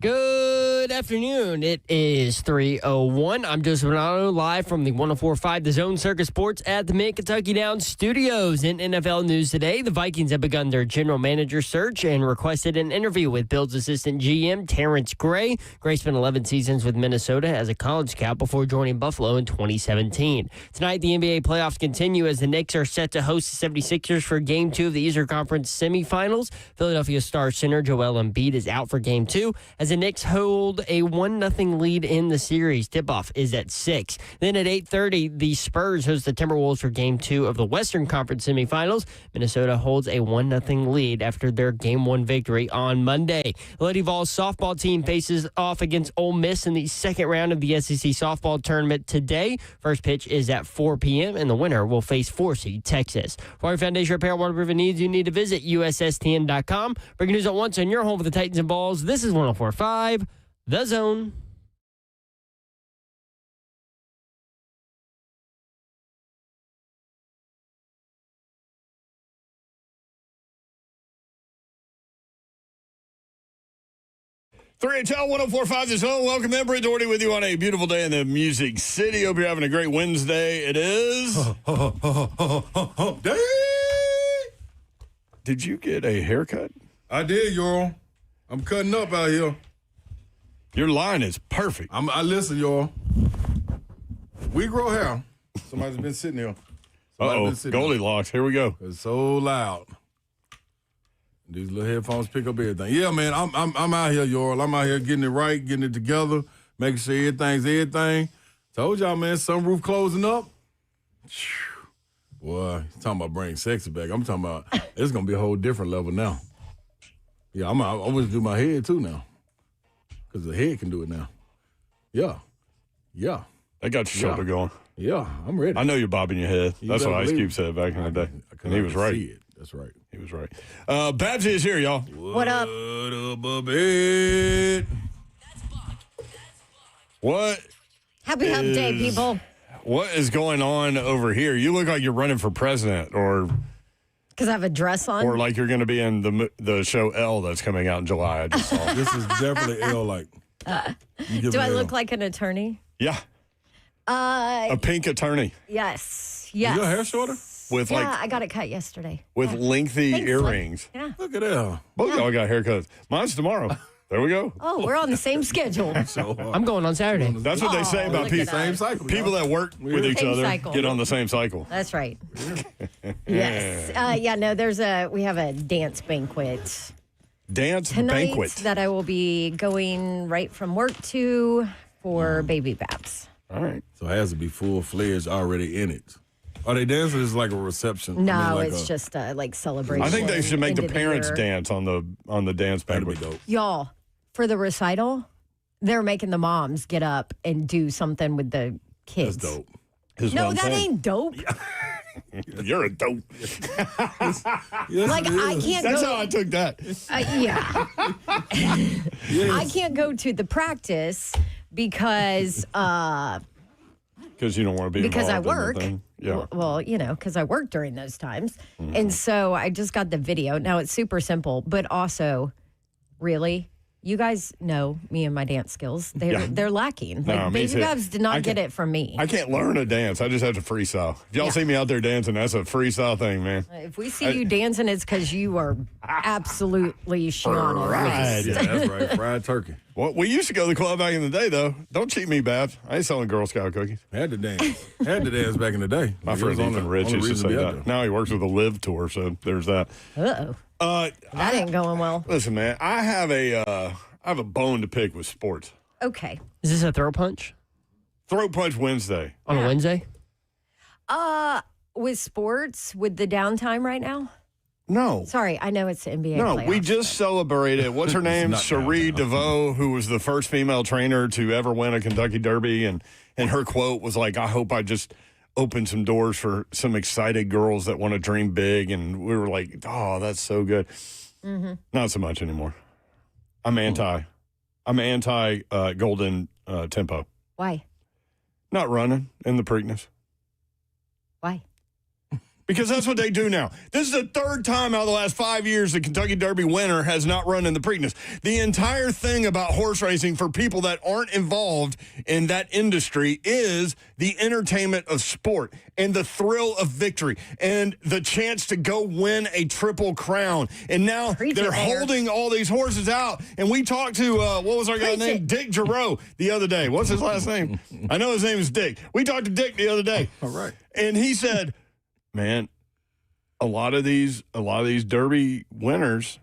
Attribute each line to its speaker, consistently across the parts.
Speaker 1: Good afternoon. It is 3:01. I'm Joseph Renato, live from the 104.5 The Zone Circus Sports at the Mid-Kentucky Downs Studios. In NFL news today, the Vikings have begun their general manager search and requested an interview with Bills assistant GM Terrence Gray. Gray spent 11 seasons with Minnesota as a college scout before joining Buffalo in 2017. Tonight, the NBA playoffs continue as the Knicks are set to host the 76ers for Game 2 of the Eastern Conference semifinals. Philadelphia Star center Joel Embiid is out for Game 2 as the Knicks hold a 1-0 lead in the series. Tip-off is at 6. Then at 8:30, the Spurs host the Timberwolves for Game 2 of the Western Conference semifinals. Minnesota holds a 1-0 lead after their Game 1 victory on Monday. The Lady Vols softball team faces off against Ole Miss in the second round of the SEC softball tournament today. First pitch is at 4 p.m., and the winner will face 4-seed Texas. For your foundation repair waterproofing needs, you need to visit USSTN.com. Breaking news at once on your home for the Titans and Balls. This is 104.5 The Zone.
Speaker 2: HL 104.5 The Zone. Welcome in. Brent Doherty with you on a beautiful day in the Music City. Hope you're having a great Wednesday. It is. Day. Did you get a haircut?
Speaker 3: I did, y'all. I'm cutting up out here.
Speaker 2: Your line is perfect.
Speaker 3: I listen, y'all. We grow hair. Somebody's been sitting here.
Speaker 2: Goldilocks. Here we go.
Speaker 3: It's so loud. These little headphones pick up everything. Yeah, man, I'm out here, y'all. I'm out here getting it right, getting it together, making sure everything's everything. Told y'all, man, sunroof closing up. Boy, he's talking about bringing sexy back. I'm talking about it's going to be a whole different level now. Yeah, I want to do my head, too, now. Because the head can do it now. Yeah.
Speaker 2: That got your shoulder going.
Speaker 3: Yeah, I'm ready.
Speaker 2: I know you're bobbing your head. That's what Ice Cube said back in the day. And he was right.
Speaker 3: See it. That's right.
Speaker 2: He was right. Babsy is here, y'all.
Speaker 1: What up?
Speaker 3: What up, Bubby?
Speaker 2: What?
Speaker 4: Happy Hump Day, people.
Speaker 2: What is going on over here? You look like you're running for president, or
Speaker 4: Because I have a dress on.
Speaker 2: or like you're going to be in the show Elle that's coming out in July. I just saw.
Speaker 3: This is definitely L-like.
Speaker 4: Do I look like an attorney?
Speaker 2: Yeah, a pink attorney
Speaker 4: Yes.
Speaker 3: Is your hair shorter?
Speaker 2: with
Speaker 4: Yeah, I got it cut yesterday.
Speaker 2: with lengthy
Speaker 4: Thanks,
Speaker 2: earrings.
Speaker 4: Yeah.
Speaker 3: Look at that.
Speaker 2: Both y'all got haircuts. Mine's tomorrow. There we go.
Speaker 4: Oh, we're on the same schedule.
Speaker 3: So,
Speaker 1: I'm going on Saturday.
Speaker 2: That's what they say about
Speaker 4: look
Speaker 2: people.
Speaker 4: at us.
Speaker 3: same cycle.
Speaker 2: People that work with each
Speaker 4: Same
Speaker 2: other
Speaker 4: cycle.
Speaker 2: get on the same cycle.
Speaker 4: That's right. Yes. We have a dance banquet
Speaker 2: Dance
Speaker 4: tonight
Speaker 2: banquet.
Speaker 4: that I will be going right from work to for baby Babs.
Speaker 2: All right.
Speaker 3: So it has to be full-fledged already in it. Are they dancing? It's like a reception.
Speaker 4: No,
Speaker 3: like
Speaker 4: it's just like celebration.
Speaker 2: I think they should make the
Speaker 4: end of
Speaker 2: parents
Speaker 4: year.
Speaker 2: dance on the dance
Speaker 3: That'd be
Speaker 2: banquet.
Speaker 3: dope.
Speaker 4: Y'all, for the recital, they're making the moms get up and do something with the kids.
Speaker 3: That's dope.
Speaker 2: Is
Speaker 4: No,
Speaker 2: what I'm
Speaker 4: that
Speaker 2: saying.
Speaker 4: ain't dope.
Speaker 2: You're a dope.
Speaker 3: Yes,
Speaker 4: Like,
Speaker 3: it
Speaker 4: I
Speaker 3: is.
Speaker 4: can't
Speaker 2: That's
Speaker 4: go.
Speaker 2: how I took that.
Speaker 4: Yeah. I can't go to the practice because
Speaker 2: Because you don't want to be
Speaker 4: because I
Speaker 2: involved in the
Speaker 4: work.
Speaker 2: thing. Yeah.
Speaker 4: Well, because I work during those times. And so I just got the video. Now it's super simple, but also, really, you guys know me and my dance skills. They're lacking.
Speaker 2: No,
Speaker 4: Like
Speaker 2: me
Speaker 4: Baby
Speaker 2: too.
Speaker 4: Babs did
Speaker 2: I
Speaker 4: not get
Speaker 2: can't-
Speaker 4: it from me.
Speaker 2: I can't learn a dance. I just have to freestyle. If y'all
Speaker 4: Yeah.
Speaker 2: see me out there dancing, that's a freestyle thing, man.
Speaker 4: If we see you dancing, it's because you are absolutely Shiana.
Speaker 2: Right.
Speaker 3: Yeah, that's right. Fried turkey.
Speaker 2: Well, we used to go to the club back in the day, though. Don't cheat me, Babs. I ain't selling Girl Scout cookies.
Speaker 3: Had to dance. Had to dance back in the day.
Speaker 2: My
Speaker 3: It
Speaker 2: friend
Speaker 3: was on
Speaker 2: Ethan
Speaker 3: the-
Speaker 2: Rich
Speaker 3: on the
Speaker 2: used to
Speaker 3: reason
Speaker 2: say
Speaker 3: to be out
Speaker 2: that.
Speaker 3: there.
Speaker 2: Now he works with the Live Tour, so there's that.
Speaker 4: Uh-oh. That ain't going well.
Speaker 2: Listen, man, I have a bone to pick with sports.
Speaker 4: Okay.
Speaker 1: Is this a throw punch
Speaker 2: Throat Punch Wednesday.
Speaker 1: on a Wednesday?
Speaker 4: With sports, with the downtime right now?
Speaker 2: No.
Speaker 4: Sorry, I know it's the NBA
Speaker 2: No,
Speaker 4: playoffs.
Speaker 2: we just celebrated, what's her name?
Speaker 3: not
Speaker 2: Cherie
Speaker 3: downtown.
Speaker 2: DeVoe, who was the first female trainer to ever win a Kentucky Derby. And her quote was like, I hope I just open some doors for some excited girls that want to dream big. And we were like, oh, that's so good. Not so much anymore. I'm anti golden tempo.
Speaker 4: Why?
Speaker 2: Not running in the Preakness.
Speaker 4: Why?
Speaker 2: Because that's what they do now. This is the third time out of the last 5 years the Kentucky Derby winner has not run in the Preakness. The entire thing about horse racing for people that aren't involved in that industry is the entertainment of sport and the thrill of victory and the chance to go win a Triple Crown. And now they're holding all these horses out. And we talked to, what was our guy's name? Dick Giroux the other day. What's his last name? I know his name is Dick. We talked to Dick the other day.
Speaker 3: All right.
Speaker 2: And he said, man, a lot of these Derby winners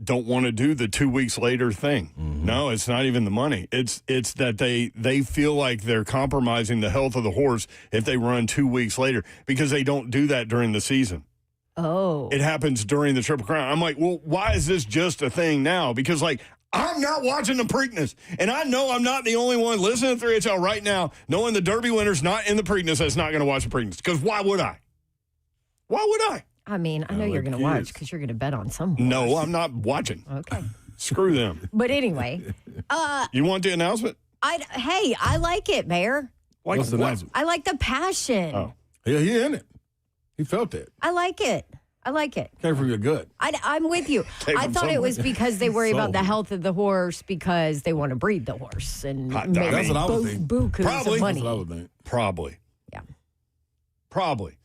Speaker 2: don't want to do the 2 weeks later thing. Mm-hmm. No, it's not even the money. It's that they feel like they're compromising the health of the horse if they run 2 weeks later because they don't do that during the season.
Speaker 4: Oh.
Speaker 2: It happens during the Triple Crown. I'm like, well, why is this just a thing now? Because, like, I'm not watching the Preakness, and I know I'm not the only one listening to 3HL right now knowing the Derby winner's not in the Preakness that's not going to watch the Preakness. Because why would I? Why would I?
Speaker 4: I mean, I know you're going to watch because you're going to bet on some horse.
Speaker 2: No, I'm not watching.
Speaker 4: Okay.
Speaker 2: Screw them.
Speaker 4: But anyway.
Speaker 2: You want the announcement?
Speaker 4: Hey, I like it, Mayor.
Speaker 2: Like
Speaker 3: What's the announcement?
Speaker 4: I like the passion.
Speaker 2: Oh.
Speaker 3: Yeah, he in it. He felt it.
Speaker 4: I like it.
Speaker 3: Came from your gut.
Speaker 4: I'm with you. I thought it was because they worry about the health of the horse because they want to breed the horse and make
Speaker 3: that's what I would think.
Speaker 4: bukus of money.
Speaker 3: That's what I would think.
Speaker 2: Probably.
Speaker 4: Yeah.
Speaker 2: Probably.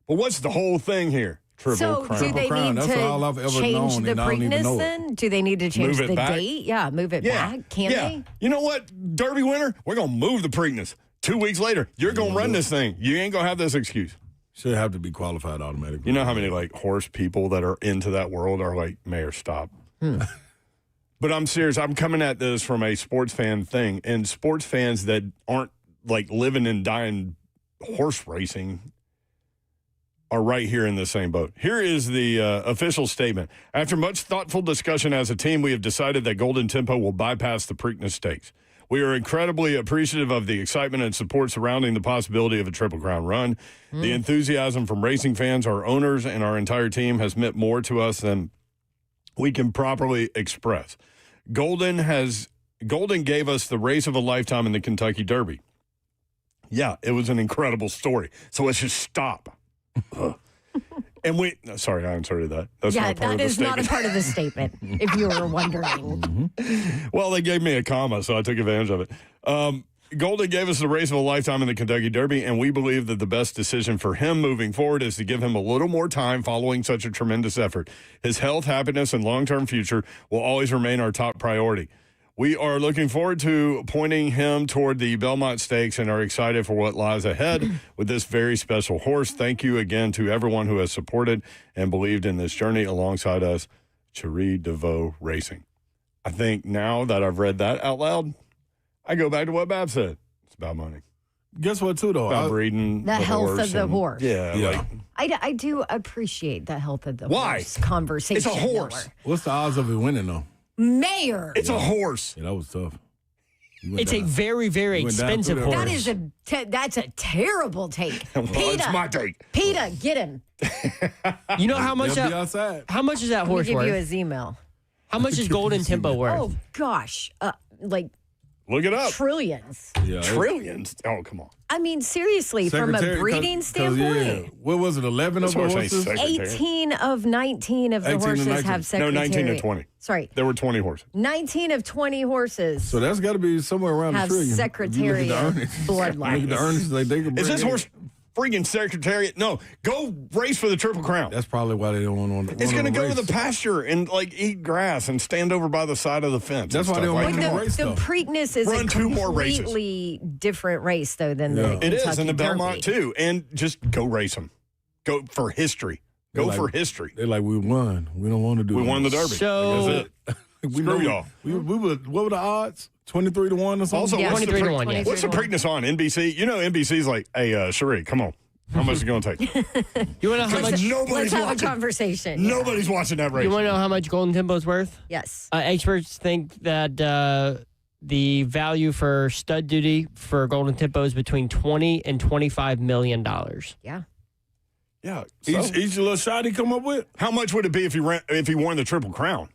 Speaker 2: But what's the whole thing here?
Speaker 4: So do they
Speaker 3: Crown.
Speaker 4: need
Speaker 3: That's all I've
Speaker 4: to
Speaker 3: ever
Speaker 4: change
Speaker 3: known,
Speaker 4: the
Speaker 3: and I don't even know
Speaker 4: Preakness
Speaker 3: it.
Speaker 4: then? Do they need to change
Speaker 2: Move it
Speaker 4: the
Speaker 2: back?
Speaker 4: date? Yeah, move it back. Can they?
Speaker 2: You know what, Derby winner? We're going to move the Preakness. 2 weeks later, you're going to run this thing. You ain't going to have this excuse.
Speaker 3: Should have to be qualified automatically.
Speaker 2: You know how many, like, horse people that are into that world are like, Mayor, stop. But I'm serious. I'm coming at this from a sports fan thing. And sports fans that aren't, like, living and dying horse racing are right here in the same boat. Here is the official statement. After much thoughtful discussion as a team, we have decided that Golden Tempo will bypass the Preakness Stakes. We are incredibly appreciative of the excitement and support surrounding the possibility of a Triple Crown run. The enthusiasm from racing fans, our owners, and our entire team has meant more to us than we can properly express. Golden gave us the race of a lifetime in the Kentucky Derby. Yeah, it was an incredible story. So let's just stop. And sorry, I inserted that. That's not part of the statement.
Speaker 4: Not a part of the statement, if you were wondering.
Speaker 2: Well, they gave me a comma, so I took advantage of it. Golden gave us the race of a lifetime in the Kentucky Derby, and we believe that the best decision for him moving forward is to give him a little more time following such a tremendous effort. His health, happiness, and long-term future will always remain our top priority. We are looking forward to pointing him toward the Belmont Stakes and are excited for what lies ahead with this very special horse. Thank you again to everyone who has supported and believed in this journey alongside us, Cherie DeVoe Racing. I think now that I've read that out loud, I go back to what Bab said. It's about money.
Speaker 3: Guess what, too, though?
Speaker 2: About breeding
Speaker 4: the health of the horse.
Speaker 2: Yeah. Like,
Speaker 4: I do appreciate the health of the horse conversation.
Speaker 2: It's a horse.
Speaker 4: Miller.
Speaker 3: What's the odds of it winning, though?
Speaker 4: Mayor.
Speaker 2: It's a horse.
Speaker 3: Yeah, that was tough.
Speaker 1: It's a very, very expensive horse.
Speaker 4: That is that's a terrible take.
Speaker 2: Well, it's my take.
Speaker 4: PETA, get him.
Speaker 1: You know how much
Speaker 3: They'll be outside.
Speaker 1: how much is that
Speaker 4: Let me
Speaker 1: horse
Speaker 4: give
Speaker 1: worth?
Speaker 4: you his email.
Speaker 1: How much is Golden Tempo worth?
Speaker 4: Oh gosh, like
Speaker 2: Look it up.
Speaker 4: trillions.
Speaker 3: Yeah,
Speaker 2: Trillions. Oh, come on.
Speaker 4: I mean, seriously, from a breeding standpoint,
Speaker 3: what was it, 11 of the
Speaker 2: horse ain't
Speaker 3: horses?
Speaker 2: secretary.
Speaker 4: 18 of 19 of the
Speaker 3: 18 of
Speaker 4: horses
Speaker 3: 19.
Speaker 4: have
Speaker 2: No,
Speaker 4: secretary.
Speaker 2: 19 to 20.
Speaker 4: Sorry,
Speaker 2: There were 20 horses.
Speaker 4: 19 of 20 horses
Speaker 3: So that's got to be somewhere around
Speaker 4: have
Speaker 3: the trillion.
Speaker 4: secretary
Speaker 3: If you look at the earnings. Look at
Speaker 4: bloodlines.
Speaker 3: the earnings they can bring
Speaker 2: Is this
Speaker 3: in.
Speaker 2: horse freaking Secretariat? No. Go race for the Triple Crown.
Speaker 3: That's probably why they don't want to.
Speaker 2: It's going to go to the pasture and, like, eat grass and stand over by the side of the fence.
Speaker 3: That's
Speaker 2: and
Speaker 3: why they
Speaker 2: stuff
Speaker 3: don't
Speaker 2: like
Speaker 3: make
Speaker 2: that.
Speaker 3: them race,
Speaker 4: The
Speaker 3: though.
Speaker 4: Preakness is
Speaker 2: Run
Speaker 4: a
Speaker 2: 2 more races.
Speaker 4: completely different race, though, than the
Speaker 3: Yeah.
Speaker 2: It is,
Speaker 4: Kentucky
Speaker 2: and the Belmont,
Speaker 4: Derby.
Speaker 2: too. And just go race them. Go for history. Go
Speaker 3: They're
Speaker 2: for
Speaker 3: like-
Speaker 2: history.
Speaker 3: They're like, we won. We don't want to do
Speaker 2: We
Speaker 3: it.
Speaker 2: won the Derby.
Speaker 1: So-
Speaker 2: That's it.
Speaker 3: We
Speaker 2: Screw y'all.
Speaker 3: We were, what were the odds? 23 to 1 or something?
Speaker 2: Also,
Speaker 4: Yeah.
Speaker 2: what's the
Speaker 1: 23 to 1, yes.
Speaker 2: What's the Preakness on? NBC? You know NBC's like, hey, Cherie, come on. How much is it going to take?
Speaker 1: You want to know how much?
Speaker 2: Nobody's
Speaker 4: Let's have a
Speaker 2: watching.
Speaker 4: conversation. Yeah.
Speaker 2: Nobody's watching that race.
Speaker 1: You want to know how much Golden Tempo's worth?
Speaker 4: Yes.
Speaker 1: Experts think that the value for stud duty for Golden Tempo is between $20 and $25 million.
Speaker 4: Yeah.
Speaker 2: Yeah.
Speaker 3: Each little shot he come up with?
Speaker 2: How much would it be if he won the Triple Crown?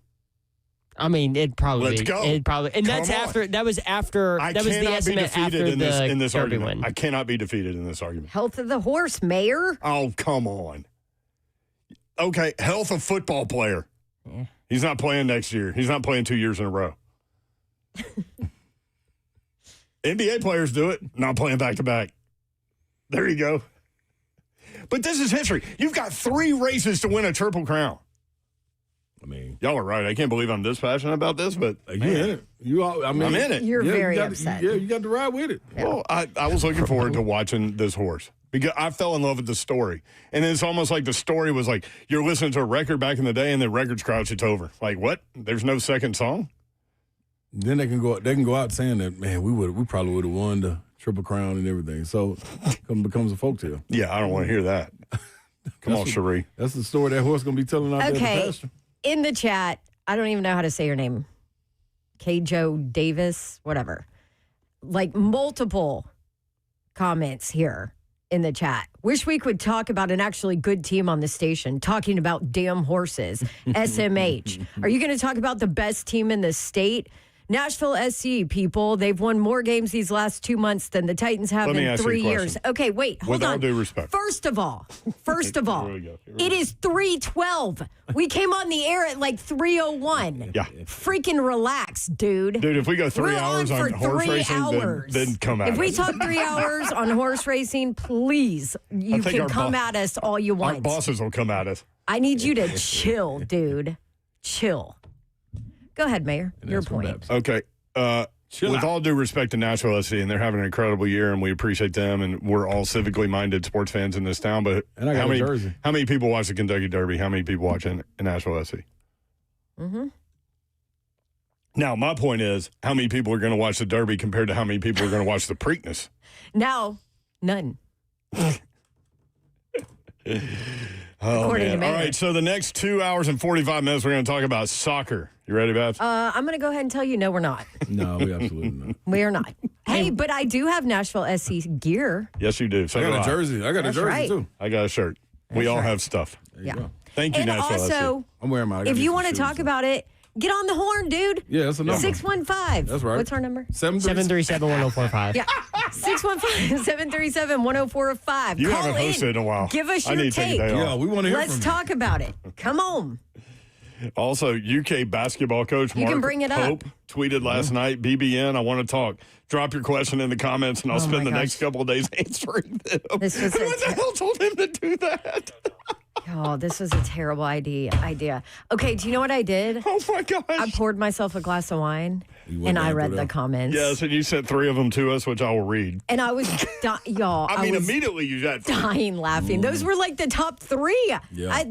Speaker 1: I mean, it'd probably
Speaker 2: Let's
Speaker 1: be.
Speaker 2: go.
Speaker 1: It'd probably, and that's
Speaker 2: Come on.
Speaker 1: after. That was after.
Speaker 2: I
Speaker 1: That was the
Speaker 2: cannot be
Speaker 1: estimate
Speaker 2: defeated
Speaker 1: after
Speaker 2: in this
Speaker 1: the Derby
Speaker 2: argument.
Speaker 1: win.
Speaker 2: I cannot be defeated in this argument.
Speaker 4: Health of the horse, Mayor.
Speaker 2: Oh, come on. Okay, health of football player.
Speaker 4: Yeah.
Speaker 2: He's not playing next year. He's not playing 2 years in a row. NBA players do it, not playing back-to-back. There you go. But this is history. You've got 3 races to win a Triple Crown.
Speaker 3: I mean,
Speaker 2: Y'all are right. I can't believe I'm this passionate about this, but
Speaker 3: you in it. I'm
Speaker 2: in it.
Speaker 4: You're very
Speaker 3: you got,
Speaker 4: upset.
Speaker 3: Yeah, you got to ride with it.
Speaker 2: Well, I was looking forward to watching this horse because I fell in love with the story. And it's almost like the story was like you're listening to a record back in the day and the record's crouch, it's over. Like, what? There's no second song?
Speaker 3: Then they can go out saying that, man, we probably would have won the Triple Crown and everything. So it becomes a folktale.
Speaker 2: Yeah, I don't want to hear that. Come on, Cherie.
Speaker 3: That's the story that horse going to be telling out there at the pasture.
Speaker 4: In the chat, I don't even know how to say your name. K. Joe Davis, whatever. Like multiple comments here in the chat. Wish we could talk about an actually good team on the station, talking about damn horses. SMH. Are you going to talk about the best team in the state? Nashville SC, people, they've won more games these last 2 months than the Titans have
Speaker 2: Let me
Speaker 4: in
Speaker 2: ask you a
Speaker 4: 3 years.
Speaker 2: question.
Speaker 4: Okay, wait, hold
Speaker 2: With
Speaker 4: on.
Speaker 2: all due respect.
Speaker 4: First of all,
Speaker 2: Here we go. Here we
Speaker 4: it
Speaker 2: go.
Speaker 4: is 3:12. We came on the air at like 3:01.
Speaker 2: Yeah.
Speaker 4: Freaking relax, dude.
Speaker 2: Dude, if we go 3
Speaker 4: We're
Speaker 2: hours
Speaker 4: on
Speaker 2: on
Speaker 4: for
Speaker 2: horse
Speaker 4: 3
Speaker 2: racing,
Speaker 4: hours.
Speaker 2: then come at
Speaker 4: If we
Speaker 2: us.
Speaker 4: talk 3 hours on horse racing, please, you
Speaker 2: think
Speaker 4: can
Speaker 2: our
Speaker 4: come at us all you
Speaker 2: Our
Speaker 4: want.
Speaker 2: bosses will come at us.
Speaker 4: I need you to chill, dude. Chill. Go ahead, Mayor.
Speaker 3: And
Speaker 4: Your
Speaker 3: that's from
Speaker 4: point.
Speaker 3: Babs.
Speaker 2: Okay. With
Speaker 3: out.
Speaker 2: all due respect to Nashville SC, and they're having an incredible year, and we appreciate them, and we're all civically minded sports fans in this town. But
Speaker 3: And I got a jersey.
Speaker 2: how many people watch the Kentucky Derby? How many people watch in Nashville SC?
Speaker 4: Mm-hmm.
Speaker 2: Now, my point is, how many people are going to watch the Derby compared to how many people are going to watch the Preakness?
Speaker 4: Now, none.
Speaker 2: Oh,
Speaker 4: According to
Speaker 2: man. All
Speaker 4: Mayor.
Speaker 2: right, so the next 2 hours and 45 minutes, we're going to talk about soccer. You ready, Babs?
Speaker 4: I'm going to go ahead and tell you, no, we're not.
Speaker 3: No, we absolutely not.
Speaker 4: We are not. Hey, but I do have Nashville SC gear.
Speaker 2: Yes, you do. So
Speaker 3: I
Speaker 2: do
Speaker 3: got a jersey. I got a
Speaker 4: That's
Speaker 3: jersey,
Speaker 4: right.
Speaker 3: too.
Speaker 2: I got a shirt. We all
Speaker 4: right.
Speaker 2: have stuff.
Speaker 3: There you
Speaker 4: Yeah.
Speaker 3: go.
Speaker 2: Thank you,
Speaker 4: And
Speaker 2: Nashville SC.
Speaker 4: also,
Speaker 3: I'm wearing mine.
Speaker 4: if you want to talk about it, get on the horn, dude.
Speaker 3: Yeah, that's a number.
Speaker 4: 615.
Speaker 3: That's right.
Speaker 4: What's our number?
Speaker 1: 737-1045.
Speaker 4: Yeah. 615-737-1045.
Speaker 2: You
Speaker 4: Call
Speaker 2: haven't hosted in a while.
Speaker 4: Give us
Speaker 2: I
Speaker 4: your
Speaker 2: need to take
Speaker 4: take.
Speaker 2: a day off.
Speaker 3: Yeah, we want to hear
Speaker 4: Let's
Speaker 3: from
Speaker 4: talk about it. Come on.
Speaker 2: Also, UK basketball coach
Speaker 4: You
Speaker 2: Mark
Speaker 4: can bring it up.
Speaker 2: Pope tweeted last night, BBN, I want to talk. Drop your question in the comments, and I'll spend
Speaker 4: my
Speaker 2: the
Speaker 4: gosh.
Speaker 2: next couple of days answering them.
Speaker 4: This was
Speaker 2: Who the hell told him to do that?
Speaker 4: Oh, this was a terrible idea. Okay, do you know what I did?
Speaker 2: Oh, my gosh.
Speaker 4: I poured myself a glass of wine,
Speaker 3: You went
Speaker 4: and
Speaker 3: down
Speaker 4: I
Speaker 3: through
Speaker 4: read the
Speaker 3: there.
Speaker 4: comments.
Speaker 2: Yes, and you sent 3 of them to us, which I will read.
Speaker 4: And I was, y'all,
Speaker 2: I mean,
Speaker 4: was
Speaker 2: immediately you got 3.
Speaker 4: dying laughing. Those were like the top 3.
Speaker 3: Yeah.
Speaker 4: I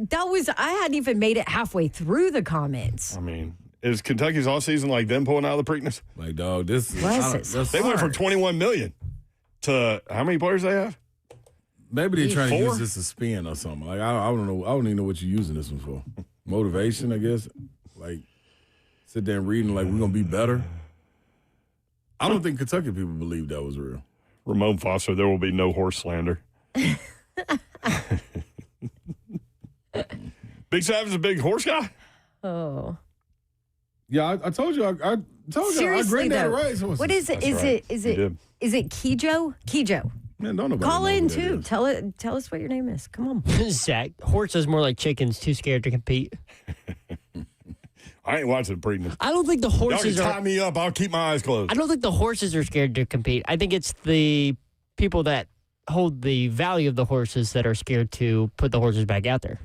Speaker 4: hadn't even made it halfway through the comments.
Speaker 2: I mean, is Kentucky's off season like them pulling out of the Preakness?
Speaker 3: Like, dog, this is.
Speaker 4: Bless his
Speaker 3: that's-
Speaker 2: They went from
Speaker 4: heart.
Speaker 2: $21 million to how many players they have?
Speaker 3: Maybe they're trying to
Speaker 2: 4?
Speaker 3: use this as spin or something. Like, I don't know. I don't even know what you're using this one for. Motivation, I guess. Like, sit there and reading, like, we're going to be better. I don't think Kentucky people believe that was real.
Speaker 2: Ramon Foster, there will be no horse slander. Big Sav is a big horse guy?
Speaker 4: Oh.
Speaker 3: Yeah, I told you. I told you.
Speaker 4: Seriously,
Speaker 3: I
Speaker 4: though.
Speaker 3: right.
Speaker 4: What is it?
Speaker 2: That's right.
Speaker 4: Is
Speaker 2: You
Speaker 4: it?
Speaker 2: did.
Speaker 4: Is it Kijo? Kijo.
Speaker 3: Man, don't nobody
Speaker 4: Call
Speaker 3: know
Speaker 4: in
Speaker 3: who that
Speaker 4: too.
Speaker 3: is.
Speaker 4: Tell us what your name is. Come on.
Speaker 1: Zach, horses more like chickens, too scared to compete.
Speaker 2: I ain't watching the Preakness.
Speaker 1: I don't think the
Speaker 2: Y'all can
Speaker 1: horses
Speaker 2: tie
Speaker 1: are.
Speaker 2: me up. I'll keep my eyes closed.
Speaker 1: I don't think the horses are scared to compete. I think it's the people that hold the value of the horses that are scared to put the horses back out there.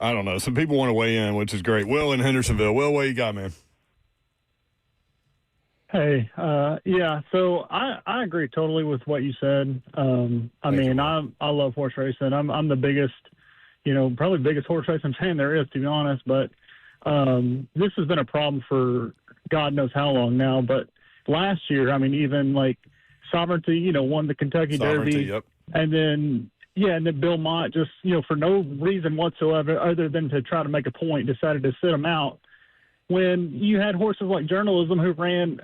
Speaker 2: I don't know. Some people want to weigh in, which is great. Will in Hendersonville. Will, what you got, man?
Speaker 5: Hey, yeah, so I agree totally with what you said. I mean, I love horse racing. I'm the biggest, probably biggest horse racing fan there is, to be honest. But this has been a problem for God knows how long now. But last year, I mean, even like Sovereignty, won the Kentucky
Speaker 2: Sovereignty,
Speaker 5: Derby.
Speaker 2: yep.
Speaker 5: And then, and then Bill Mott just, for no reason whatsoever other than to try to make a point, decided to sit him out. When you had horses like Journalism who ran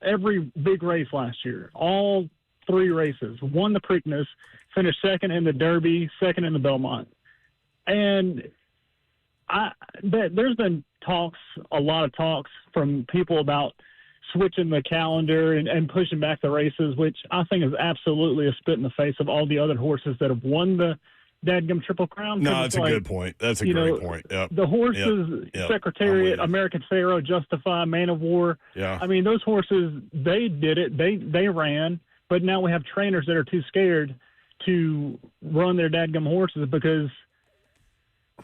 Speaker 5: every big race last year, all 3 races, won the Preakness, finished second in the Derby, second in the Belmont. And there's been a lot of talks from people about switching the calendar and pushing back the races, which I think is absolutely a spit in the face of all the other horses that have won the Dadgum Triple Crown.
Speaker 2: No, it's a good point. That's a great point. Yep.
Speaker 5: The horses,
Speaker 2: Yep.
Speaker 5: Secretariat, American Pharaoh, Justify, Man of War.
Speaker 2: Yeah.
Speaker 5: I mean, those horses, they did it. They ran, but now we have trainers that are too scared to run their Dadgum horses because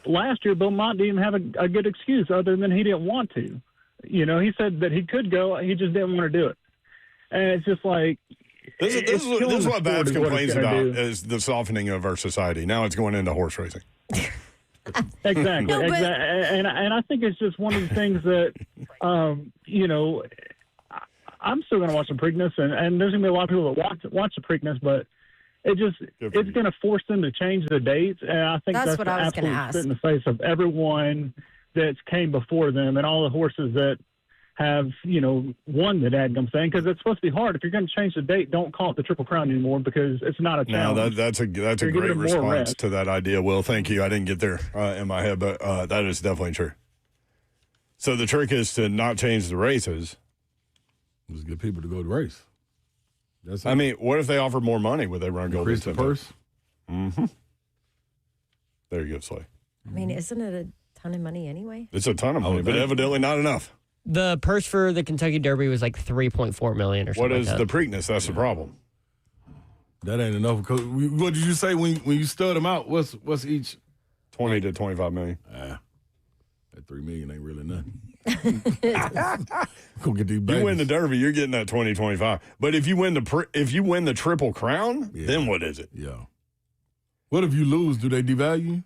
Speaker 5: last year Bill Mott didn't have a good excuse other than he didn't want to. He said that he could go, he just didn't want to do it. And it's just like,
Speaker 2: This is what Babs complains about
Speaker 5: do.
Speaker 2: is the softening of our society. Now it's going into horse racing.
Speaker 5: Exactly.
Speaker 4: No, but-
Speaker 5: And I think it's just one of the things that, I'm still going to watch the Preakness, and there's going to be a lot of people that watch the Preakness, but it's going to force them to change the dates. And I think
Speaker 4: That's
Speaker 5: that's
Speaker 4: what
Speaker 5: the
Speaker 4: I was gonna
Speaker 5: absolute
Speaker 4: ask.
Speaker 5: spit in the face of everyone that's came before them and all the horses that have, won the dadgum thing, because it's supposed to be hard. If you're going to change the date, don't call it the Triple Crown anymore because it's not a
Speaker 2: No,
Speaker 5: challenge.
Speaker 2: that's a
Speaker 5: You're
Speaker 2: great
Speaker 5: giving them more
Speaker 2: response
Speaker 5: rest.
Speaker 2: to that idea. Will, thank you. I didn't get there in my head, but that is definitely true. So the trick is to not change the races.
Speaker 3: Just get people to go to race. That's it.
Speaker 2: I mean, what if they offered more money? Would they run gold?
Speaker 3: Increase the purse.
Speaker 2: There you go, Slay.
Speaker 4: I mean, isn't it a ton of money anyway?
Speaker 2: It's a ton of money, but evidently not enough.
Speaker 1: The purse for the Kentucky Derby was like $3.4 million or something.
Speaker 2: What is
Speaker 1: like
Speaker 2: the
Speaker 1: that.
Speaker 2: Preakness? That's the problem.
Speaker 3: That ain't enough. What did you say when you stud them out? What's each?
Speaker 2: 20 to 25 million.
Speaker 3: That $3 million ain't really nothing. Go get these babies.
Speaker 2: You win the Derby, you're getting that 20, 25. But if you win the Triple Crown, then what is it?
Speaker 3: Yeah. What if you lose? Do they devalue you?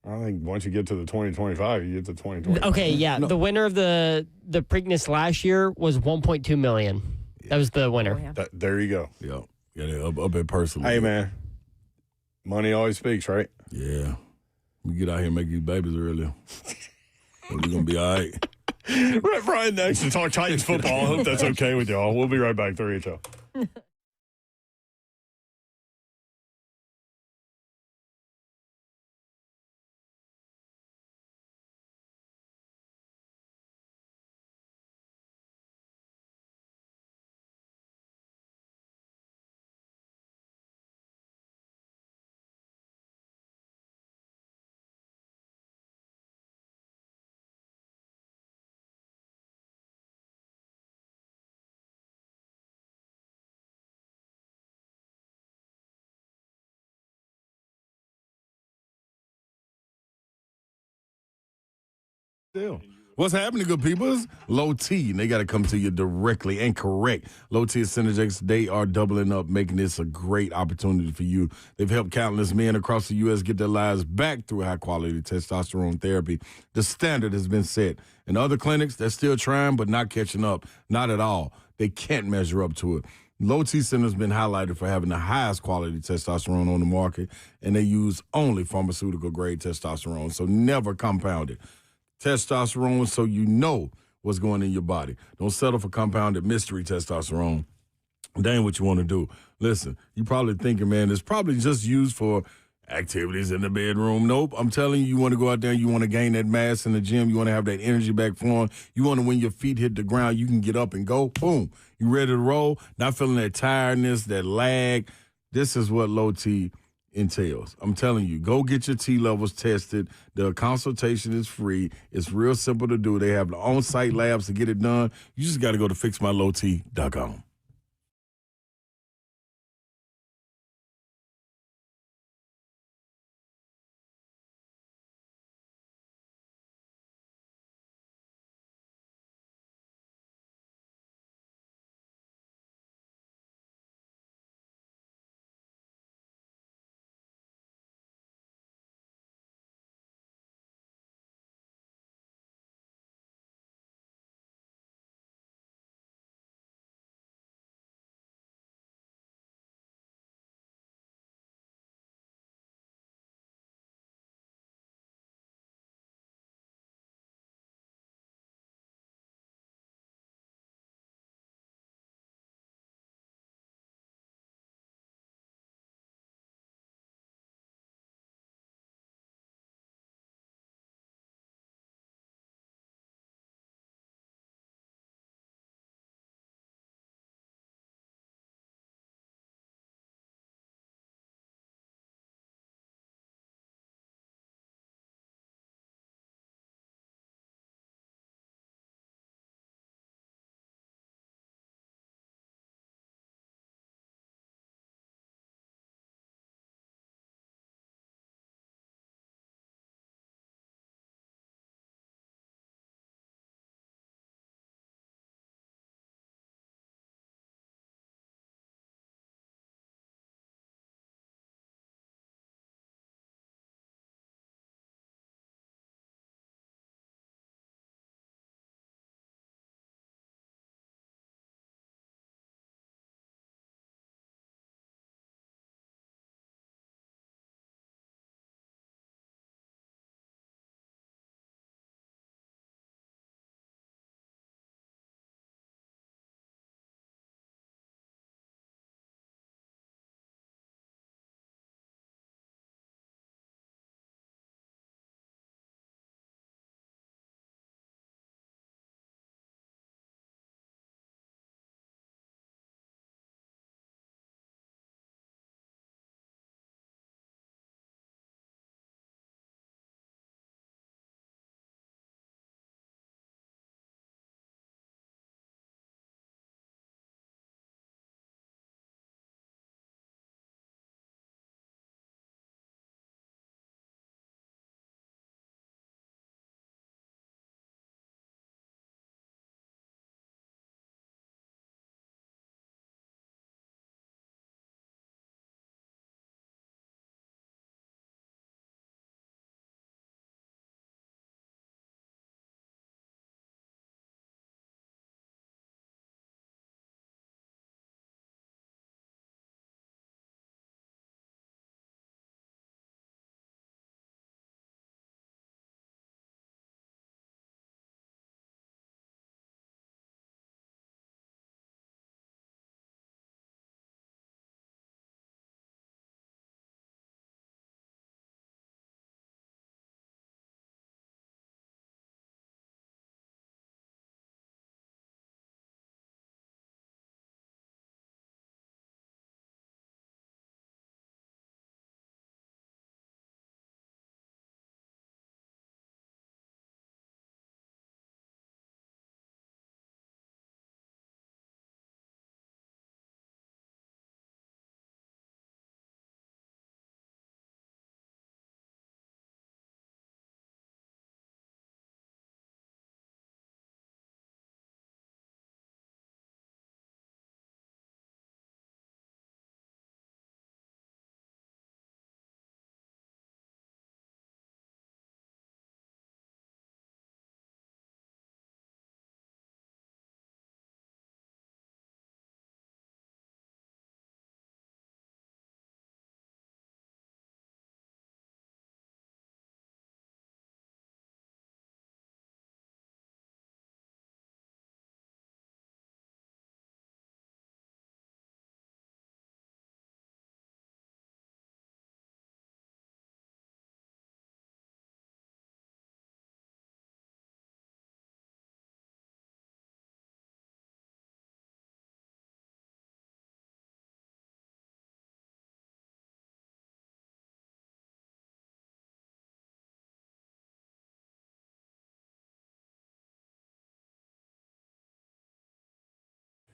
Speaker 2: I think once you get to the 2025, you get to 2025.
Speaker 1: Okay, yeah. The winner of the Preakness last year was $1.2 million. That was the winner.
Speaker 4: Oh, yeah.
Speaker 2: There you go.
Speaker 3: Yeah. Yeah, up at personal.
Speaker 2: Hey, man. Money always speaks, right?
Speaker 3: Yeah. We get out here and make these babies earlier. We're going to be all right.
Speaker 2: Brian next to talk Titans football. I hope that's okay with y'all. We'll be right back. 3HL.
Speaker 3: Still. What's happening, good people? It's Low T, and they got to come to you directly and correct. Low T and Synergex, they are doubling up, making this a great opportunity for you. They've helped countless men across the U.S. get their lives back through high-quality testosterone therapy. The standard has been set. In other clinics, they're still trying but not catching up. Not at all. They can't measure up to it. Low T Center has been highlighted for having the highest quality testosterone on the market, and they use only pharmaceutical-grade testosterone, so never compounded. Testosterone so you know what's going in your body. Don't settle for compounded mystery testosterone. That ain't what you want to do. Listen, you probably thinking, man, it's probably just used for activities in the bedroom. Nope. I'm telling you, you want to go out there, you want to gain that mass in the gym, you want to have that energy back flowing. You want to, when your feet hit the ground, you can get up and go. Boom. You ready to roll? Not feeling that tiredness, that lag. This is what Low T entails. I'm telling you, go get your T levels tested. The consultation is free. It's real simple to do. They have the on-site labs to get it done. You just got to go to fixmylowt.com.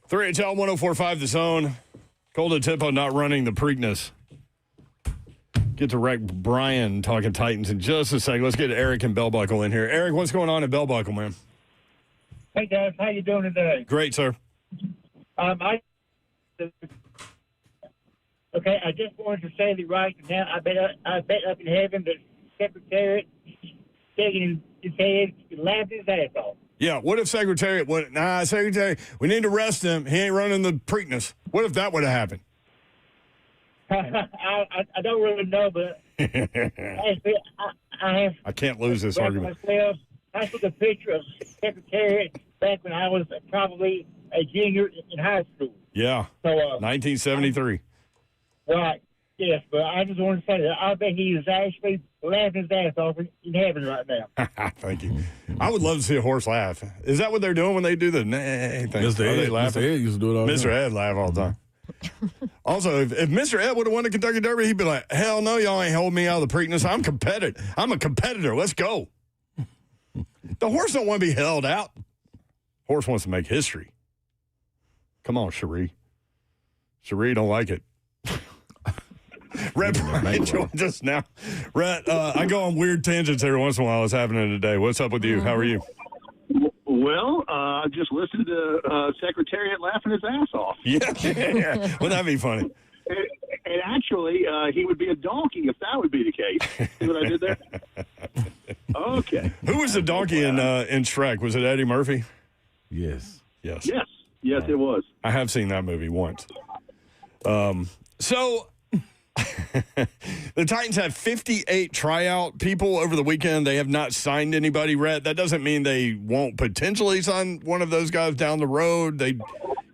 Speaker 2: 3HL 104.5 The Zone. Golden Tipo not running the Preakness. Get to Rick Bryan talking Titans in just a second. Let's get Eric and Bell Buckle in here. Eric, what's going on at Bell Buckle, man?
Speaker 6: Hey guys, how you doing today?
Speaker 2: Great, sir.
Speaker 6: I just wanted to say that right now, I bet up in heaven that Secretariat shaking his head and laughing his ass off.
Speaker 2: Yeah, what if Secretariat Secretary, we need to arrest him. He ain't running the Preakness. What if that would have happened?
Speaker 6: I don't really know, but
Speaker 2: I can't lose this argument.
Speaker 6: Myself, I took a picture of Secretariat back when I was probably a junior in high school.
Speaker 2: Yeah,
Speaker 6: So
Speaker 2: 1973.
Speaker 6: Right. Yes, but I just want to say that I bet he is actually laughing his ass off in heaven right now.
Speaker 2: Thank you. I would love to see a horse laugh. Is that what they're doing when they do the nay thing?
Speaker 3: Mr. Ed used to do it all the
Speaker 2: Mr.
Speaker 3: time.
Speaker 2: Ed laugh all the time. Also, if Mr. Ed would have won the Kentucky Derby, he'd be like, hell no, y'all ain't holding me out of the Preakness. I'm competitive. I'm a competitor. Let's go. The horse don't want to be held out. Horse wants to make history. Come on, Cherie. Cherie don't like it. Rhett Bryan joins us now. Rhett, I go on weird tangents every once in a while. What's happening today? What's up with you? How are you?
Speaker 7: Well, just listened to Secretariat laughing his ass off.
Speaker 2: Yeah. Wouldn't that be funny?
Speaker 7: And actually, he would be a donkey if that would be the case. See what I did there? Okay.
Speaker 2: Who was the donkey in Shrek? Was it Eddie Murphy?
Speaker 3: Yes.
Speaker 2: Yes.
Speaker 7: Yes, it was.
Speaker 2: I have seen that movie once. So the Titans have 58 tryout people over the weekend. They have not signed anybody, Rhett. That doesn't mean they won't potentially sign one of those guys down the road. They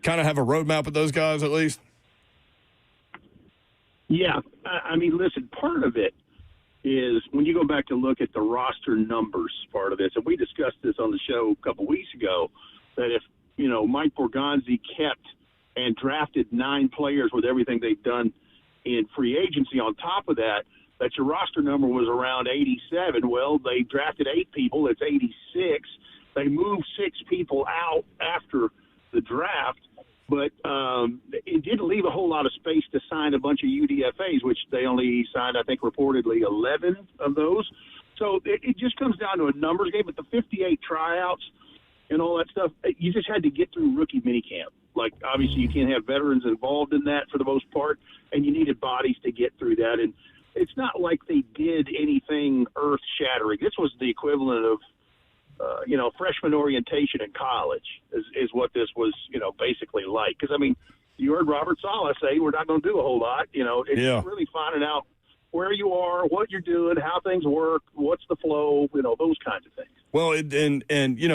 Speaker 2: kind of have a roadmap with those guys at least.
Speaker 7: Yeah. I mean, listen, part of it is when you go back to look at the roster numbers part of this, and we discussed this on the show a couple weeks ago, that if, Mike Borgonzi kept and drafted 9 players with everything they've done in free agency on top of that your roster number was around 87. Well, they drafted 8 people. It's 86. They moved 6 people out after the draft, but it didn't leave a whole lot of space to sign a bunch of UDFAs, which they only signed, I think, reportedly 11 of those. So it just comes down to a numbers game. But the 58 tryouts and all that stuff, you just had to get through rookie minicamp. Like, obviously, you can't have veterans involved in that for the most part, and you needed bodies to get through that. And it's not like they did anything earth-shattering. This was the equivalent of, freshman orientation in college is what this was, basically like. Because, I mean, you heard Robert Saleh say we're not going to do a whole lot. It's really finding out where you are, what you're doing, how things work, what's the flow, those kinds of things.
Speaker 2: Well, and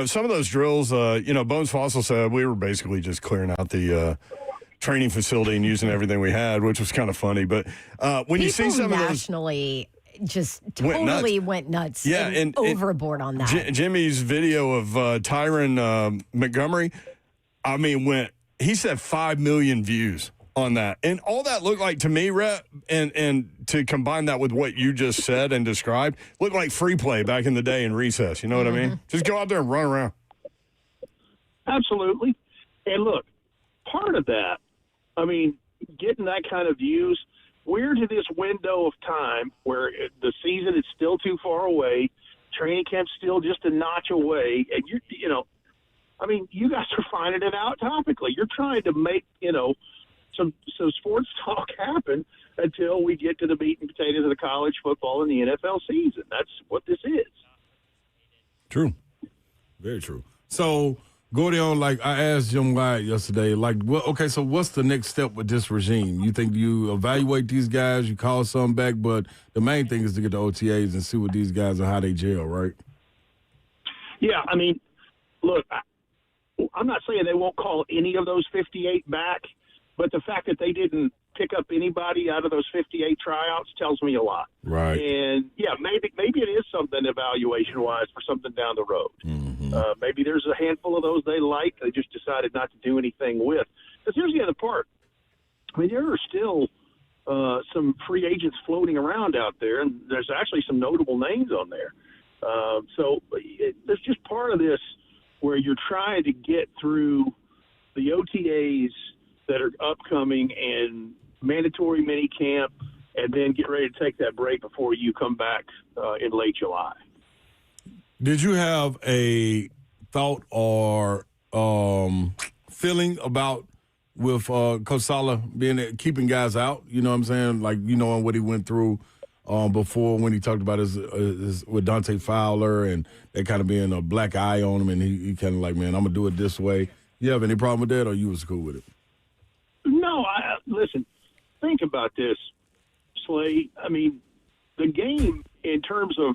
Speaker 2: some of those drills, Bones Fossil said we were basically just clearing out the training facility and using everything we had, which was kind of funny. But when you see some
Speaker 4: nationally
Speaker 2: of those
Speaker 4: just totally went nuts and overboard on that.
Speaker 2: Jimmy's video of Tyron Montgomery, I mean, he said 5 million views on that. And all that looked like to me, Rhett, and to combine that with what you just said and described, looked like free play back in the day in recess. You know what I mean? Just go out there and run around.
Speaker 7: Absolutely. And look, part of that, I mean, getting that kind of views, we're to this window of time where the season is still too far away, training camp's still just a notch away, and you guys are finding it out topically. You're trying to make, some sports talk happen until we get to the meat and potatoes of the college football and the NFL season. That's what this is.
Speaker 3: True. Very true. So, Gordion, like I asked Jim Wyatt yesterday, so what's the next step with this regime? You think you evaluate these guys, you call some back, but the main thing is to get the OTAs and see what these guys are, how they gel, right?
Speaker 7: Yeah, I mean, look, I'm not saying they won't call any of those 58 back, but the fact that they didn't pick up anybody out of those 58 tryouts tells me a lot.
Speaker 3: Right.
Speaker 7: And, yeah, maybe it is something evaluation-wise for something down the road.
Speaker 3: Mm-hmm.
Speaker 7: Maybe there's a handful of those they like. They just decided not to do anything with. Because here's the other part. I mean, there are still some free agents floating around out there, and there's actually some notable names on there. So there's just part of this where you're trying to get through the OTAs that are upcoming and mandatory mini camp, and then get ready to take that break before you come back in late July.
Speaker 3: Did you have a thought or feeling about with Coach Saleh keeping guys out? You know what I'm saying? Like, you know what he went through before when he talked about his with Dante Fowler and that kind of being a black eye on him, and he kind of like, man, I'm gonna do it this way. You have any problem with that, or you was cool with it?
Speaker 7: No, listen. Think about this, Slay. I mean, the game in terms of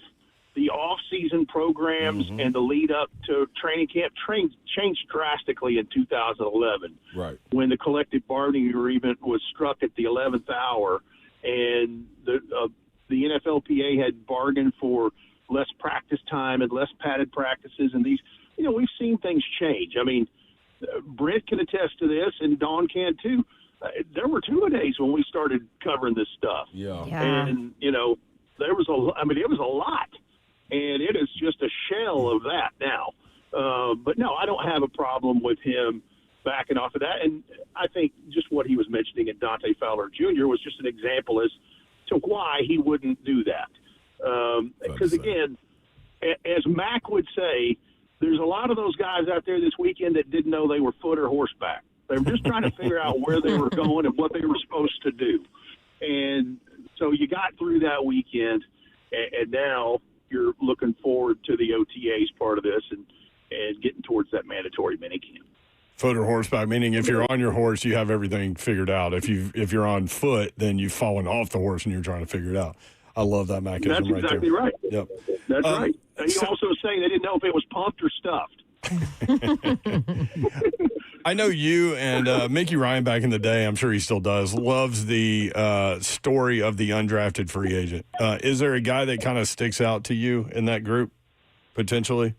Speaker 7: the off-season programs and the lead-up to training camp changed drastically in 2011,
Speaker 3: right?
Speaker 7: When the collective bargaining agreement was struck at the 11th hour, and the NFLPA had bargained for less practice time and less padded practices, and these, we've seen things change. I mean, Brent can attest to this, and Dawn can too. There were two-a-days when we started covering this stuff.
Speaker 3: Yeah.
Speaker 7: And, there was it was a lot. And it is just a shell of that now. But, no, I don't have a problem with him backing off of that. And I think just what he was mentioning in Dante Fowler Jr. was just an example as to why he wouldn't do that. Because, again, as Mac would say, there's a lot of those guys out there this weekend that didn't know they were foot or horseback. They were just trying to figure out where they were going and what they were supposed to do. And so you got through that weekend, and now you're looking forward to the OTAs part of this and getting towards that mandatory minicamp.
Speaker 2: Foot or horseback, meaning if you're on your horse, you have everything figured out. If you're on foot, then you've fallen off the horse and you're trying to figure it out. I love that mechanism.
Speaker 7: That's exactly right.
Speaker 2: Yep.
Speaker 7: That's right. And he also was saying they didn't know if it was pumped or stuffed.
Speaker 2: I know you and Mickey Ryan back in the day, I'm sure he still does, loves the story of the undrafted free agent. Is there a guy that kind of sticks out to you in that group, potentially?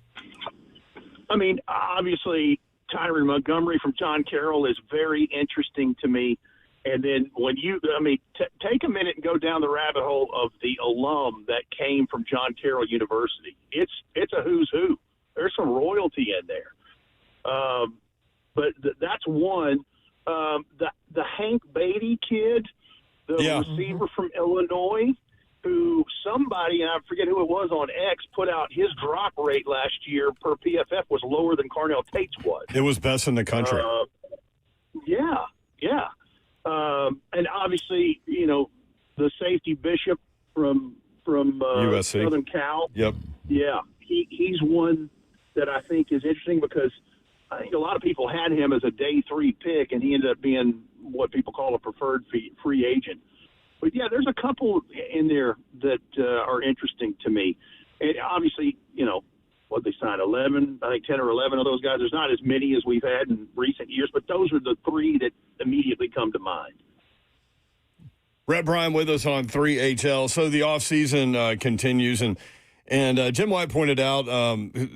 Speaker 7: I mean, obviously, Tyrone Montgomery from John Carroll is very interesting to me. And then when take a minute and go down the rabbit hole of the alum that came from John Carroll University. It's a who's who. There's some royalty in there. But that's one. The Hank Beatty kid, the receiver from Illinois, who somebody, and I forget who it was on X, put out his drop rate last year per PFF was lower than Carnell Tate's was.
Speaker 2: It was best in the country.
Speaker 7: Yeah. And obviously, the safety Bishop from
Speaker 2: USC.
Speaker 7: Southern Cal.
Speaker 2: Yep.
Speaker 7: Yeah, he's one that I think is interesting because I think a lot of people had him as a day 3 pick, and he ended up being what people call a preferred free agent. But, yeah, there's a couple in there that are interesting to me. And obviously, what they signed, 11, I think 10 or 11 of those guys. There's not as many as we've had in recent years, but those are the 3 that immediately come to mind.
Speaker 2: Rhett Bryan with us on 3HL. So the offseason continues, and Jim White pointed out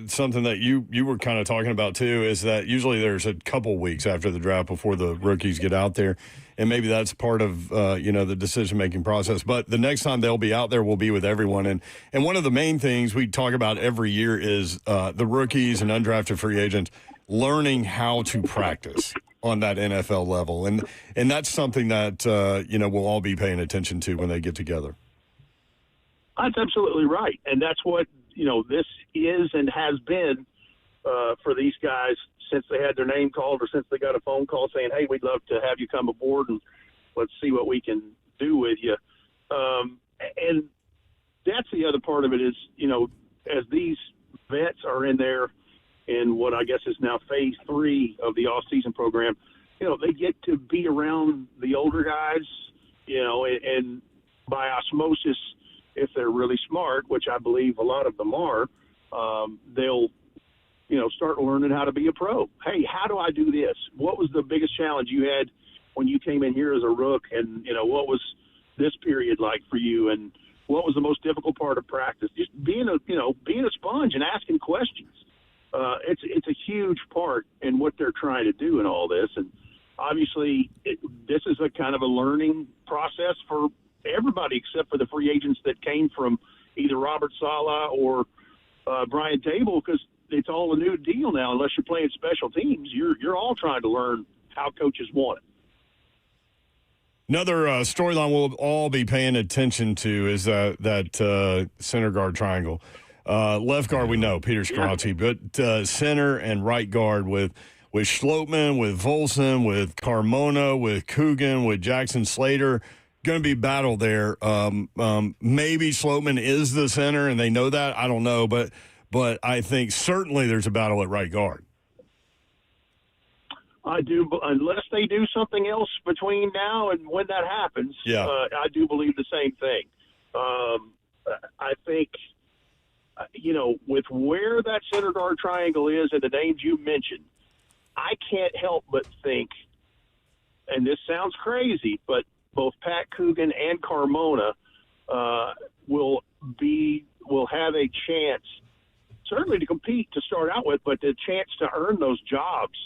Speaker 2: something that you were kind of talking about too, is that usually there's a couple weeks after the draft before the rookies get out there, and maybe that's part of the decision-making process. But the next time they'll be out there will be with everyone. And one of the main things we talk about every year is the rookies and undrafted free agents learning how to practice on that NFL level. And that's something that, we'll all be paying attention to when they get together.
Speaker 7: That's absolutely right. And that's what, this is and has been for these guys since they had their name called or since they got a phone call saying, hey, we'd love to have you come aboard and let's see what we can do with you. And that's the other part of it is, as these vets are in there in what I guess is now phase 3 of the off-season program, they get to be around the older guys, and by osmosis, if they're really smart, which I believe a lot of them are, they'll, start learning how to be a pro. Hey, how do I do this? What was the biggest challenge you had when you came in here as a rook? And, what was this period like for you? And what was the most difficult part of practice? Just being a sponge and asking questions. It's a huge part in what they're trying to do in all this. And obviously this is a kind of a learning process for everybody except for the free agents that came from either Robert Saleh or Brian Table, because it's all a new deal now. Unless you're playing special teams, you're all trying to learn how coaches want it.
Speaker 2: Another storyline we'll all be paying attention to is that center guard triangle. Left guard, we know, Peter Scarlatti, but center and right guard with Schlotman, with Volson, with Carmona, with Coogan, with Jackson Slater. Going to be battle there. Maybe Schlotman is the center, and they know that. I don't know, but I think certainly there's a battle at right guard.
Speaker 7: I do, unless they do something else between now and when that happens.
Speaker 2: Yeah.
Speaker 7: I do believe the same thing. I think, with where that center guard triangle is and the names you mentioned, I can't help but think, and this sounds crazy, but both Pat Coogan and Carmona will have a chance, certainly to compete to start out with, but the chance to earn those jobs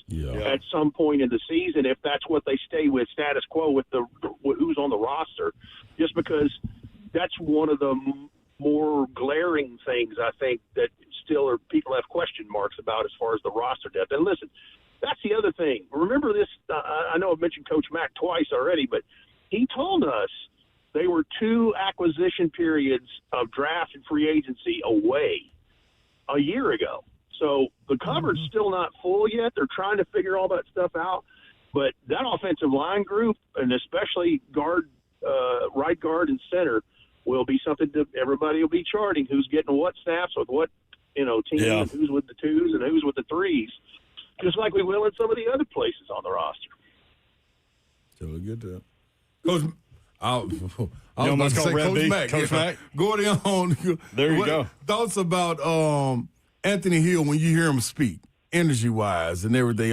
Speaker 7: at some point in the season, if that's what they stay with, status quo with who's on the roster, just because that's one of the more glaring things I think that still people have question marks about as far as the roster depth. And listen, that's the other thing. Remember this, I know I've mentioned Coach Mack twice already, but he told us they were 2 acquisition periods of draft and free agency away a year ago. So the cupboard's still not full yet. They're trying to figure all that stuff out. But that offensive line group, and especially right guard and center, will be something that everybody will be charting who's getting what snaps with what team, and who's with the 2s and who's with the 3s, just like we will in some of the other places on the roster.
Speaker 3: Totally get that. Coach, I was
Speaker 2: about
Speaker 3: about to say
Speaker 2: Coach
Speaker 3: Mack.
Speaker 2: Coach Mack.
Speaker 3: Gordy on.
Speaker 2: There you go.
Speaker 3: Thoughts about Anthony Hill when you hear him speak, energy-wise and everything.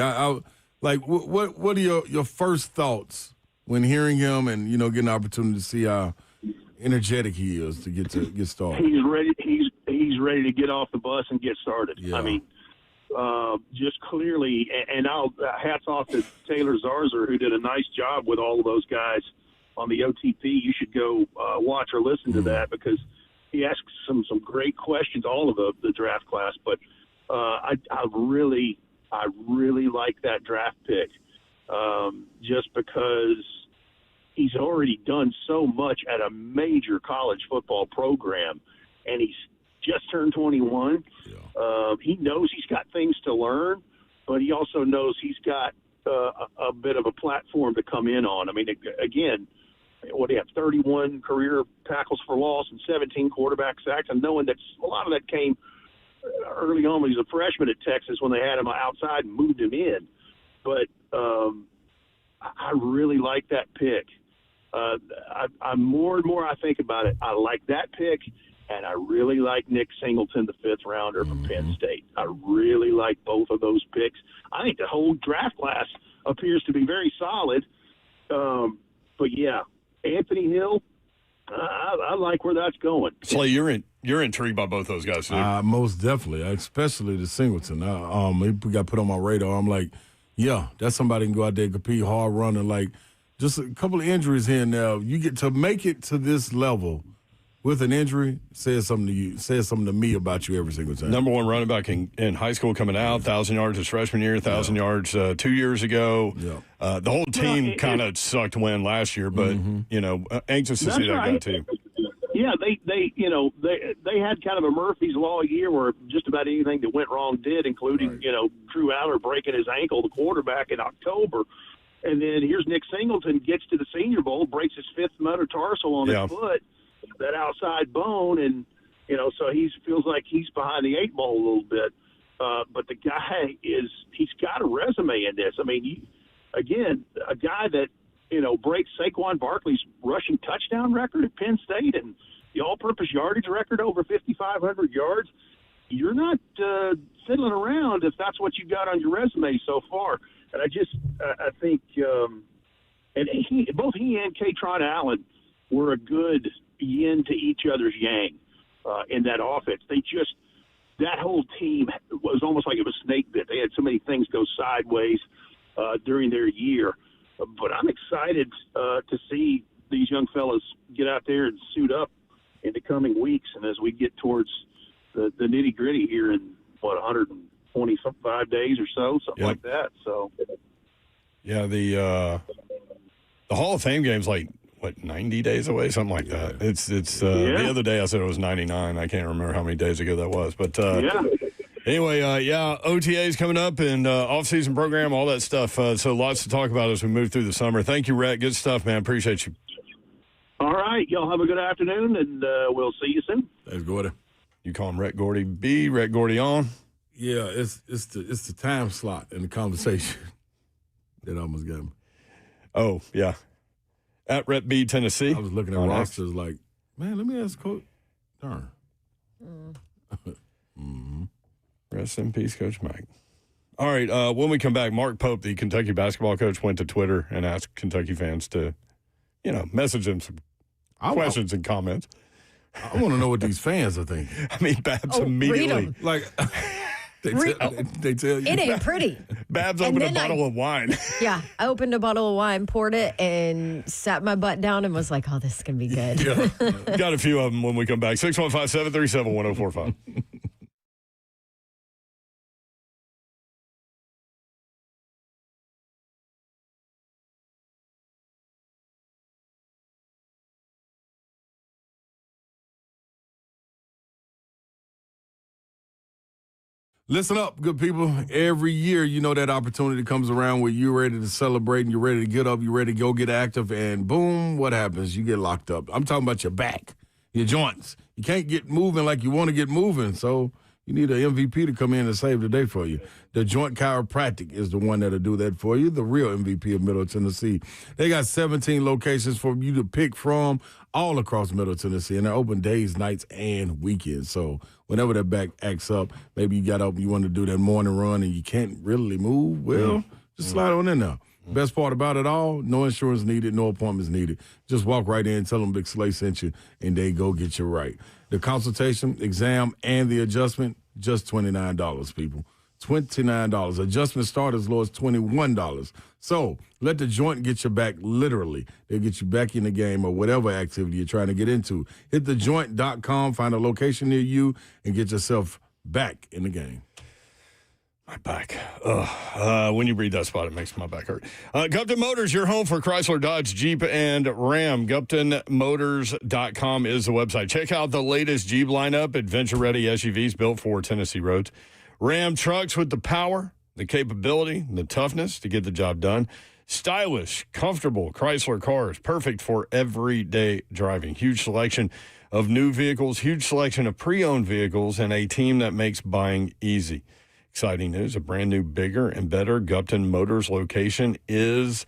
Speaker 3: What are your first thoughts when hearing him and getting the opportunity to see how energetic he is to get started?
Speaker 7: He's ready. He's ready to get off the bus and get started.
Speaker 3: Yeah.
Speaker 7: I mean, just clearly, and hats off to Taylor Zarzer, who did a nice job with all of those guys on the OTP. You should go watch or listen to that, because he asks some great questions, all of the draft class. But I really like that draft pick, just because he's already done so much at a major college football program, and he's just turned 21. Yeah. He knows he's got things to learn, but he also knows he's got a bit of a platform to come in on. I mean, again, what do you have, 31 career tackles for loss and 17 quarterback sacks, and knowing that a lot of that came early on when he was a freshman at Texas when they had him outside and moved him in. But I really like that pick. I'm more and more I think about it, I like that pick, and I really like Nick Singleton, the 5th rounder from Penn State. I really like both of those picks. I think the whole draft class appears to be very solid. But yeah, Anthony Hill, I like where that's going.
Speaker 2: Slay, you're intrigued by both those guys, too.
Speaker 3: Most definitely, especially the Singleton. He got put on my radar. I'm like, yeah, that's somebody who can go out there and compete, hard running. Like, just a couple of injuries here and there. You get to make it to this level with an injury, says something to you, says something to me about you every single time.
Speaker 2: Number 1 running back in high school coming out, 1,000 yards his freshman year, 1,000 yards 2 years ago. Yeah. The whole team kind of sucked win last year, but, anxious to see that guy too.
Speaker 7: Yeah, they had kind of a Murphy's Law year where just about anything that went wrong did, including, Drew Aller breaking his ankle, the quarterback, in October. And then here's Nick Singleton, gets to the Senior Bowl, breaks his 5th metatarsal on his foot, that outside bone, and so he feels like he's behind the 8 ball a little bit. But the guy he's got a resume in this. I mean, again, a guy that breaks Saquon Barkley's rushing touchdown record at Penn State and the all-purpose yardage record over 5,500 yards. You're not fiddling around if that's what you got on your resume so far. And I think, and both he and Kaytron Allen were a good yin to each other's yang in that offense. That whole team was almost like it was snake bit. They had so many things go sideways during their year. But I'm excited to see these young fellas get out there and suit up in the coming weeks, and as we get towards the nitty-gritty here in 125 days or so, something like that. So,
Speaker 2: yeah, the Hall of Fame game's like 90 days away, something like that. It's the other day I said it was 99. I can't remember how many days ago that was, but anyway, OTA's coming up and off-season program, all that stuff. So lots to talk about as we move through the summer. Thank you, Rhett. Good stuff, man. Appreciate you.
Speaker 7: All right, y'all have a good afternoon, and we'll see you soon.
Speaker 3: Thanks, Gordy.
Speaker 2: You call him Rhett Gordy B, Rhett Gordy on.
Speaker 3: Yeah, it's the time slot in the conversation that almost got me.
Speaker 2: Oh, yeah. At Rhett B, Tennessee.
Speaker 3: I was looking at rosters like, man, let me ask Coach. Darn.
Speaker 2: Rest in peace, Coach Mike. All right, when we come back, Mark Pope, the Kentucky basketball coach, went to Twitter and asked Kentucky fans to, message them some questions and comments.
Speaker 3: I want to know what these fans are thinking.
Speaker 2: I mean, Babs immediately.
Speaker 4: Read 'em.
Speaker 3: Like, they tell you.
Speaker 4: It ain't pretty.
Speaker 2: Babs
Speaker 4: And
Speaker 2: opened a
Speaker 4: then
Speaker 2: bottle of wine.
Speaker 4: Yeah, I opened a bottle of wine, poured it, and sat my butt down and was like, oh, this is going to be good.
Speaker 2: Got a few of them when we come back. 615-737-1045.
Speaker 3: Listen up, good people. Every year, that opportunity comes around where you're ready to celebrate and you're ready to get up, you're ready to go get active, and boom, what happens? You get locked up. I'm talking about your back, your joints. You can't get moving like you want to get moving, so you need an MVP to come in and save the day for you. The Joint Chiropractic is the one that'll do that for you, the real MVP of Middle Tennessee. They got 17 locations for you to pick from all across Middle Tennessee, and they're open days, nights, and weekends. So whenever that back acts up, maybe you got up, you want to do that morning run, and you can't really move, well, just slide on in there. Best part about it all, no insurance needed, no appointments needed. Just walk right in, tell them Big Slay sent you, and they go get you right. The consultation, exam, and the adjustment, just $29, people. $29. Adjustments start as low as $21. So let the Joint get you back literally. They'll get you back in the game or whatever activity you're trying to get into. Hit thejoint.com, find a location near you, and get yourself back in the game.
Speaker 2: My back. When you read that spot, it makes my back hurt. Gupton Motors, your home for Chrysler, Dodge, Jeep, and Ram. GuptonMotors.com is the website. Check out the latest Jeep lineup, adventure-ready SUVs built for Tennessee roads. Ram trucks with the power, the capability, the toughness to get the job done. Stylish, comfortable Chrysler cars, perfect for everyday driving. Huge selection of new vehicles, huge selection of pre-owned vehicles, and a team that makes buying easy. Exciting news, a brand new, bigger and better Gupton Motors location is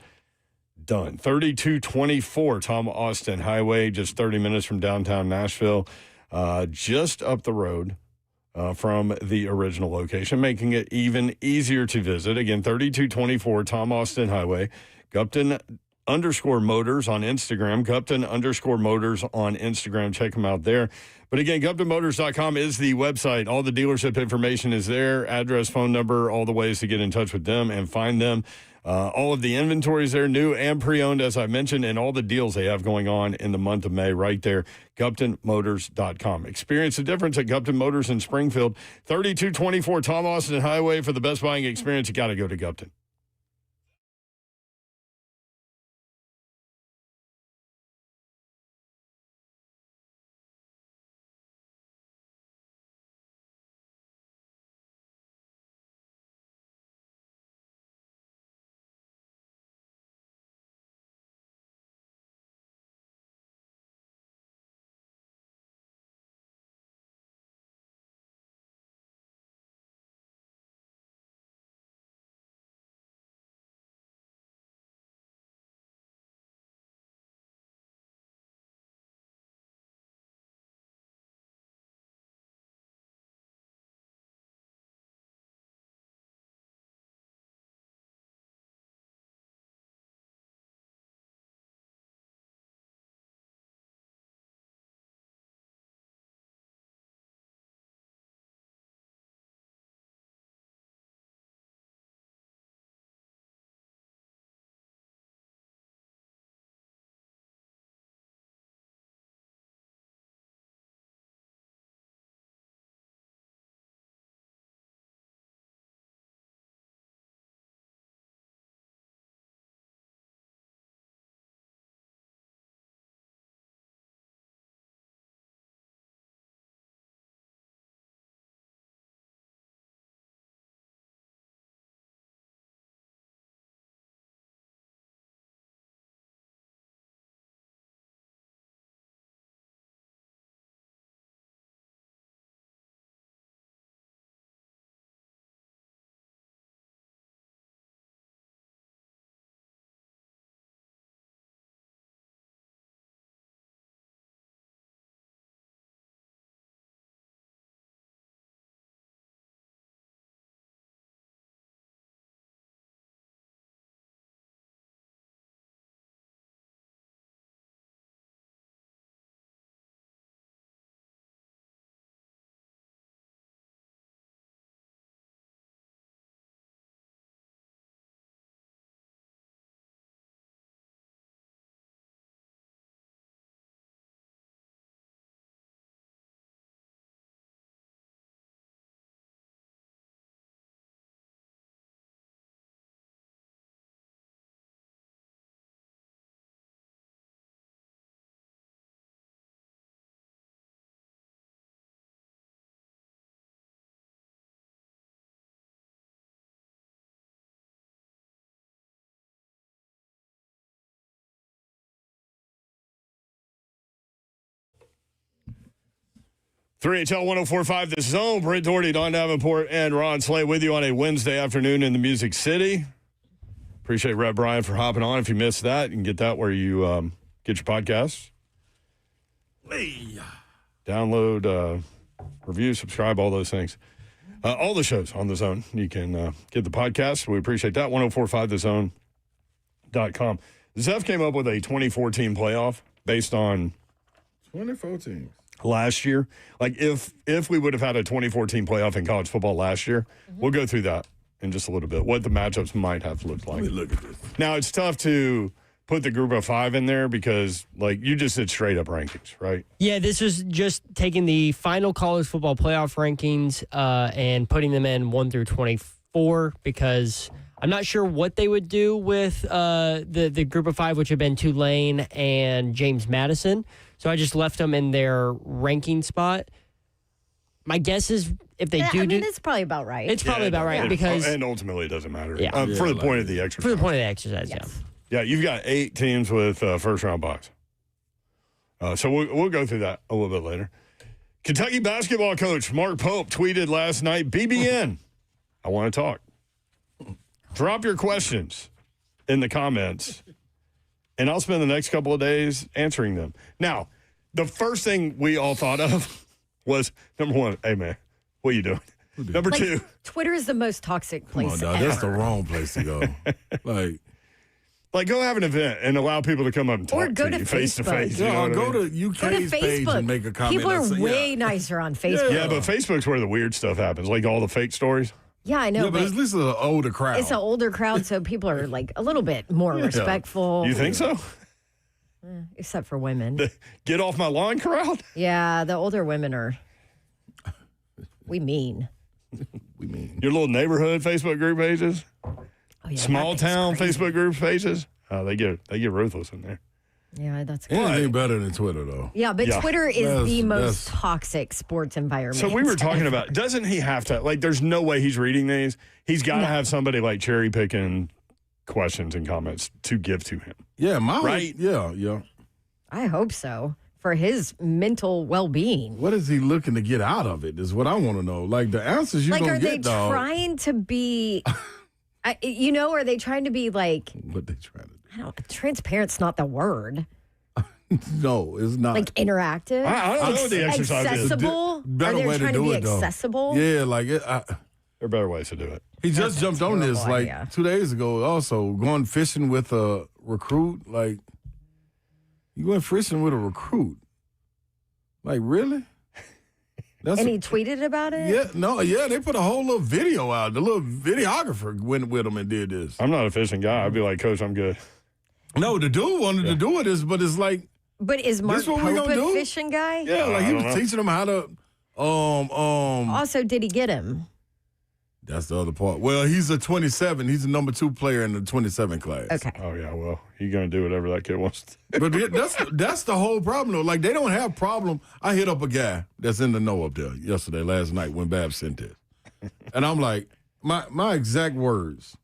Speaker 2: done. 3224 Tom Austin Highway, just 30 minutes from downtown Nashville, just up the road from the original location, making it even easier to visit. Again, 3224 Tom Austin Highway, Gupton_Motors on Instagram, Gupton_Motors on Instagram. Check them out there. But again, GuptonMotors.com is the website. All the dealership information is there, address, phone number, all the ways to get in touch with them and find them. All of the inventory is there, new and pre-owned, as I mentioned, and all the deals they have going on in the month of May right there, GuptonMotors.com. Experience the difference at Gupton Motors in Springfield, 3224 Tom Austin Highway. For the best buying experience, you got to go to Gupton. 3HL 104.5 The Zone. Brent Doherty, Don Davenport, and Ron Slay with you on a Wednesday afternoon in the Music City. Appreciate Rhett Bryan for hopping on. If you missed that, you can get that where you get your podcasts. Download, review, subscribe, all those things. All the shows on The Zone. You can get the podcast. We appreciate that. 1045thezone.com. Zeph came up with a 2014 playoff based on
Speaker 3: 2014.
Speaker 2: last year. Like if we would have had a 2014 playoff in college football last year, we'll go through that in just a little bit, what the matchups might have looked like.
Speaker 3: Let me look at this.
Speaker 2: Now, it's tough to put the group of 5 in there because, like, you just did straight up rankings, right?
Speaker 1: Yeah, this was just taking the final college football playoff rankings and putting them in 1 through 24 because I'm not sure what they would do with the group of 5, which have been Tulane and James Madison. So I just left them in their ranking spot. My guess is if they do,
Speaker 4: it's probably about right.
Speaker 1: It's probably about right because
Speaker 2: and ultimately it doesn't matter.
Speaker 1: Yeah.
Speaker 2: For the point of the exercise.
Speaker 1: for the point of the exercise,
Speaker 4: Yes.
Speaker 2: Yeah, you've got 8 teams with first round buys. So we'll go through that a little bit later. Kentucky basketball coach Mark Pope tweeted last night, BBN, I want to talk. Drop your questions in the comments, and I'll spend the next couple of days answering them. Now, the first thing we all thought of was, number 1, hey, man, what are you doing? Number 2.
Speaker 4: Twitter is the most toxic
Speaker 3: Come on,
Speaker 4: place
Speaker 3: dog.
Speaker 4: ever.
Speaker 3: That's the wrong place to go.
Speaker 2: Like, go have an event and allow people to come up and talk
Speaker 4: Or go
Speaker 2: to
Speaker 4: to
Speaker 2: you face to face.
Speaker 4: Facebook.
Speaker 2: You know what I
Speaker 3: go
Speaker 2: mean?
Speaker 3: to
Speaker 4: Go to
Speaker 3: UK's page
Speaker 4: Facebook.
Speaker 3: and make a comment.
Speaker 4: People are
Speaker 3: and say,
Speaker 4: way nicer on Facebook.
Speaker 2: Yeah, but Facebook's where the weird stuff happens, like all the fake stories.
Speaker 4: Yeah, I know,
Speaker 3: Yeah, but
Speaker 4: but
Speaker 3: at least it's an older crowd.
Speaker 4: it's an older crowd, so people are like a little bit more respectful.
Speaker 2: You think so?
Speaker 4: Except for women.
Speaker 2: Get off my lawn crowd?
Speaker 4: Yeah, the older women are. We mean.
Speaker 3: we mean.
Speaker 2: Your little neighborhood Facebook group pages?
Speaker 4: Oh, yeah,
Speaker 2: Small
Speaker 4: that
Speaker 2: town
Speaker 4: thing's crazy.
Speaker 2: Facebook group pages? Oh, they get ruthless in there.
Speaker 4: Yeah, that's good.
Speaker 3: Anything better than Twitter, though.
Speaker 4: Yeah, but
Speaker 2: Yeah.
Speaker 4: Twitter is the
Speaker 3: That's-
Speaker 4: most
Speaker 3: that's-
Speaker 4: toxic sports environment.
Speaker 2: So we were talking about, doesn't he have to, like, there's no way he's reading these. He's got to have somebody, like, cherry picking questions and comments to give to him.
Speaker 3: Yeah,
Speaker 2: Right?
Speaker 3: Yeah.
Speaker 4: I hope so. For his mental well-being.
Speaker 3: What is he looking to get out of it is what I want to know. Like, the answers you
Speaker 4: Like,
Speaker 3: going
Speaker 4: are
Speaker 3: to
Speaker 4: they
Speaker 3: get, dog.
Speaker 4: trying to be, are they trying to be like,
Speaker 3: What they trying to do.
Speaker 4: I don't, transparent's not the word.
Speaker 3: No, it's not.
Speaker 4: Like interactive?
Speaker 2: I don't know what the exercise is.
Speaker 4: Accessible?
Speaker 3: Better
Speaker 4: Are they
Speaker 3: way to
Speaker 4: trying
Speaker 3: do
Speaker 4: be
Speaker 3: it, though.
Speaker 4: accessible?
Speaker 3: Yeah, like,
Speaker 2: There are better ways to do it.
Speaker 3: he just jumped on this,
Speaker 4: terrible
Speaker 3: like,
Speaker 4: idea.
Speaker 3: 2 days ago also, going fishing with a recruit. Like, you went fishing with a recruit. Like, really? That's
Speaker 4: And he tweeted about it?
Speaker 3: they put a whole little video out. The little videographer went with him and did this.
Speaker 2: I'm not a fishing guy. I'd be like, Coach, I'm good.
Speaker 3: No, the dude wanted to do it, but it's like,
Speaker 4: But is Mark
Speaker 3: This what we
Speaker 4: Pope
Speaker 3: gonna
Speaker 4: a
Speaker 3: do?
Speaker 4: fishing guy?
Speaker 3: yeah, like he
Speaker 2: I
Speaker 3: was
Speaker 2: don't know.
Speaker 3: teaching him how to,
Speaker 4: Also, did he get him?
Speaker 3: that's the other part. Well, he's a 27. He's the number 2 player in the 27 class.
Speaker 4: Okay.
Speaker 2: Oh, yeah, well, he's going to do whatever that kid wants to do.
Speaker 3: But that's the whole problem, though. Like, they don't have problem. I hit up a guy that's in the know up there last night when Babs sent this. And I'm like, my exact words.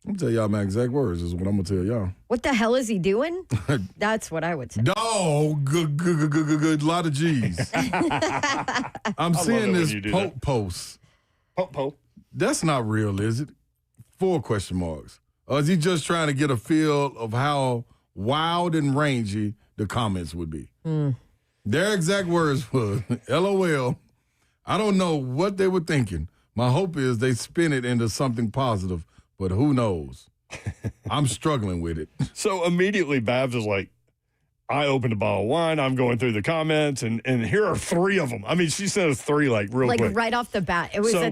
Speaker 3: I'm going to tell y'all my exact words is what I'm going to tell y'all.
Speaker 4: What the hell is he doing? That's what I would say.
Speaker 3: Dog, good, lot of G's. I'm
Speaker 2: love
Speaker 3: seeing
Speaker 2: it when
Speaker 3: this
Speaker 2: you do
Speaker 3: Pope
Speaker 2: that.
Speaker 3: post.
Speaker 2: Pope.
Speaker 3: That's not real, is it? 4 question marks. Or is he just trying to get a feel of how wild and rangy the comments would be? Their exact words were, LOL, I don't know what they were thinking. My hope is they spin it into something positive, but who knows? I'm struggling with it.
Speaker 2: So immediately Babs is like, I opened a bottle of wine. I'm going through the comments, and here are 3 of them. I mean, she sent us 3 like real
Speaker 4: Like
Speaker 2: quick.
Speaker 4: right off the bat. It was
Speaker 2: So-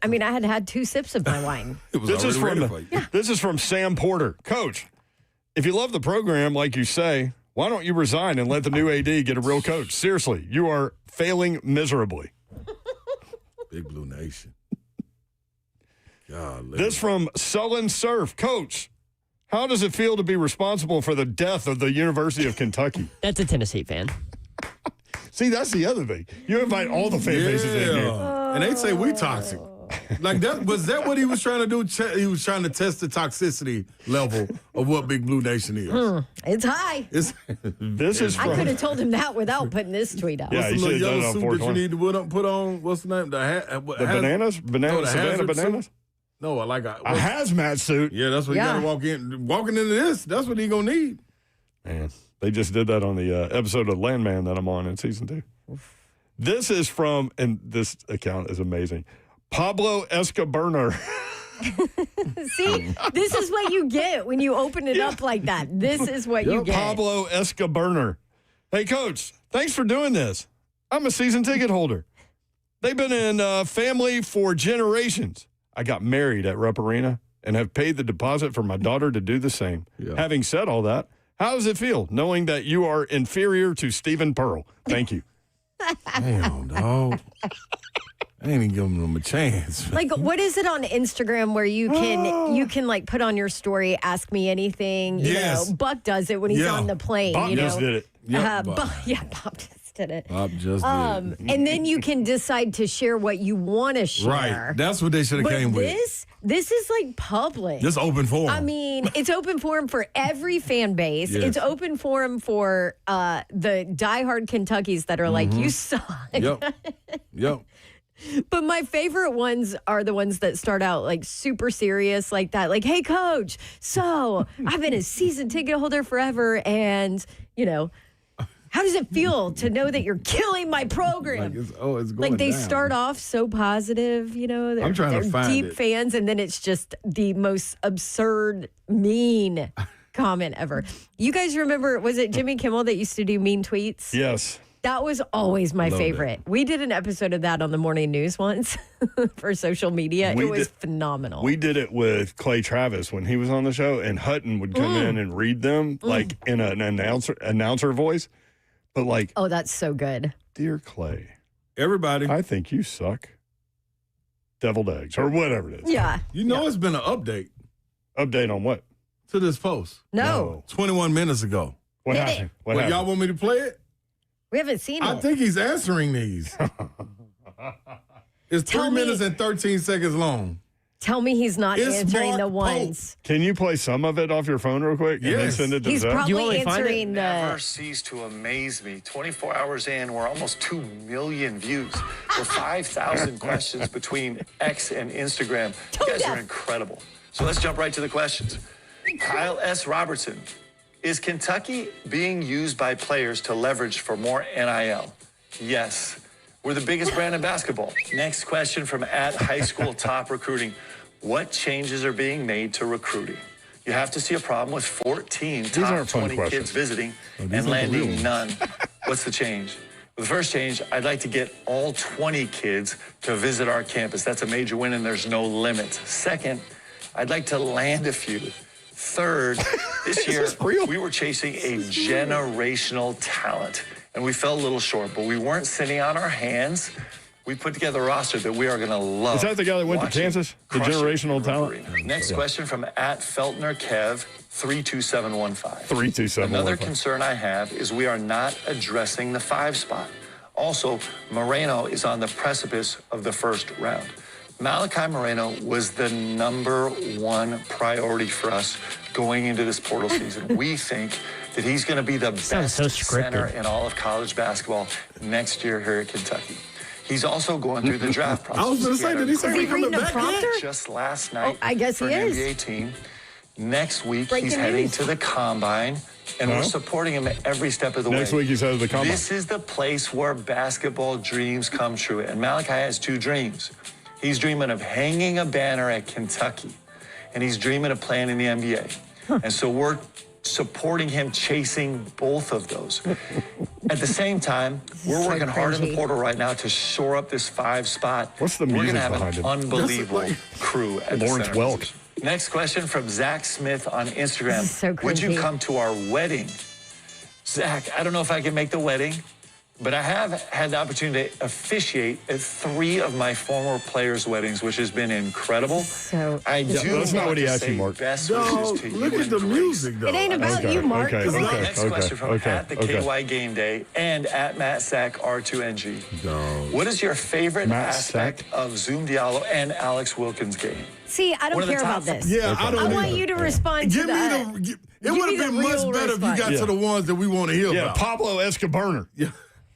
Speaker 4: I mean, I had 2 sips of my wine.
Speaker 3: It was
Speaker 2: This is
Speaker 3: already
Speaker 2: from
Speaker 3: ready for you.
Speaker 2: this is from Sam Porter. Coach, if you love the program like you say, why don't you resign and let the new AD get a real coach? Seriously, you are failing miserably.
Speaker 3: Big Blue Nation. Golly.
Speaker 2: This from Sullen Surf. Coach, how does it feel to be responsible for the death of the University of Kentucky?
Speaker 1: that's a Tennessee fan.
Speaker 2: See, that's the other thing. You invite all the fan bases in here.
Speaker 3: And they say we toxic. Like that was that what he was trying to do? He was trying to test the toxicity level of what Big Blue Nation is.
Speaker 4: It's high.
Speaker 2: This is
Speaker 4: I
Speaker 2: from,
Speaker 4: could have told him that without putting this tweet out.
Speaker 2: Yeah,
Speaker 3: What's
Speaker 2: he
Speaker 3: the little
Speaker 2: should've done it
Speaker 3: yellow
Speaker 2: on
Speaker 3: suit that you
Speaker 2: 420.
Speaker 3: need to put on? What's the name? The
Speaker 2: bananas?
Speaker 3: No, the
Speaker 2: Savannah
Speaker 3: hazard
Speaker 2: bananas?
Speaker 3: suit? No, like
Speaker 2: A hazmat suit.
Speaker 3: Yeah, that's what you
Speaker 4: Yeah.
Speaker 3: got to walk in. Walking into this, that's what he gonna need.
Speaker 2: Man, they just did that on the episode of Landman that I'm on in season 2. This is from, and this account is amazing, Pablo Escobar.
Speaker 4: See, this is what you get when you open it up like that. This is what you get.
Speaker 2: Pablo Escobar. Hey, Coach, thanks for doing this. I'm a season ticket holder. They've been in family for generations. I got married at Rupp Arena and have paid the deposit for my daughter to do the same.
Speaker 3: Yeah.
Speaker 2: Having said all that, how does it feel knowing that you are inferior to Stephen Pearl? Thank you.
Speaker 3: Damn, dog. I ain't even giving them a chance.
Speaker 4: Like, what is it on Instagram where you can like put on your story, ask me anything? You
Speaker 3: Yes.
Speaker 4: know, Buck does it when he's
Speaker 3: Yeah.
Speaker 4: on the plane.
Speaker 2: Bob
Speaker 4: you know?
Speaker 2: just did it.
Speaker 3: Yep,
Speaker 4: Bob did it.
Speaker 3: Bob just did it.
Speaker 4: And then you can decide to share what you want to share.
Speaker 3: Right. That's what they should have
Speaker 4: But
Speaker 3: came with.
Speaker 4: this is like public.
Speaker 3: Just open forum.
Speaker 4: I mean, it's open forum for every fan base.
Speaker 3: Yes.
Speaker 4: It's open forum for the diehard Kentuckies that are like, you suck.
Speaker 3: Yep.
Speaker 4: But my favorite ones are the ones that start out like super serious like that. Like, hey, coach, so I've been a season ticket holder forever. And, you know, how does it feel to know that you're killing my program?
Speaker 3: It's going
Speaker 4: Like they
Speaker 3: down.
Speaker 4: start off so positive, you know,
Speaker 3: I'm trying to
Speaker 4: they're
Speaker 3: find
Speaker 4: deep
Speaker 3: it.
Speaker 4: fans, and then it's just the most absurd, mean comment ever. You guys remember, was it Jimmy Kimmel that used to do mean tweets?
Speaker 2: Yes.
Speaker 4: That was always my
Speaker 3: Love
Speaker 4: favorite. We did an episode of that on the morning news once for social media.
Speaker 2: We
Speaker 4: it was
Speaker 2: did-
Speaker 4: phenomenal.
Speaker 2: We did it with Clay Travis when he was on the show, and Hutton would come in and read them like in an announcer voice. But like,
Speaker 4: Oh, that's so good.
Speaker 2: dear Clay,
Speaker 3: Everybody.
Speaker 2: I think you suck. Deviled eggs or whatever it is.
Speaker 4: Yeah.
Speaker 3: You know it's been an update
Speaker 2: Update on what?
Speaker 3: to this post.
Speaker 4: No,
Speaker 3: 21 minutes ago.
Speaker 2: What
Speaker 4: Hit it.
Speaker 2: happened? What
Speaker 3: Well, y'all
Speaker 2: happened?
Speaker 3: want me to play it?
Speaker 4: we haven't seen
Speaker 3: I
Speaker 4: it.
Speaker 3: think he's answering these. It's
Speaker 4: Tell
Speaker 3: 3
Speaker 4: me-
Speaker 3: minutes and 13 seconds long.
Speaker 4: Tell me he's not
Speaker 3: It's
Speaker 4: answering the
Speaker 3: Mark Pope.
Speaker 4: ones.
Speaker 2: Can you play some of it off your phone real quick? And then
Speaker 3: Yes.
Speaker 2: send it to
Speaker 4: He's
Speaker 2: Zach?
Speaker 1: You
Speaker 4: probably
Speaker 1: only find it?
Speaker 4: answering
Speaker 8: Never
Speaker 4: the.
Speaker 8: cease to amaze me. 24 hours in, we're almost 2 million views. We're 5,000 questions between X and Instagram. You guys are incredible. So let's jump right to the questions. Kyle S. Robertson. Is Kentucky being used by players to leverage for more NIL? Yes. We're the biggest brand in basketball. Next question from @highschooltoprecruiting. What changes are being made to recruiting? You have to see a problem with 14 top
Speaker 2: aren't fun
Speaker 8: 20
Speaker 2: questions.
Speaker 8: kids visiting
Speaker 3: these
Speaker 8: and
Speaker 3: aren't the real
Speaker 8: landing
Speaker 3: ones.
Speaker 8: none. What's the change? Well, the first change, I'd like to get all 20 kids to visit our campus. That's a major win, and there's no limit. Second, I'd like to land a few. Third, this year, we were chasing a generational talent, and we fell a little short, but we weren't sitting on our hands. We put together a roster that we are going to love.
Speaker 2: Is that the guy that went to
Speaker 8: watching
Speaker 2: Kansas? The
Speaker 8: crush it
Speaker 2: generational
Speaker 8: in
Speaker 2: talent?
Speaker 8: Arena. Next question from @FeltnerKev 32715.
Speaker 2: 32715.
Speaker 8: Another concern I have is we are not addressing the 5 spot. Also, Moreno is on the precipice of the first round. Malachi Moreno was the #1 priority for us going into this portal season. We think that he's going to be the
Speaker 1: Sounds
Speaker 8: best
Speaker 1: so
Speaker 8: center
Speaker 1: scripted.
Speaker 8: in all of college basketball next year here at Kentucky. He's also going through the draft process.
Speaker 3: I was going to say, did he say
Speaker 4: Is he
Speaker 3: he coming
Speaker 4: reading a
Speaker 3: back
Speaker 4: prompter?
Speaker 3: yet?
Speaker 8: Just last night
Speaker 4: I guess
Speaker 8: for
Speaker 4: he
Speaker 8: an
Speaker 4: is.
Speaker 8: NBA team. Next week,
Speaker 4: Breaking
Speaker 8: he's heading
Speaker 4: news.
Speaker 8: to the Combine, and we're
Speaker 2: No.
Speaker 8: supporting him every step of the way.
Speaker 2: Next week he's headed to the Combine.
Speaker 8: This is the place where basketball dreams come true. And Malachi has 2 dreams. He's dreaming of hanging a banner at Kentucky, and he's dreaming of playing in the NBA. And so we're supporting him chasing both of those. At the same time, we're
Speaker 4: so
Speaker 8: working hard in the
Speaker 4: cringy.
Speaker 8: portal right now to shore up this 5 spot.
Speaker 2: What's the
Speaker 8: We're
Speaker 2: music
Speaker 8: gonna have
Speaker 2: behind
Speaker 8: an
Speaker 2: it?
Speaker 8: unbelievable crew at the
Speaker 2: Lawrence
Speaker 8: center
Speaker 2: Welk.
Speaker 8: position. Next question from Zach Smith on Instagram.
Speaker 4: This is so
Speaker 8: Would you
Speaker 4: cringy.
Speaker 8: come to our wedding? Zach, I don't know if I can make the wedding, but I have had the opportunity to officiate at 3 of my former players' weddings, which has been incredible.
Speaker 4: So
Speaker 8: I do
Speaker 2: that's not
Speaker 8: want
Speaker 2: what he
Speaker 8: to
Speaker 2: asked you,
Speaker 8: say
Speaker 2: Mark.
Speaker 8: best
Speaker 3: No,
Speaker 8: wishes to
Speaker 3: look
Speaker 8: you
Speaker 3: at
Speaker 8: and
Speaker 3: the
Speaker 8: Grace.
Speaker 3: music, though.
Speaker 4: it ain't about
Speaker 2: Okay,
Speaker 4: you, Mark.
Speaker 2: okay,
Speaker 4: Come on.
Speaker 2: okay.
Speaker 8: Next question from at the
Speaker 2: okay.
Speaker 8: KY Game Day and at Matt Sack R2NG.
Speaker 3: Dog.
Speaker 8: What is your favorite
Speaker 2: Matt
Speaker 8: aspect of Zoom Diallo and Alex Wilkins' game?
Speaker 4: See, I
Speaker 8: One
Speaker 4: don't
Speaker 8: of the
Speaker 4: care
Speaker 8: top-
Speaker 4: about this.
Speaker 3: Yeah, I don't
Speaker 4: I want
Speaker 3: either.
Speaker 4: you to respond to
Speaker 3: Give me
Speaker 4: that.
Speaker 3: the. It
Speaker 4: Give
Speaker 3: would
Speaker 4: me
Speaker 3: have
Speaker 4: the
Speaker 3: been much
Speaker 4: real
Speaker 3: better if you got
Speaker 4: response.
Speaker 3: to the ones that we want to hear
Speaker 2: Yeah,
Speaker 3: about.
Speaker 2: Pablo Escobar.
Speaker 3: Yeah,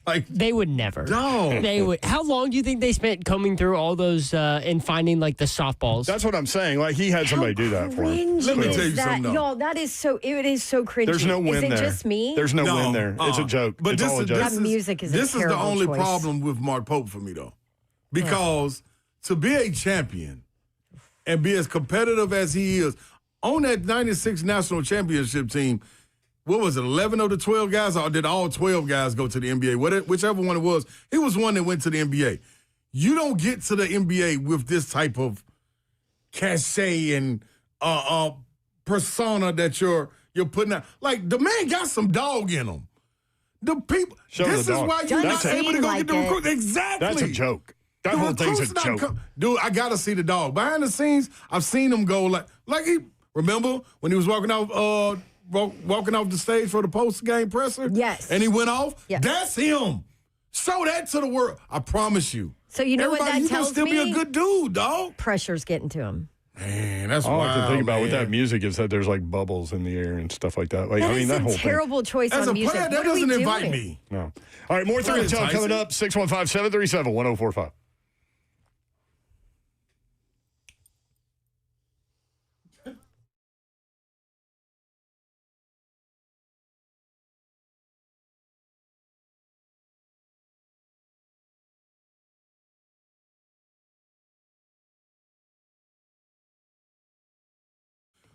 Speaker 3: like
Speaker 1: They would never.
Speaker 3: dog.
Speaker 1: They would. How long do you think they spent combing through all those and finding like the softballs?
Speaker 2: That's what I'm saying. Like he had somebody do that for him.
Speaker 3: Let me
Speaker 4: Is
Speaker 3: tell you
Speaker 4: that,
Speaker 3: something, though.
Speaker 4: y'all, that is so, it is so cringy.
Speaker 2: There's no win
Speaker 4: Is it
Speaker 2: there.
Speaker 4: just me?
Speaker 2: There's no win there. It's a joke.
Speaker 3: But
Speaker 2: it's
Speaker 3: this
Speaker 2: all a
Speaker 3: is
Speaker 2: joke.
Speaker 3: this
Speaker 4: That music is a
Speaker 3: this is the
Speaker 4: terrible
Speaker 3: only
Speaker 4: choice.
Speaker 3: problem with Mark Pope for me though, because to be a champion and be as competitive as he is on that '96 national championship team. What was it? 11 of the 12 guys, or did all 12 guys go to the NBA? Whichever one it was, he was one that went to the NBA. You don't get to the NBA with this type of cachet and persona that you're putting out. Like the man got some dog in him. The people.
Speaker 2: Show
Speaker 3: this
Speaker 2: the
Speaker 3: is
Speaker 2: dog.
Speaker 3: why you're not
Speaker 4: Doesn't
Speaker 3: able to
Speaker 4: seem
Speaker 3: go
Speaker 4: like
Speaker 3: get the
Speaker 4: it.
Speaker 3: recruit. Exactly.
Speaker 2: That's a joke. That
Speaker 3: The
Speaker 2: whole thing's a
Speaker 3: recruit's not
Speaker 2: joke.
Speaker 3: Dude, I gotta see the dog. Behind the scenes, I've seen him go like he remember when he was walking off the stage for the post game presser?
Speaker 4: Yes.
Speaker 3: And he went off?
Speaker 4: Yes.
Speaker 3: That's him. Show that to the world. I promise you.
Speaker 4: So you know what
Speaker 3: Everybody,
Speaker 4: that
Speaker 3: you can
Speaker 4: tells
Speaker 3: still be
Speaker 4: me?
Speaker 3: a good dude, dog.
Speaker 4: Pressure's getting to him.
Speaker 3: Man, that's
Speaker 2: All I can think about with
Speaker 3: man.
Speaker 2: that music is that there's like bubbles in the air and stuff like that. Like,
Speaker 4: That
Speaker 2: I mean,
Speaker 4: is
Speaker 2: that
Speaker 4: a
Speaker 2: whole
Speaker 4: terrible choice
Speaker 3: As
Speaker 4: on
Speaker 3: a
Speaker 4: music.
Speaker 3: player, that
Speaker 4: What are we
Speaker 3: doesn't invite
Speaker 4: doing?
Speaker 3: me.
Speaker 2: thing. No. All right, more
Speaker 3: Not
Speaker 2: 3 and 10
Speaker 3: enticing.
Speaker 2: coming up. 615-737-1045.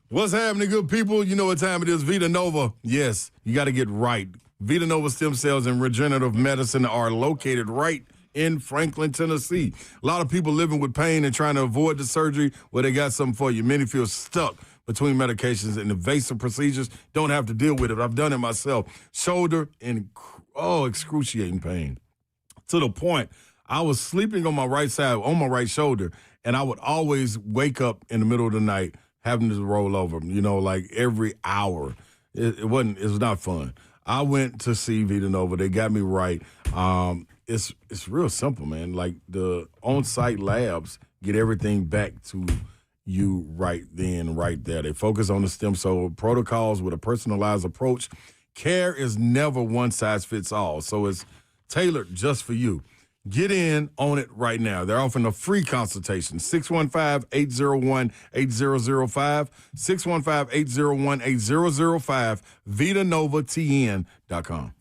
Speaker 3: What's happening, good people? You know what time it is. Vita Nova. Yes, you got to get right. Vita Nova stem cells and regenerative medicine are located right in Franklin, Tennessee. A lot of people living with pain and trying to avoid the surgery. Well, they got something for you. Many feel stuck between medications and invasive procedures. Don't have to deal with it. I've done it myself. Shoulder and, excruciating pain. To the point, I was sleeping on my right side, on my right shoulder, and I would always wake up in the middle of the night having to roll over, like every hour. It was not fun. I went to see Vita Nova. They got me right. It's real simple, man. Like the on-site labs get everything back to you right then, right there. They focus on the stem cell protocols with a personalized approach. Care is never one size fits all, so it's tailored just for you. Get in on it right now. They're offering a free consultation, 615-801-8005, 615-801-8005, VitaNovaTN.com.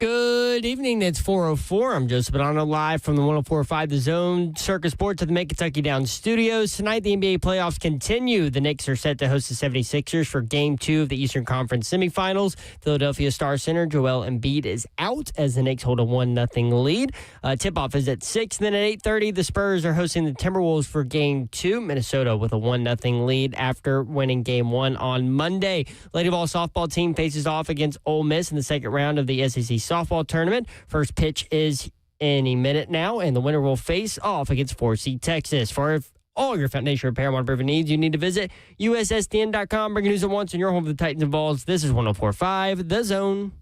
Speaker 1: Good evening. It's 4:04. I'm Joseph Bonanno live from the 104.5 The Zone Circus Sports at the Make Kentucky Downs studios. Tonight, the NBA playoffs continue. The Knicks are set to host the 76ers for Game 2 of the Eastern Conference semifinals. Philadelphia Star center Joel Embiid is out as the Knicks hold a 1-0 lead. Tip-off is at 6. Then at 8:30, the Spurs are hosting the Timberwolves for Game 2. Minnesota with a 1-0 lead after winning Game 1 on Monday. Lady Vol softball team faces off against Ole Miss in the second round of the SEC softball tournament. First pitch is any minute now, and the winner will face off against 4C Texas. For all your foundation repair and waterproofing needs, you need to visit USSTN.com. Bringing news at once in your home for the Titans and Vols. This is 104.5 The Zone.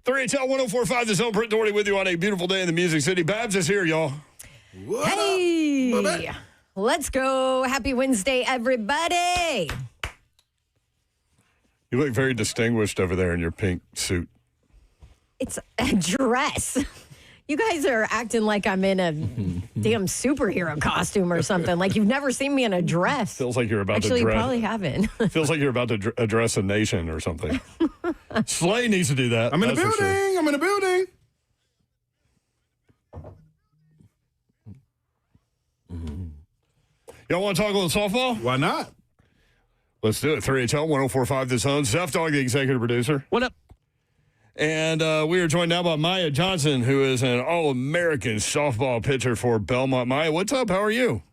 Speaker 2: $3HL 104.5 The Zone. Brent Doherty with you on a beautiful day in the Music City. Babs is here, y'all.
Speaker 4: Hey, let's go. Happy Wednesday, everybody.
Speaker 2: You look very distinguished over there in your pink suit.
Speaker 4: It's a dress. You guys are acting like I'm in a damn superhero costume or something. Like you've never seen me in a dress.
Speaker 2: Feels like you're about
Speaker 4: Actually,
Speaker 2: to dress.
Speaker 4: you probably haven't.
Speaker 2: Feels like you're about to address a nation or something. Slay needs to do that.
Speaker 3: I'm in the
Speaker 2: that's for
Speaker 3: building.
Speaker 2: sure.
Speaker 3: I'm in the building.
Speaker 2: Y'all want to talk a little softball?
Speaker 3: Why not?
Speaker 2: Let's do it. 3HL 104.5 The Zone. Zeph Dog, the executive producer.
Speaker 1: What up?
Speaker 2: And we are joined now by Maya Johnson, who is an All-American softball pitcher for Belmont. Maya, what's up? How are you?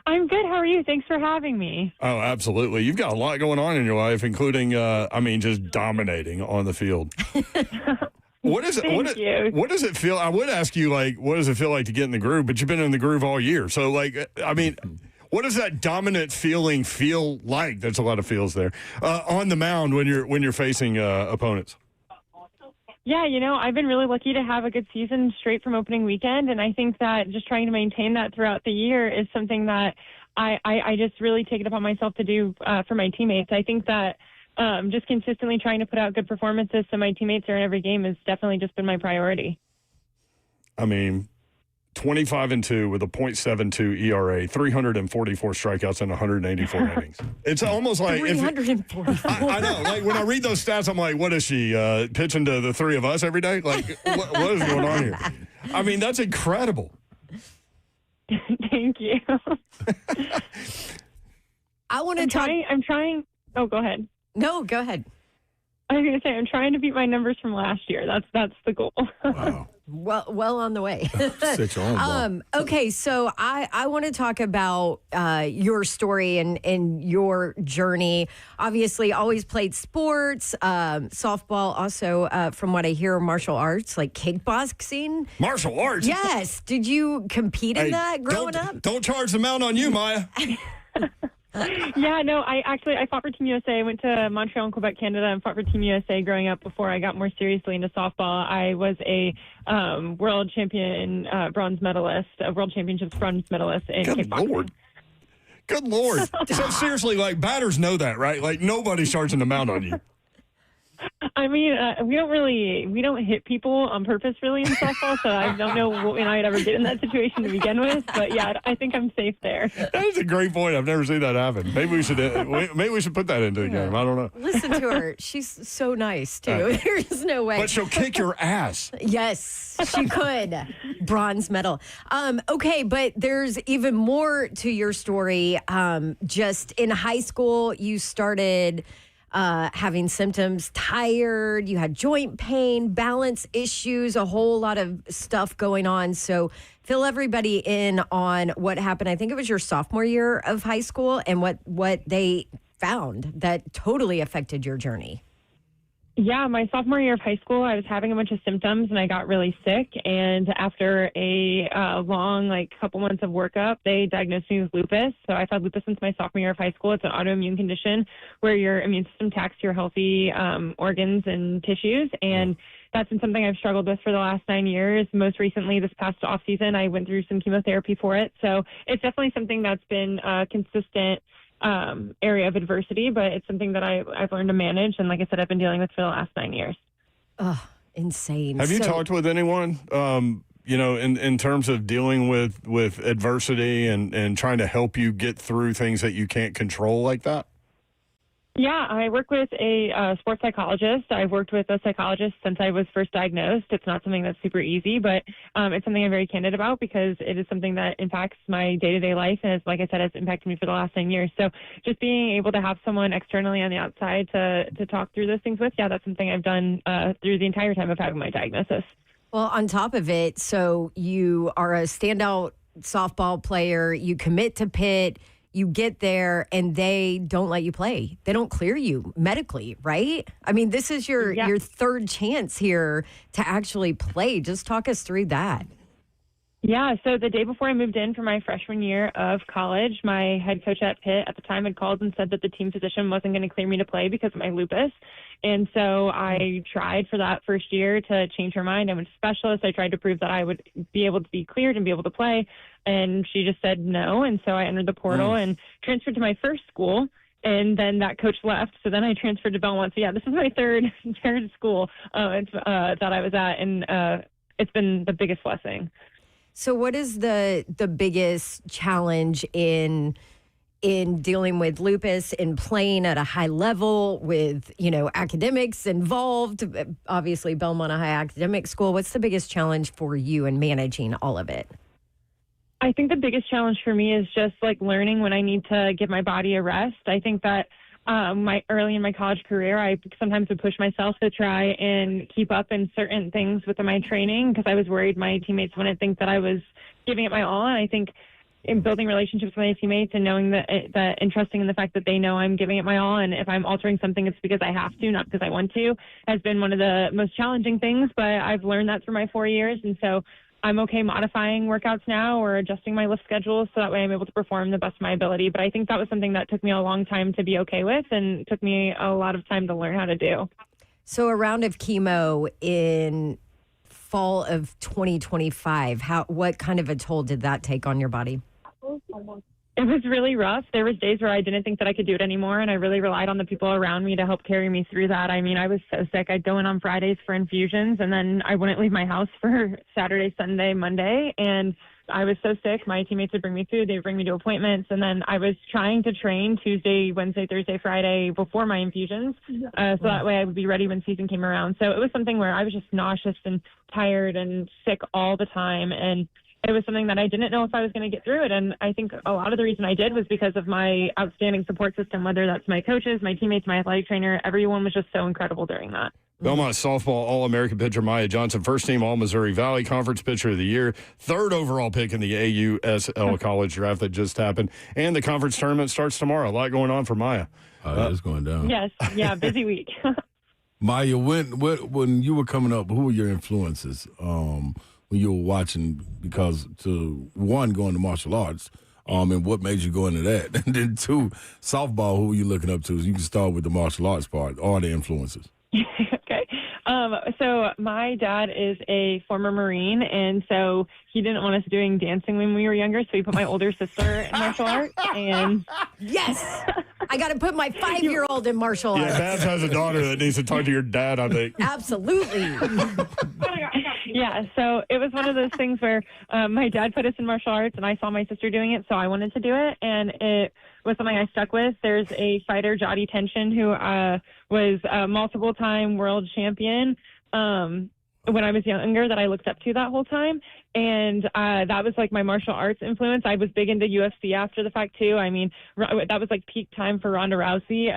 Speaker 9: I'm good. How are you? Thanks for having me.
Speaker 2: Oh, absolutely. You've got a lot going on in your life, including, just dominating on the field. What is it? What does it feel? I would ask you, what does it feel like to get in the groove? But you've been in the groove all year. So, what does that dominant feeling feel like? That's a lot of feels there on the mound when you're facing opponents.
Speaker 9: Yeah, I've been really lucky to have a good season straight from opening weekend, and I think that just trying to maintain that throughout the year is something that I just really take it upon myself to do for my teammates. I think that just consistently trying to put out good performances so my teammates are in every game has definitely just been my priority.
Speaker 2: 25-2 with a .72 ERA, 344 strikeouts and 184 innings. It's almost like
Speaker 4: 344.
Speaker 2: I know. Like when I read those stats, I'm like, what is she pitching to the three of us every day? Like, what is going on here? That's incredible.
Speaker 9: Thank you.
Speaker 4: I want to talk.
Speaker 9: I'm trying. Oh, go ahead.
Speaker 4: No, go ahead.
Speaker 9: I was going to say I'm trying to beat my numbers from last year. That's the goal.
Speaker 3: Wow.
Speaker 4: Well on the way.
Speaker 3: Set your own bar.
Speaker 4: Okay, so I want to talk about your story and your journey. Obviously, always played sports, softball, also, from what I hear, martial arts, like kickboxing.
Speaker 2: Martial arts?
Speaker 4: Yes. Did you compete in that growing up?
Speaker 2: Don't charge the mount on you, Maya.
Speaker 9: Yeah, no, I fought for Team USA. I went to Montreal and Quebec, Canada, and fought for Team USA growing up before I got more seriously into softball. I was a world champion bronze medalist, a world championships bronze medalist in kickboxing.
Speaker 2: Good Lord. So seriously, batters know that, right? Like nobody's charging the mount on you.
Speaker 9: We don't hit people on purpose really in softball, so I don't know when I'd ever get in that situation to begin with. But yeah, I think I'm safe there.
Speaker 2: That is a great point. I've never seen that happen. Maybe we should put that into the game. I don't know.
Speaker 4: Listen to her. She's so nice too. There's no way.
Speaker 2: But she'll kick your ass.
Speaker 4: Yes, she could. Bronze medal. Okay, but there's even more to your story. Just in high school, you started having symptoms, tired, you had joint pain, balance issues, a whole lot of stuff going on. So fill everybody in on what happened. I think it was your sophomore year of high school and what they found that totally affected your journey.
Speaker 9: Yeah, my sophomore year of high school, I was having a bunch of symptoms and I got really sick. And after a long, couple months of workup, they diagnosed me with lupus. So I've had lupus since my sophomore year of high school. It's an autoimmune condition where your immune system attacks your healthy organs and tissues. And that's been something I've struggled with for the last 9 years. Most recently, this past off season, I went through some chemotherapy for it. So it's definitely something that's been consistent area of adversity, but it's something that I've learned to manage. And like I said, I've been dealing with for the last 9 years.
Speaker 4: Oh, insane.
Speaker 2: Have you talked with anyone, in terms of dealing with adversity and trying to help you get through things that you can't control like that?
Speaker 9: Yeah, I work with a sports psychologist. I've worked with a psychologist since I was first diagnosed. It's not something that's super easy, but it's something I'm very candid about because it is something that impacts my day-to-day life. And like I said, has impacted me for the last 9 years. So just being able to have someone externally on the outside to talk through those things with, that's something I've done through the entire time of having my diagnosis.
Speaker 4: Well, on top of it, so you are a standout softball player, you commit to Pitt, you get there and they don't let you play. They don't clear you medically, right? I mean, this is your third chance here to actually play. Just talk us through that.
Speaker 9: Yeah, so the day before I moved in for my freshman year of college, my head coach at Pitt at the time had called and said that the team physician wasn't going to clear me to play because of my lupus. And so I tried for that first year to change her mind. I went to specialist. I tried to prove that I would be able to be cleared and be able to play. And she just said no. And so I entered the portal and transferred to my first school. And then that coach left. So then I transferred to Belmont. So, this is my third school that I was at. And it's been the biggest blessing.
Speaker 4: So what is the biggest challenge in dealing with lupus and playing at a high level with, academics involved? Obviously, Belmont, a high academic school. What's the biggest challenge for you in managing all of it?
Speaker 9: I think the biggest challenge for me is just learning when I need to give my body a rest. I think that early in my college career, I sometimes would push myself to try and keep up in certain things with my training because I was worried my teammates wouldn't think that I was giving it my all. And I think in building relationships with my teammates and knowing that and trusting in the fact that they know I'm giving it my all, and if I'm altering something, it's because I have to, not because I want to, has been one of the most challenging things. But I've learned that through my 4 years, and so I'm okay modifying workouts now or adjusting my lift schedule so that way I'm able to perform the best of my ability. But I think that was something that took me a long time to be okay with and took me a lot of time to learn how to do.
Speaker 4: So a round of chemo in fall of 2025, what kind of a toll did that take on your body?
Speaker 9: It was really rough. There was days where I didn't think that I could do it anymore, and I really relied on the people around me to help carry me through that. I mean, I was so sick. I'd go in on Fridays for infusions, and then I wouldn't leave my house for Saturday, Sunday, Monday, and I was so sick. My teammates would bring me food. They would bring me to appointments, and then I was trying to train Tuesday, Wednesday, Thursday, Friday before my infusions, so that way I would be ready when season came around. So it was something where I was just nauseous and tired and sick all the time, and it was something that I didn't know if I was going to get through it. And I think a lot of the reason I did was because of my outstanding support system, whether that's my coaches, my teammates, my athletic trainer. Everyone was just so incredible during that.
Speaker 2: Belmont softball All-American pitcher Maya Johnson, first team All-Missouri Valley Conference pitcher of the year, third overall pick in the AUSL college draft that just happened. And the conference tournament starts tomorrow. A lot going on for Maya.
Speaker 3: It's going down.
Speaker 9: Yes. Yeah. Busy week.
Speaker 3: Maya, when you were coming up, who were your influences? When you were watching, because to one, going to martial arts, and what made you go into that? And then two, softball, who were you looking up to? You can start with the martial arts part, or the influences.
Speaker 9: Okay. So my dad is a former Marine, and so he didn't want us doing dancing when we were younger, so he put my older sister in martial arts. And
Speaker 4: yes, I got to put my 5-year-old in martial arts.
Speaker 2: Yeah, Babs has a daughter that needs to talk to your dad, I think.
Speaker 4: Absolutely.
Speaker 9: Yeah, so it was one of those things where my dad put us in martial arts, and I saw my sister doing it, so I wanted to do it, and it was something I stuck with. There's a fighter, Jody Tension, who was a multiple-time world champion. when I was younger that I looked up to that whole time. And that was like my martial arts influence. I was big into UFC after the fact too. I mean, that was like peak time for Ronda Rousey.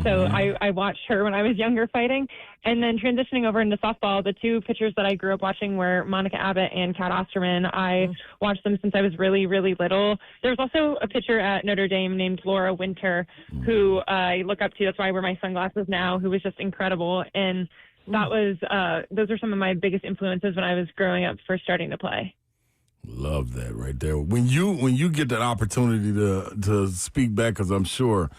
Speaker 9: So I watched her when I was younger fighting. And then transitioning over into softball, the two pitchers that I grew up watching were Monica Abbott and Kat Osterman. I watched them since I was really, really little. There's also a pitcher at Notre Dame named Laura Winter who I look up to. That's why I wear my sunglasses now, who was just incredible. And that was those are some of my biggest influences when I was growing up, first starting to play.
Speaker 3: Love that right there. When you get that opportunity to speak back, because I'm sure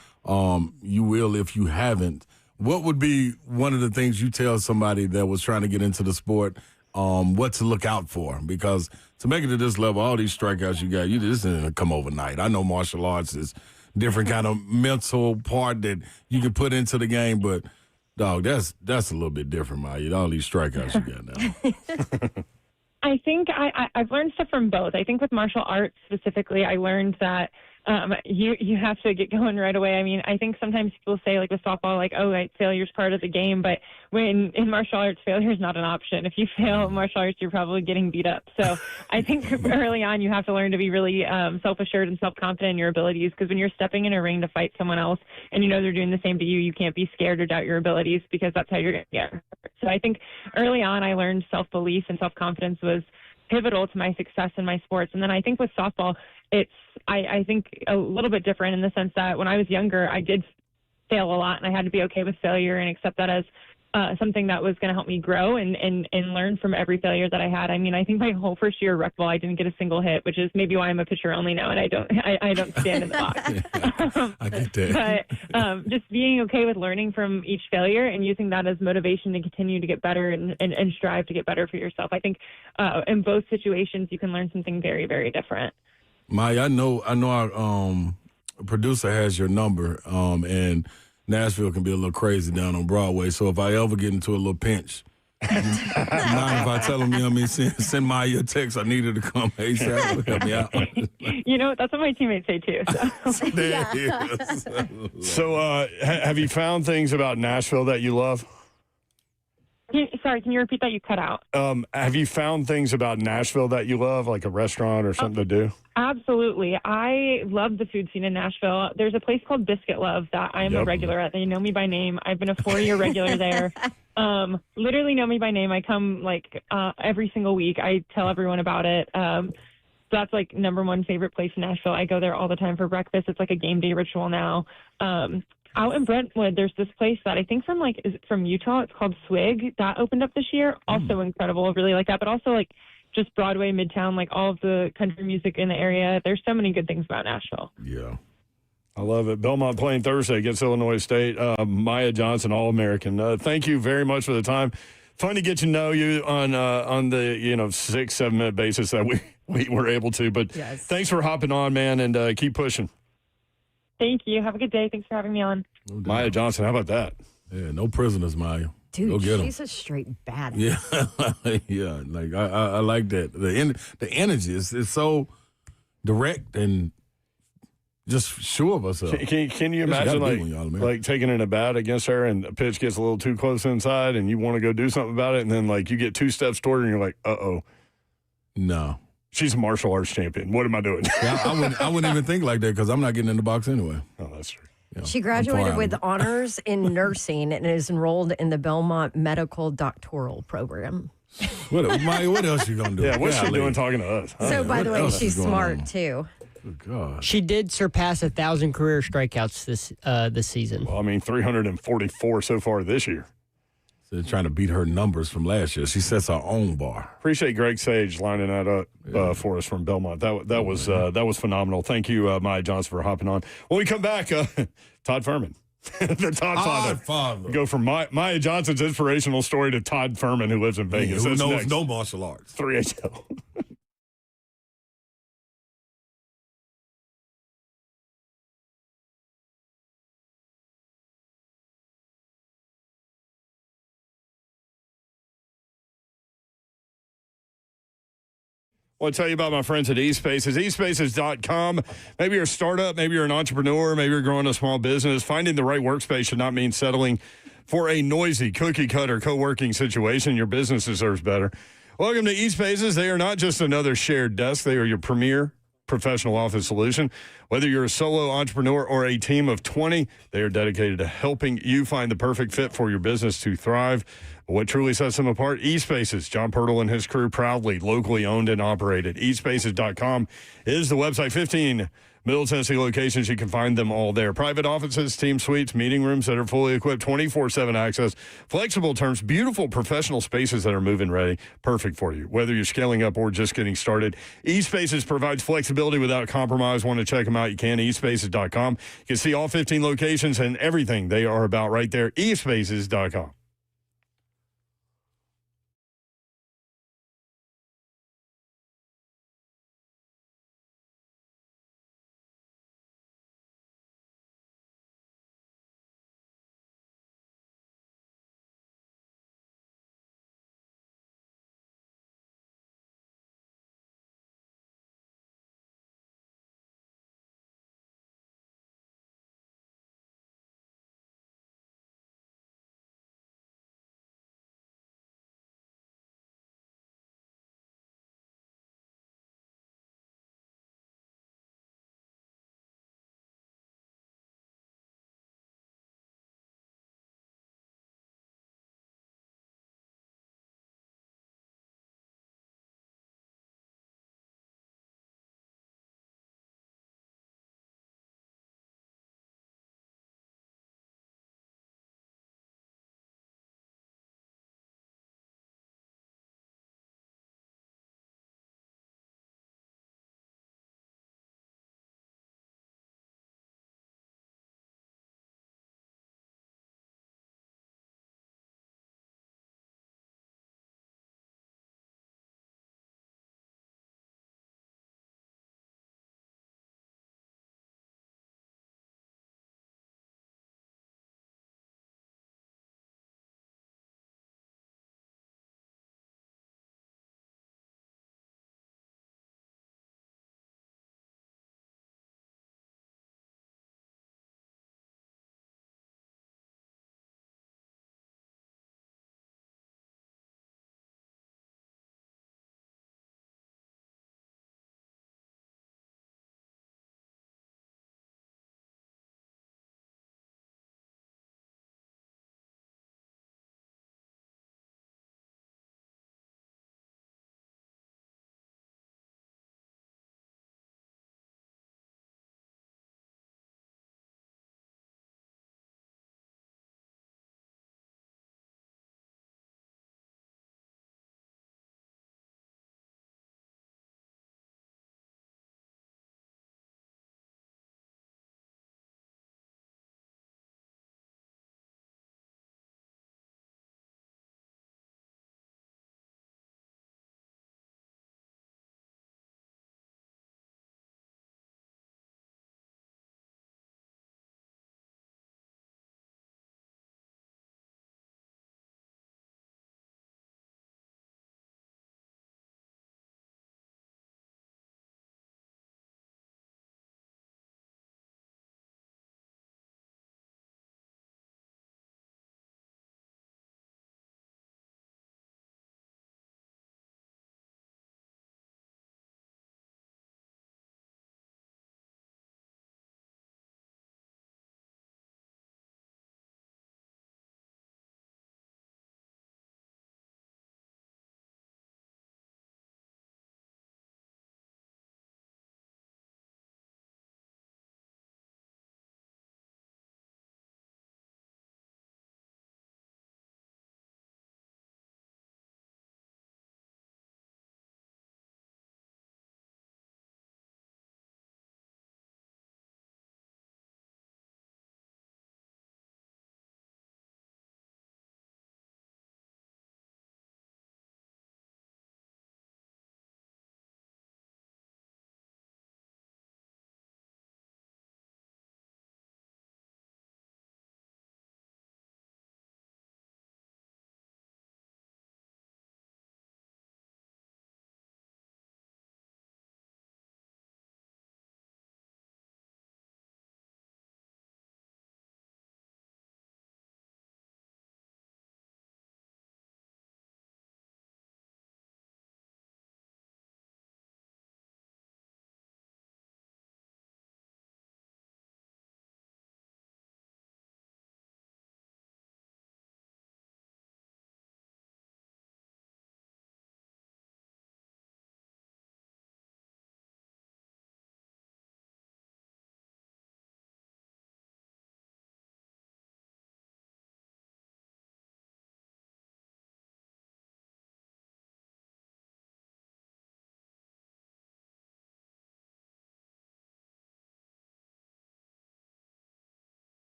Speaker 3: you will if you haven't, what would be one of the things you tell somebody that was trying to get into the sport, what to look out for? Because to make it to this level, all these strikeouts you got, this didn't come overnight. I know martial arts is different kind of mental part that you can put into the game, but dog, that's a little bit different, Maya. All these strikeouts you got now.
Speaker 9: I think I've learned stuff from both. I think with martial arts specifically, I learned that you have to get going right away. I mean, I think sometimes people say, like with softball, like, oh, right, failure's part of the game. But when in martial arts, failure is not an option. If you fail in martial arts, you're probably getting beat up. So I think early on, you have to learn to be really self-assured and self-confident in your abilities. Because when you're stepping in a ring to fight someone else and you know they're doing the same to you, you can't be scared or doubt your abilities because that's how you're going to get hurt. So I think early on, I learned self-belief and self-confidence was pivotal to my success in my sports. And then I think with softball, it's, I think a little bit different in the sense that when I was younger, I did fail a lot and I had to be okay with failure and accept that as something that was going to help me grow and learn from every failure that I had. I mean, I think my whole first year of rec ball, I didn't get a single hit, which is maybe why I'm a pitcher only now and I don't stand in the box.
Speaker 3: I get that.
Speaker 9: But just being okay with learning from each failure and using that as motivation to continue to get better and strive to get better for yourself. I think in both situations, you can learn something very, very different.
Speaker 3: Maya, I know our producer has your number, and Nashville can be a little crazy down on Broadway. So if I ever get into a little pinch, mind if I tell them, you know what I mean, send Maya a text, I need her to come ASAP, help me out.
Speaker 9: You know, that's what my teammates say too. So.
Speaker 3: There it is.
Speaker 2: So have you found things about Nashville that you love?
Speaker 9: Sorry, can you repeat that? You cut out.
Speaker 2: Have you found things about Nashville that you love, like a restaurant or something to do?
Speaker 9: Absolutely. I love the food scene in Nashville. There's a place called Biscuit Love that I am a regular at. They know me by name. I've been a 4-year regular there. Literally know me by name. I come like every single week. I tell everyone about it. So that's like number one favorite place in Nashville. I go there all the time for breakfast. It's like a game day ritual now. Out in Brentwood, there's this place that I think is it from Utah? It's called Swig. That opened up this year. Also incredible. Really like that. But also like just Broadway, Midtown, like all of the country music in the area. There's so many good things about Nashville.
Speaker 3: Yeah.
Speaker 2: I love it. Belmont playing Thursday against Illinois State. Maya Johnson, All-American. Thank you very much for the time. Fun to get to know you on the 6-7 minute basis that we were able to. But thanks for hopping on, man, and keep pushing.
Speaker 9: Thank you. Have a good day. Thanks for having me on.
Speaker 2: Maya Johnson, how about that?
Speaker 3: Yeah, no prisoners, Maya.
Speaker 4: Dude,
Speaker 3: go get
Speaker 4: she's a straight badass.
Speaker 3: Yeah, yeah. Like I like that. The energy is so direct and just sure of herself.
Speaker 2: Can you imagine like taking in a bat against her and a pitch gets a little too close inside and you want to go do something about it and then like you get 2 steps toward her and you're like, uh-oh.
Speaker 3: No.
Speaker 2: She's a martial arts champion. What am I doing?
Speaker 3: Yeah, I wouldn't even think like that because I'm not getting in the box anyway.
Speaker 2: Oh, that's true.
Speaker 3: Yeah,
Speaker 4: she graduated with honors in nursing and is enrolled in the Belmont Medical Doctoral Program.
Speaker 3: What else you gonna do?
Speaker 2: Yeah, what's she doing talking to us? Huh?
Speaker 4: So, by the way, she's smart too.
Speaker 3: Good God.
Speaker 1: She did surpass 1,000 career strikeouts this season.
Speaker 2: Well, I mean, 344 so far this year.
Speaker 3: So they're trying to beat her numbers from last year. She sets her own bar.
Speaker 2: Appreciate Greg Sage lining that up for us from Belmont. That was phenomenal. Thank you, Maya Johnson, for hopping on. When we come back, Todd Furman. The Todd Father. Go from Maya Johnson's inspirational story to Todd Furman, who lives in Vegas.
Speaker 3: Who knows no martial arts.
Speaker 2: 3HL. I want to tell you about my friends at eSpaces. eSpaces.com. Maybe you're a startup, maybe you're an entrepreneur, maybe you're growing a small business. Finding the right workspace should not mean settling for a noisy cookie-cutter co-working situation. Your business deserves better. Welcome to eSpaces. They are not just another shared desk. They are your premier professional office solution. Whether you're a solo entrepreneur or a team of 20, they are dedicated to helping you find the perfect fit for your business to thrive. What truly sets them apart? eSpaces. John Pirtle and his crew, proudly locally owned and operated. eSpaces.com is the website. 15 Middle Tennessee locations. You can find them all there. Private offices, team suites, meeting rooms that are fully equipped, 24/7 access, flexible terms, beautiful professional spaces that are move-in ready. Perfect for you. Whether you're scaling up or just getting started, eSpaces provides flexibility without compromise. Want to check them out? You can. eSpaces.com. You can see all 15 locations and everything they are about right there. eSpaces.com.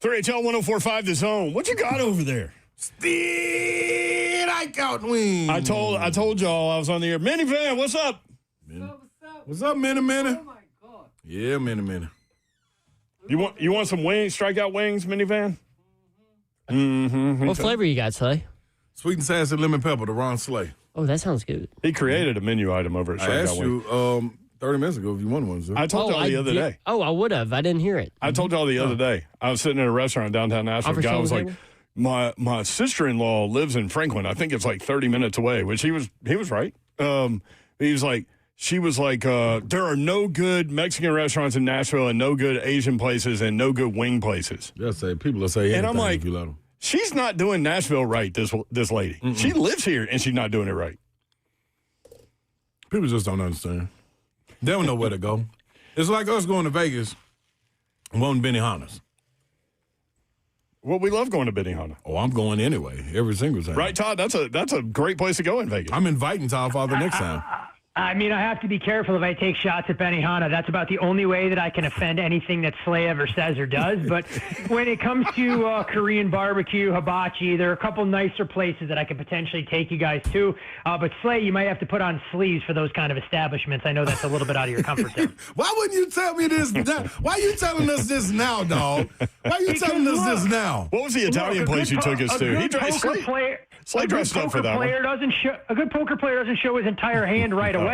Speaker 2: 3HL 104.5 The Zone. What you got over there?
Speaker 3: Steed Ike wing.
Speaker 2: I told y'all I was on the air. Minivan, what's up?
Speaker 3: What's up, Minnie? Oh, my God. Yeah, Minnie.
Speaker 2: You want some wings, strikeout wings, Minivan?
Speaker 1: Mm-hmm. What flavor you got, Slay?
Speaker 3: Sweet and sassy lemon pepper, the Ron Slay.
Speaker 1: Oh, that sounds good.
Speaker 2: He created a menu item over at Strikeout
Speaker 3: I asked
Speaker 2: Wings.
Speaker 3: you 30 minutes ago if you wanted one. So.
Speaker 2: I told y'all the other day.
Speaker 1: Oh, I would have. I didn't hear it.
Speaker 2: I told y'all the other day. I was sitting in a restaurant downtown Nashville. The guy was like, my sister-in-law lives in Franklin. I think it's like 30 minutes away, which he was right. He was like, she was like, there are no good Mexican restaurants in Nashville and no good Asian places and no good wing places.
Speaker 3: People will say anything.
Speaker 2: And I'm like,
Speaker 3: if you let them.
Speaker 2: She's not doing Nashville right, this lady. Mm-mm. She lives here and she's not doing it right.
Speaker 3: People just don't understand. They don't know where to go. It's like us going to Vegas and wanting Benihana's.
Speaker 2: Well, we love going to Benihana.
Speaker 3: Oh, I'm going anyway, every single time.
Speaker 2: Right, Todd? That's a great place to go in Vegas.
Speaker 3: I'm inviting Todd Father next time.
Speaker 10: I mean, I have to be careful if I take shots at Benihana. That's about the only way that I can offend anything that Slay ever says or does. But when it comes to Korean barbecue, hibachi, there are a couple nicer places that I could potentially take you guys to. But Slay, you might have to put on sleeves for those kind of establishments. I know that's a little bit out of your comfort zone.
Speaker 3: Why wouldn't you tell me this? Why are you telling us this now, dog? Why are you telling us this now?
Speaker 2: What was the Italian place you took us to? He dressed Slay dressed up for that one.
Speaker 10: A good poker player doesn't show his entire hand right away.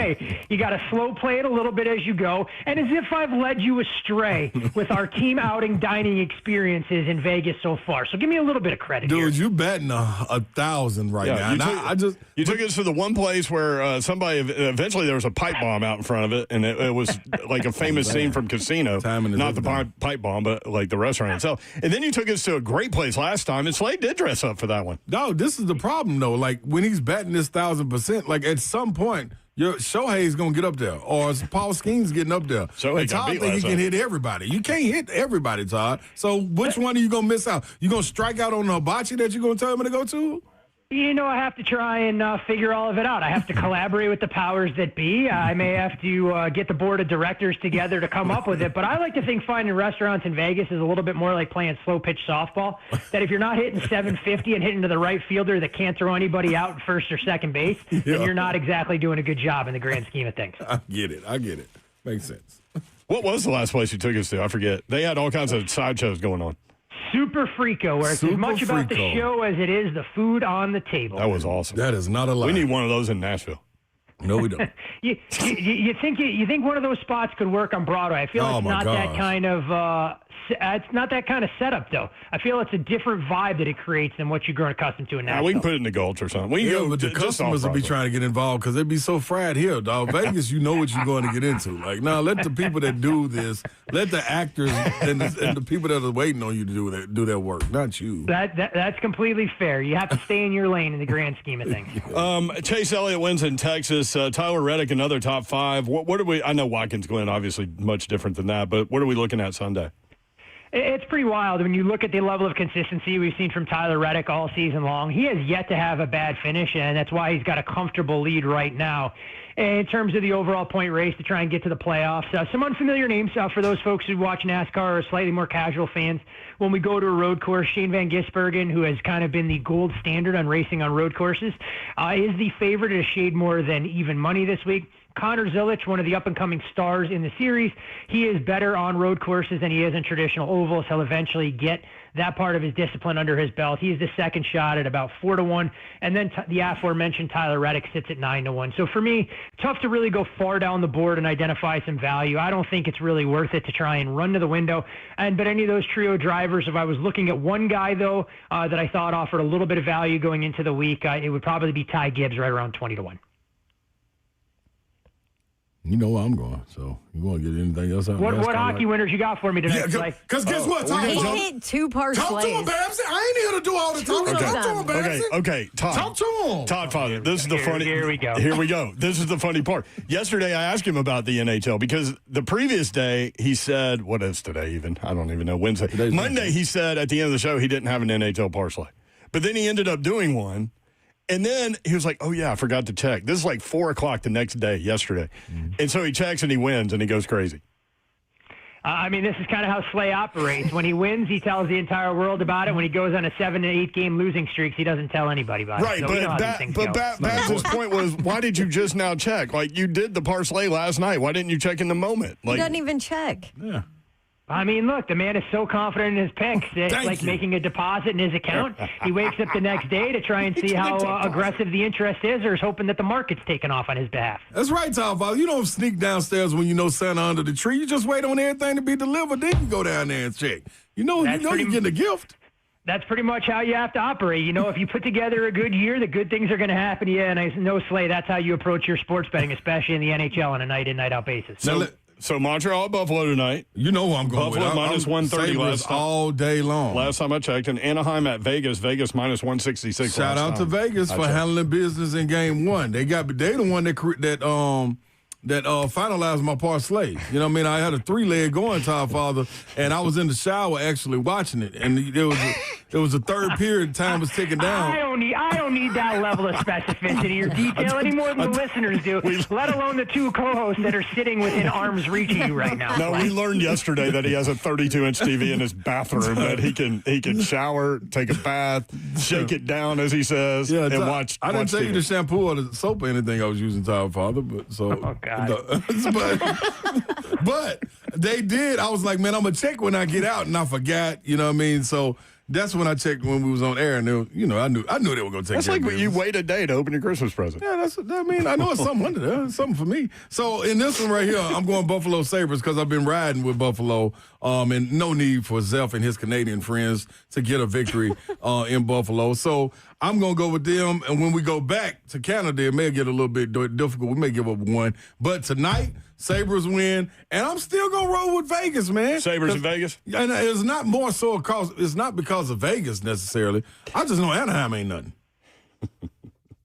Speaker 10: You got to slow play it a little bit as you go. And as if I've led you astray with our team outing dining experiences in Vegas so far. So give me a little bit of credit,
Speaker 3: dude.
Speaker 10: here.
Speaker 3: You betting 1,000 right now.
Speaker 2: You took us to the one place where somebody eventually there was a pipe bomb out in front of it, and it was like a famous scene from Casino. Not the pipe bomb, but like the restaurant itself. And then you took us to a great place last time, and Slade did dress up for that one.
Speaker 3: No, this is the problem though. Like when he's betting this 1,000%, like at some point. Shohei's going to get up there, or Paul Skeen's getting up there.
Speaker 2: Shohei
Speaker 3: Todd think he can hit everybody. You can't hit everybody, Todd. So which one are you going to miss out? You going to strike out on the hibachi that you're going to tell him to go to?
Speaker 10: You know, I have to try and figure all of it out. I have to collaborate with the powers that be. I may have to get the board of directors together to come up with it. But I like to think finding restaurants in Vegas is a little bit more like playing slow pitch softball. That if you're not hitting 750 and hitting to the right fielder that can't throw anybody out at first or second base, then you're not exactly doing a good job in the grand scheme of things.
Speaker 3: I get it. Makes sense.
Speaker 2: What was the last place you took us to? I forget. They had all kinds of sideshows going on.
Speaker 10: Super Frico, where it's as much about the show as it is the food on the table.
Speaker 2: That was awesome.
Speaker 3: That is not a lie.
Speaker 2: We need one of those in Nashville.
Speaker 3: No, we don't.
Speaker 10: you think one of those spots could work on Broadway? I feel it's not that kind of it's not that kind of setup though. I feel it's a different vibe that it creates than what you're grown accustomed to in Nashville.
Speaker 2: We can put it in the Gulch or something.
Speaker 3: But the customers will be trying to get involved because they'd be so fried here, dog. Vegas, you know what you're going to get into. Like, now let the people that do this, let the actors and the people that are waiting on you to do their work, not you.
Speaker 10: That's completely fair. You have to stay in your lane in the grand scheme of things.
Speaker 2: Chase Elliott wins in Texas. Tyler Reddick, another top five. What are we? I know Watkins Glen, obviously much different than that, but what are we looking at Sunday?
Speaker 10: It's pretty wild when you look at the level of consistency we've seen from Tyler Reddick all season long. He has yet to have a bad finish, and that's why he's got a comfortable lead right now in terms of the overall point race to try and get to the playoffs. Some unfamiliar names for those folks who watch NASCAR or are slightly more casual fans. When we go to a road course, Shane Van Gisbergen, who has kind of been the gold standard on racing on road courses, is the favorite at a shade more than even money this week. Connor Zilich, one of the up-and-coming stars in the series, he is better on road courses than he is in traditional ovals. He'll eventually get that part of his discipline under his belt. He's the second shot at about 4-1, and then the aforementioned Tyler Reddick sits at 9-1. So for me, tough to really go far down the board and identify some value. I don't think it's really worth it to try and run to the window. But any of those trio drivers, if I was looking at one guy, though, that I thought offered a little bit of value going into the week, it would probably be Ty Gibbs right around 20-1.
Speaker 3: You know where I'm going, so you want to get anything else out?
Speaker 10: What hockey winners you got for me tonight?
Speaker 3: Because guess what, Tom?
Speaker 4: He hit two parlays.
Speaker 3: Talk to him, Babsy. I ain't here to do all the talking. Talk to him, Babsy.
Speaker 2: Okay, Todd.
Speaker 3: Talk to him.
Speaker 2: Todd, Father, this is the funny.
Speaker 10: Here we go.
Speaker 2: Here we go. This is the funny part. Yesterday, I asked him about the NHL because the previous day he said, what is today even? I don't even know. Wednesday. Monday, he said at the end of the show he didn't have an NHL parlay. But then he ended up doing one. And then he was like, oh, yeah, I forgot to check. This is like 4 o'clock the next day, yesterday. Mm-hmm. And so he checks and he wins and he goes crazy.
Speaker 10: I mean, this is kind of how Slay operates. When he wins, he tells the entire world about it. When he goes on a 7 to 8 game losing streaks, he doesn't tell anybody about
Speaker 2: right,
Speaker 10: it. So
Speaker 2: but Babs' point was, why did you just now check? Like, you did the parlay last night. Why didn't you check in the moment?
Speaker 4: He doesn't even check.
Speaker 3: Yeah.
Speaker 10: I mean, look, the man is so confident in his picks. It's like making a deposit in his account. He wakes up the next day to try and see how aggressive the interest is, or is hoping that the market's taking off on his behalf.
Speaker 3: That's right, Tom Father. You don't sneak downstairs when you know Santa under the tree. You just wait on everything to be delivered. Then you go down there and check. You know you're getting a gift.
Speaker 10: That's pretty much how you have to operate. You know, if you put together a good year, the good things are going to happen to you. And I know, Slay, that's how you approach your sports betting, especially in the NHL on a night-in, night-out basis.
Speaker 2: So Montreal at Buffalo tonight.
Speaker 3: You know who I'm going
Speaker 2: Buffalo
Speaker 3: with.
Speaker 2: minus 130
Speaker 3: last time. All day long.
Speaker 2: Last time I checked. And Anaheim at Vegas. Vegas minus 166.
Speaker 3: Shout out to Vegas for handling business in game one. They the one that finalized my parlay. You know what I mean? I had a 3-leg going, Tom Father, and I was in the shower actually watching it. And it was a third period. Time was ticking down.
Speaker 10: I don't need that level of specificity or detail any more than the listeners do, let alone the two co-hosts that are sitting within arm's reach of you right now.
Speaker 2: No, we learned yesterday that he has a 32-inch TV in his bathroom that he can shower, take a bath, shake it down, as he says, and watch.
Speaker 3: I didn't tell
Speaker 2: TV.
Speaker 3: you the shampoo or the soap or anything I was using, Tom Father, but so.
Speaker 10: Oh, God.
Speaker 3: But they did. I was like, man, I'm gonna check when I get out, and I forgot. You know what I mean? So that's when I checked when we was on air, and they were, I knew they were gonna take.
Speaker 2: That's
Speaker 3: care
Speaker 2: like
Speaker 3: of
Speaker 2: when you wait a day to open your Christmas present.
Speaker 3: Yeah, I know it's something under there, something for me. So in this one right here, I'm going Buffalo Sabres because I've been riding with Buffalo, and no need for Zelf and his Canadian friends to get a victory in Buffalo. So I'm going to go with them, and when we go back to Canada, it may get a little bit difficult. We may give up one. But tonight, Sabres win, and I'm still going to roll with Vegas, man.
Speaker 2: Sabres in Vegas?
Speaker 3: And it's not more so it's not because of Vegas necessarily. I just know Anaheim ain't nothing.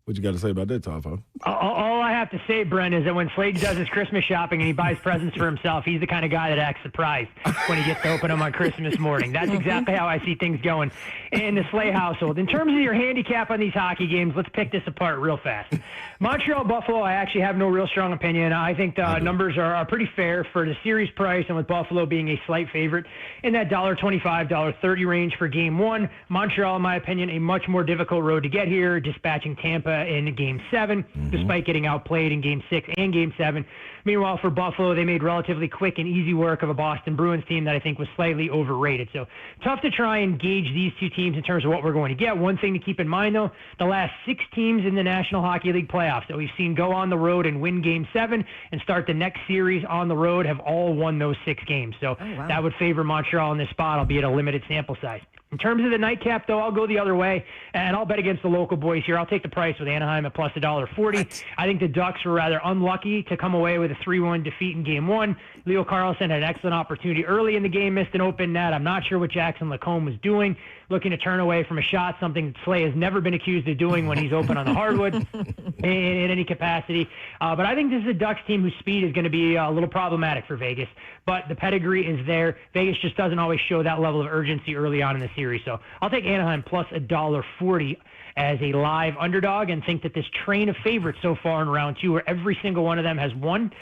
Speaker 3: What you got to say about that, Tom?
Speaker 10: All I have to say, Brent, is that when Slade does his Christmas shopping and he buys presents for himself, he's the kind of guy that acts surprised when he gets to open them on Christmas morning. That's exactly how I see things going in the Slay household. In terms of your handicap on these hockey games, let's pick this apart real fast. Montreal-Buffalo, I actually have no real strong opinion. I think the numbers are pretty fair for the series price, and with Buffalo being a slight favorite in that $1.25, $1.30 range for Game 1. Montreal, in my opinion, a much more difficult road to get here, dispatching Tampa in Game 7, despite getting outplayed in Game 6 and Game 7. Meanwhile, for Buffalo, they made relatively quick and easy work of a Boston Bruins team that I think was slightly overrated. So tough to try and gauge these two teams in terms of what we're going to get. One thing to keep in mind, though, the last 6 teams in the National Hockey League playoffs that we've seen go on the road and win Game 7 and start the next series on the road have all won those 6 games. So that would favor Montreal in this spot, albeit a limited sample size. In terms of the nightcap, though, I'll go the other way, and I'll bet against the local boys here. I'll take the price with Anaheim at plus $1.40. I think the Ducks were rather unlucky to come away with a 3-1 defeat in Game 1. Leo Carlsson had an excellent opportunity early in the game, missed an open net. I'm not sure what Jackson Lacombe was doing, looking to turn away from a shot, something Slay has never been accused of doing when he's open on the hardwood in any capacity. But I think this is a Ducks team whose speed is going to be a little problematic for Vegas. But the pedigree is there. Vegas just doesn't always show that level of urgency early on in the series. So I'll take Anaheim plus $1.40 as a live underdog and think that this train of favorites so far in round 2, where every single one of them has won,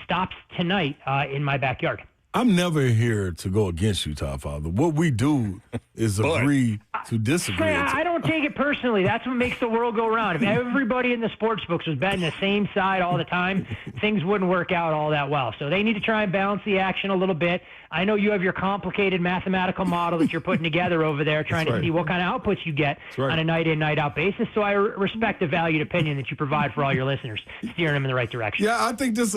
Speaker 10: stops tonight in my backyard.
Speaker 3: I'm never here to go against you, Top Father. What we do is agree to disagree.
Speaker 10: I don't take it personally. That's what makes the world go round. If everybody in the sports books was betting the same side all the time, things wouldn't work out all that well. So they need to try and balance the action a little bit. I know you have your complicated mathematical model that you're putting together over there, trying to see what kind of outputs you get on a night-in, night-out basis. So I respect the valued opinion that you provide for all your listeners, steering them in the right direction.
Speaker 3: Yeah, I think this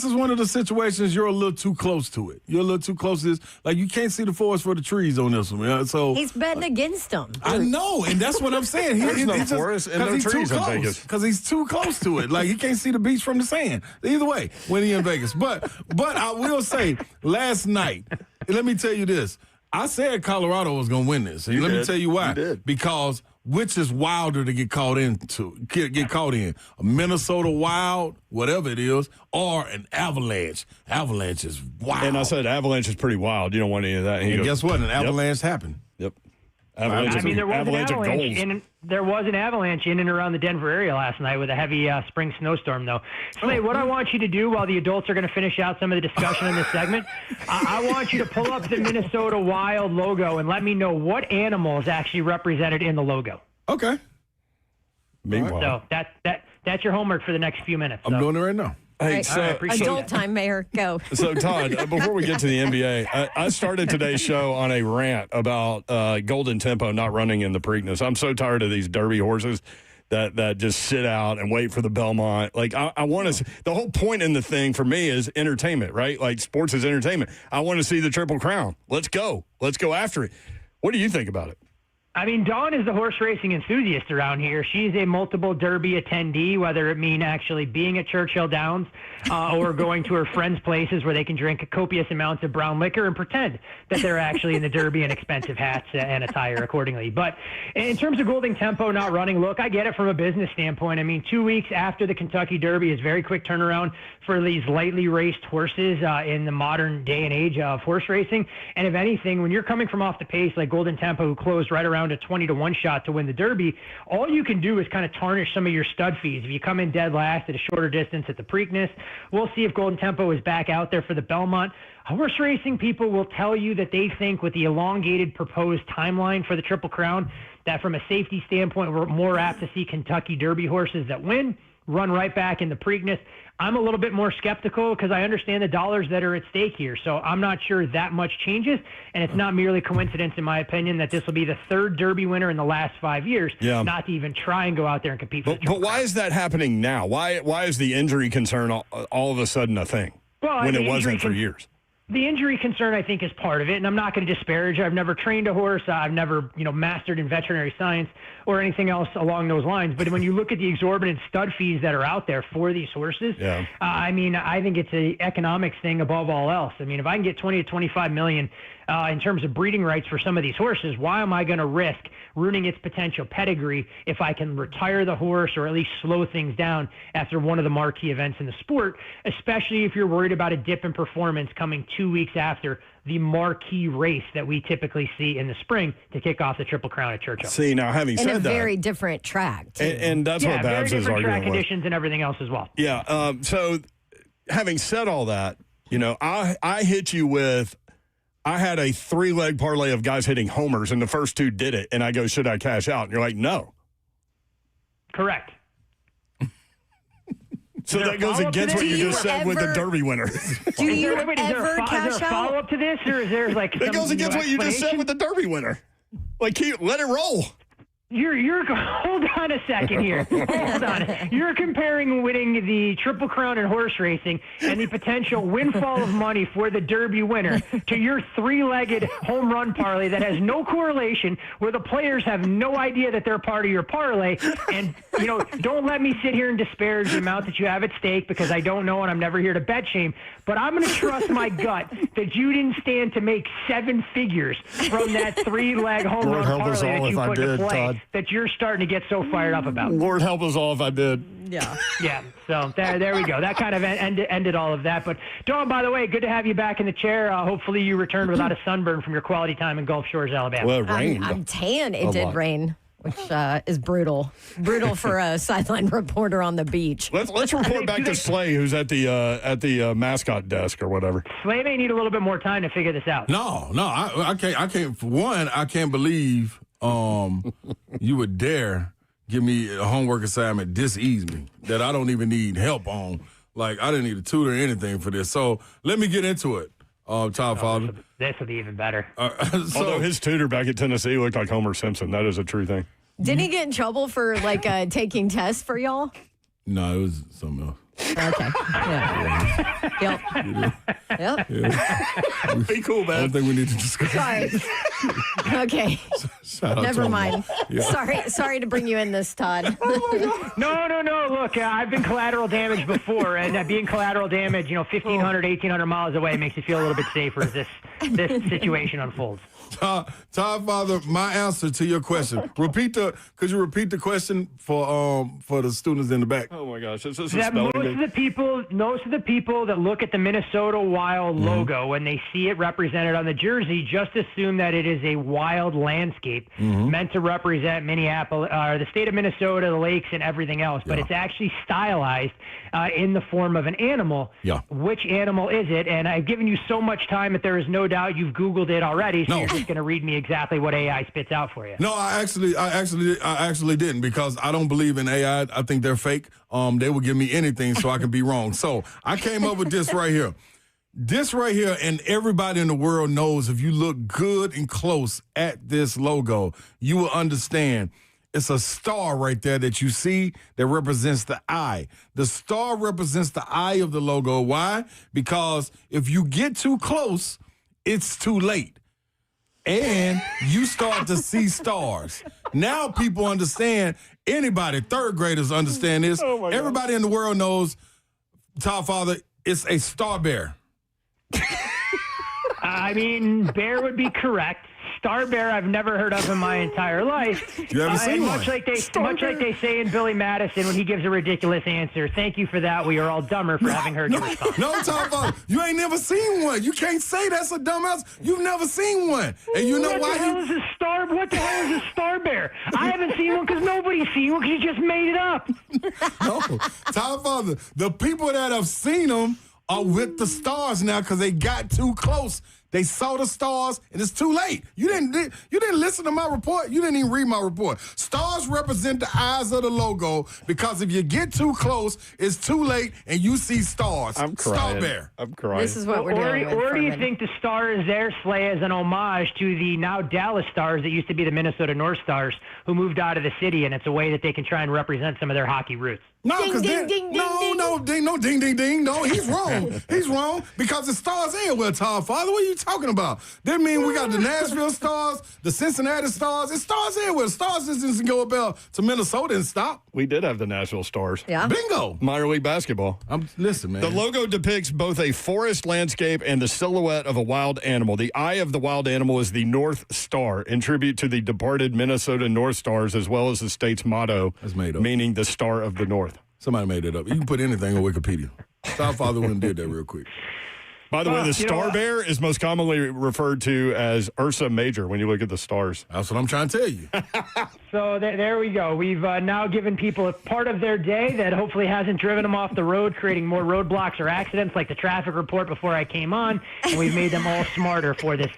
Speaker 3: is one of the situations you're a little too close to it. You're a little too close to this. Like, you can't see the forest for the trees on this one. Yeah? So
Speaker 4: he's betting against them.
Speaker 3: I know, and that's what I'm saying.
Speaker 2: There's no forest and no trees in Vegas.
Speaker 3: Because he's too close to it. Like, he can't see the beach from the sand. Either way, when he's in Vegas. But I will say, last night, let me tell you this. I said Colorado was going to win this. And let me tell you why.
Speaker 2: You did.
Speaker 3: Because which is wilder to get caught in? A Minnesota Wild, whatever it is, or an Avalanche. Avalanche is wild.
Speaker 2: And I said Avalanche is pretty wild. You don't want any of that.
Speaker 3: And guess what? An avalanche happened.
Speaker 2: Yep. Avalanche,
Speaker 10: I mean, there was
Speaker 2: avalanche
Speaker 10: an
Speaker 2: of
Speaker 10: avalanche
Speaker 2: goals.
Speaker 10: there was an avalanche in and around the Denver area last night with a heavy spring snowstorm, though. Slade, what I want you to do while the adults are going to finish out some of the discussion in this segment, I want you to pull up the Minnesota Wild logo and let me know what animal is actually represented in the logo.
Speaker 3: Okay.
Speaker 2: Meanwhile.
Speaker 10: So that's your homework for the next few minutes.
Speaker 3: I'm doing it right now.
Speaker 2: Hey,
Speaker 4: Right.
Speaker 2: so,
Speaker 4: Adult time, Mayor. Go.
Speaker 2: so Todd, before we get to the NBA, I started today's show on a rant about Golden Tempo not running in the Preakness. I'm so tired of these Derby horses that just sit out and wait for the Belmont. Like, I want to – the whole point in the thing for me is entertainment, right? Like, sports is entertainment. I want to see the Triple Crown. Let's go. Let's go after it. What do you think about it?
Speaker 10: I mean, Dawn is the horse racing enthusiast around here. She's a multiple Derby attendee, whether it mean actually being at Churchill Downs or going to her friends' places where they can drink copious amounts of brown liquor and pretend that they're actually in the Derby and expensive hats and attire accordingly. But in terms of Golden Tempo not running, look, I get it from a business standpoint. I mean, 2 weeks after the Kentucky Derby is very quick turnaround for these lightly raced horses in the modern day and age of horse racing. And if anything, when you're coming from off the pace like Golden Tempo, who closed right around a 20-1 shot to win the Derby, all you can do is kind of tarnish some of your stud fees. If you come in dead last at a shorter distance at the Preakness, we'll see if Golden Tempo is back out there for the Belmont. Horse racing people will tell you that they think with the elongated proposed timeline for the Triple Crown, that from a safety standpoint, we're more apt to see Kentucky Derby horses that win, run right back in the Preakness. I'm a little bit more skeptical because I understand the dollars that are at stake here. So I'm not sure that much changes. And it's not merely coincidence, in my opinion, that this will be the third Derby winner in the last 5 years, not to even try and go out there and compete for the Triple
Speaker 2: But why is that happening now? Why is the injury concern all of a sudden a thing when it wasn't for years?
Speaker 10: The injury concern, I think, is part of it, and I'm not going to disparage. I've never trained a horse. I've never, mastered in veterinary science or anything else along those lines. But when you look at the exorbitant stud fees that are out there for these horses, I think it's an economics thing above all else. I mean, if I can get 20 to 25 million in terms of breeding rights for some of these horses, why am I going to risk ruining its potential pedigree if I can retire the horse or at least slow things down after one of the marquee events in the sport, especially if you're worried about a dip in performance coming 2 weeks after the marquee race that we typically see in the spring to kick off the Triple Crown at Churchill.
Speaker 2: See, now having said that.
Speaker 4: In a very different track, too.
Speaker 2: And that's what Babs is arguing with.
Speaker 10: very different track conditions and everything else as well.
Speaker 2: Yeah, so having said all that, I hit you with, I had a 3-leg parlay of guys hitting homers, and the first two did it, and I go, should I cash out? And you're like, no.
Speaker 10: Correct.
Speaker 2: So that goes against what you just said with the Derby winner.
Speaker 4: Do you ever cash
Speaker 10: Is there a
Speaker 4: out?
Speaker 10: follow-up to this, or is there like
Speaker 2: That goes against what you just said with the Derby winner. Like, let it roll.
Speaker 10: You're hold on a second here. Hold on. You're comparing winning the Triple Crown in horse racing and the potential windfall of money for the Derby winner to your 3-legged home run parlay that has no correlation, where the players have no idea that they're part of your parlay. And, don't let me sit here and disparage the amount that you have at stake, because I don't know and I'm never here to bet shame. But I'm going to trust my gut that you didn't stand to make 7 figures from that 3-leg home
Speaker 2: Lord
Speaker 10: run
Speaker 2: help us
Speaker 10: parlay
Speaker 2: all
Speaker 10: that
Speaker 2: if
Speaker 10: you
Speaker 2: I
Speaker 10: put into
Speaker 2: did,
Speaker 10: play
Speaker 2: Todd.
Speaker 10: that you're starting to get so fired up about.
Speaker 2: Lord help us all if I did.
Speaker 4: Yeah.
Speaker 10: Yeah. So there we go. That kind of ended all of that. But Dawn, by the way, good to have you back in the chair. Hopefully you returned without a sunburn from your quality time in Gulf Shores, Alabama.
Speaker 2: Well, it rained.
Speaker 4: I'm tan. It
Speaker 2: A
Speaker 4: did
Speaker 2: lot.
Speaker 4: rain, which is brutal. Brutal for a sideline reporter on the beach.
Speaker 2: Let's report back to Slay, who's at the mascot desk or whatever.
Speaker 10: Slay may need a little bit more time to figure this out.
Speaker 3: No, I can't. For one, I can't believe you would dare give me a homework assignment this easily that I don't even need help on. Like, I didn't need a tutor or anything for this. So let me get into it, Todd Father.
Speaker 10: This will be even better.
Speaker 2: Although his tutor back at Tennessee looked like Homer Simpson. That is a true thing.
Speaker 4: Didn't he get in trouble for taking tests for y'all?
Speaker 3: No, it was something else.
Speaker 4: Okay. Yeah. Yep.
Speaker 2: Be cool,
Speaker 3: I
Speaker 2: man.
Speaker 3: don't think we need to discuss.
Speaker 4: Sorry. Okay.
Speaker 3: Shout out
Speaker 4: Never
Speaker 3: to
Speaker 4: mind.
Speaker 3: him. Yeah.
Speaker 4: Sorry to bring you in this, Todd.
Speaker 10: No. Look, I've been collateral damage before, and being collateral damage, 1,500, 1,800 miles away makes you feel a little bit safer as this this situation unfolds.
Speaker 3: Todd Father, my answer to your question. Could you repeat the question for the students in the back?
Speaker 2: Oh my gosh, this is
Speaker 10: That most of the people that look at the Minnesota Wild logo when they see it represented on the jersey just assume that it is a wild landscape meant to represent Minneapolis, the state of Minnesota, the lakes, and everything else. But it's actually stylized in the form of an animal.
Speaker 3: Yeah.
Speaker 10: Which animal is it? And I've given you so much time that there is no doubt you've Googled it already. So you're just going to read me exactly what AI spits out for you.
Speaker 3: No, I actually didn't, because I don't believe in AI. I think they're fake. They will give me anything so I can be wrong. So I came up with this right here. This right here, and everybody in the world knows if you look good and close at this logo, you will understand it's a star right there that you see that represents the eye. The star represents the eye of the logo. Why? Because if you get too close, it's too late. And you start to see stars. Now people understand. Anybody, third graders understand this. Everybody in the world knows, Todd Father, it's a star bear.
Speaker 10: I mean, bear would be correct. Star bear, I've never heard of in my entire life.
Speaker 3: You haven't seen one?
Speaker 10: Much like they say in Billy Madison when he gives a ridiculous answer. Thank you for that. We are all dumber for having heard your response.
Speaker 3: No, Todd Father, you ain't never seen one. You can't say that's a dumb answer. You've never seen one. And you know why?
Speaker 10: What the hell is a star bear? I haven't seen one because nobody's seen one because you just made it up.
Speaker 3: No, Todd Father, the people that have seen them are with the stars now because they got too close. They saw the stars, and it's too late. You didn't listen to my report. You didn't even read my report. Stars represent the eyes of the logo because if you get too close, it's too late, and you see stars.
Speaker 2: I'm crying.
Speaker 3: Star bear.
Speaker 2: I'm crying.
Speaker 4: This is what we're doing.
Speaker 10: Or do you think the star is there, Slay, as an homage to the now Dallas Stars that used to be the Minnesota North Stars who moved out of the city, and it's a way that they can try and represent some of their hockey roots?
Speaker 3: No, because ding, ding, ding. No, he's wrong. He's wrong because the stars everywhere, Todd Father. What are you talking about? That mean we got the Nashville Stars, the Cincinnati Stars. It's stars everywhere. Stars doesn't go up to Minnesota and stop.
Speaker 2: We did have the Nashville Stars.
Speaker 4: Yeah.
Speaker 3: Bingo.
Speaker 2: Minor league basketball.
Speaker 3: Listen, man.
Speaker 2: The logo depicts both a forest landscape and the silhouette of a wild animal. The eye of the wild animal is the North Star, in tribute to the departed Minnesota North Stars, as well as the state's motto,
Speaker 3: That's made up.
Speaker 2: meaning the Star of the North.
Speaker 3: Somebody made it up. You can put anything on Wikipedia. Todd Father went and did that real quick.
Speaker 2: By the way, the star bear is most commonly referred to as Ursa Major when you look at the stars.
Speaker 3: That's what I'm trying to tell you.
Speaker 10: So there we go. We've now given people a part of their day that hopefully hasn't driven them off the road, creating more roadblocks or accidents like the traffic report before I came on, and we've made them all smarter for this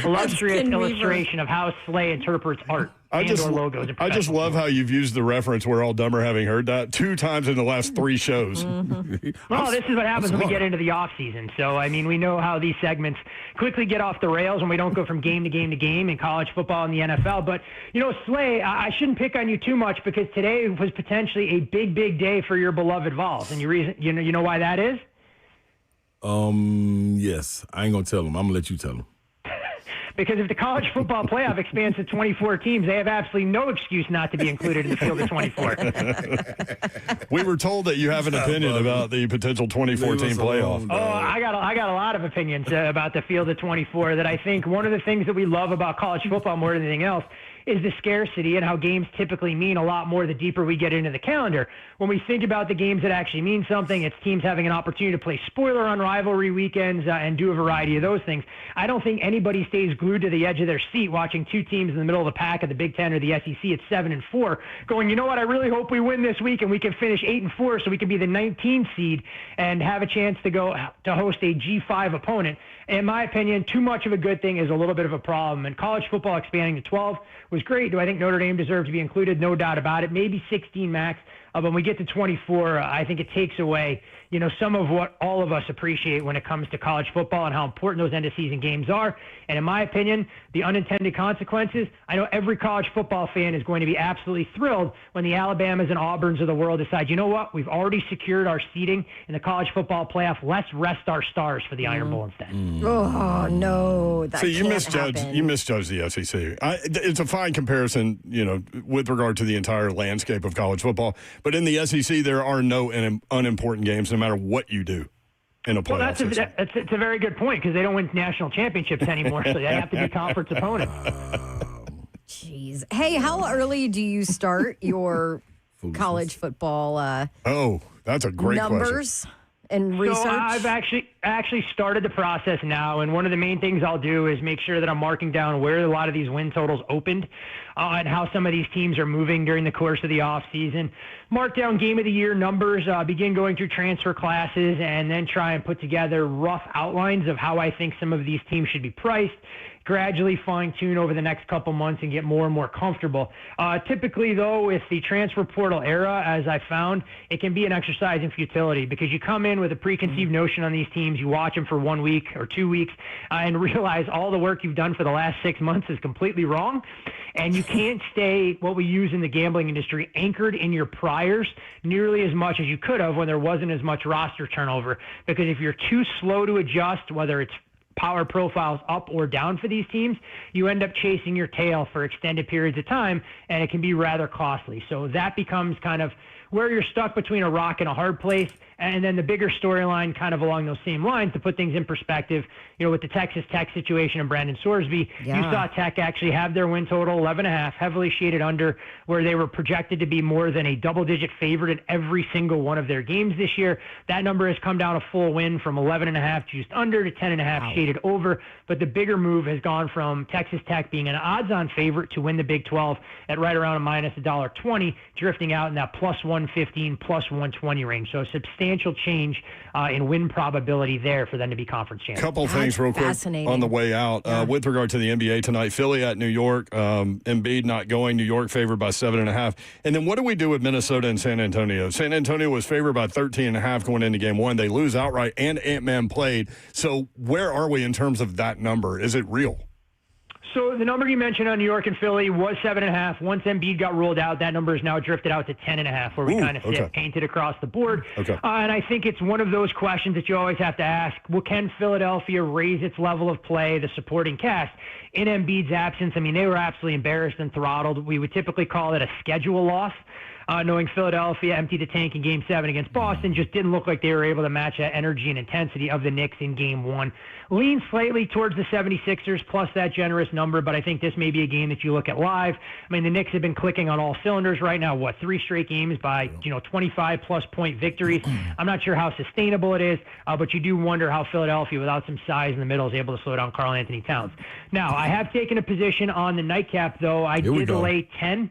Speaker 10: illustrious illustration of how Slay interprets art.
Speaker 2: I just love how you've used the reference "We're all dumber having heard that" 2 times in the last 3 shows.
Speaker 10: Well, this is what happens when we get into the off season. So, I mean, we know how these segments quickly get off the rails when we don't go from game to game to game in college football and the NFL. But, you know, Slay, I shouldn't pick on you too much because today was potentially a big, big day for your beloved Vols. And you know why that is?
Speaker 3: Yes. I ain't going to tell them. I'm going to let you tell them.
Speaker 10: Because if the college football playoff expands to 24 teams, they have absolutely no excuse not to be included in the field of 24.
Speaker 2: We were told that you have an opinion about the potential 2014 playoff.
Speaker 10: Oh, I got a lot of opinions about the field of 24 that I think one of the things that we love about college football more than anything else is the scarcity and how games typically mean a lot more the deeper we get into the calendar. When we think about the games that actually mean something, it's teams having an opportunity to play spoiler on rivalry weekends and do a variety of those things. I don't think anybody stays glued to the edge of their seat watching 2 teams in the middle of the pack of the Big Ten or the SEC at 7-4 going, you know what, I really hope we win this week and we can finish 8-4 so we can be the 19th seed and have a chance to go to host a G5 opponent. In my opinion, too much of a good thing is a little bit of a problem. And college football expanding to 12 was great. Do I think Notre Dame deserved to be included? No doubt about it. Maybe 16 max. But when we get to 24, I think it takes away, some of what all of us appreciate when it comes to college football and how important those end-of-season games are. And in my opinion, the unintended consequences, I know every college football fan is going to be absolutely thrilled when the Alabamas and Auburns of the world decide, you know what, we've already secured our seeding in the college football playoff. Let's rest our stars for the Iron Bowl instead.
Speaker 4: Oh, no. That
Speaker 2: See, you
Speaker 4: can't happen.
Speaker 2: misjudge the SEC. It's a fine comparison, with regard to the entire landscape of college football. But in the SEC, there are no unimportant games, no matter what you do. in a playoff system.
Speaker 10: It's a very good point because they don't win national championships anymore, so they have to be conference opponents.
Speaker 4: Jeez. Hey, how early do you start your college football
Speaker 2: that's a great
Speaker 4: numbers and research?
Speaker 10: So I've actually started the process now, and one of the main things I'll do is make sure that I'm marking down where a lot of these win totals opened and how some of these teams are moving during the course of the offseason. Mark down game of the year numbers, begin going through transfer classes, and then try and put together rough outlines of how I think some of these teams should be priced. Gradually fine-tune over the next couple months and get more and more comfortable. Typically, though, with the transfer portal era, as I found, it can be an exercise in futility because you come in with a preconceived notion on these teams, you watch them for 1 week or 2 weeks, and realize all the work you've done for the last 6 months is completely wrong, and you can't stay, what we use in the gambling industry, anchored in your priors nearly as much as you could have when there wasn't as much roster turnover. Because if you're too slow to adjust, whether it's power profiles up or down for these teams, you end up chasing your tail for extended periods of time, and it can be rather costly. So that becomes kind of where you're stuck between a rock and a hard place. And then the bigger storyline kind of along those same lines to put things in perspective, with the Texas Tech situation and Brandon Sorsby, you saw Tech actually have their win total 11.5, heavily shaded under, where they were projected to be more than a double-digit favorite in every single one of their games this year. That number has come down a full win from 11.5 just under to 10.5 shaded over. But the bigger move has gone from Texas Tech being an odds-on favorite to win the Big 12 at right around a minus $1.20, drifting out in that plus 115, plus 120 range. So a substantial change in win probability there for them to be conference champions.
Speaker 2: Couple things real quick on the way out. With regard to the NBA tonight, Philly at New York, Embiid not going, New York favored by 7.5. And then what do we do with Minnesota and San Antonio? San Antonio was favored by 13.5 going into game one. They lose outright, and Ant-Man played. So where are we in terms of that number? Is it real?
Speaker 10: So the number you mentioned on New York and Philly was 7.5. Once Embiid got ruled out, that number is now drifted out to 10.5, where we kind of sit painted across the board. And I think it's one of those questions that you always have to ask. Well, can Philadelphia raise its level of play, the supporting cast? In Embiid's absence, I mean, they were absolutely embarrassed and throttled. We would typically call it a schedule loss. Knowing Philadelphia emptied the tank in Game 7 against Boston, just didn't look like they were able to match that energy and intensity of the Knicks in Game 1. Lean slightly towards the 76ers plus that generous number, but I think this may be a game that you look at live. I mean, the Knicks have been clicking on all cylinders right now. 3 straight games by 25-plus point victories. I'm not sure how sustainable it is, but you do wonder how Philadelphia, without some size in the middle, is able to slow down Karl Anthony Towns. Now, I have taken a position on the nightcap, though. I did lay 10.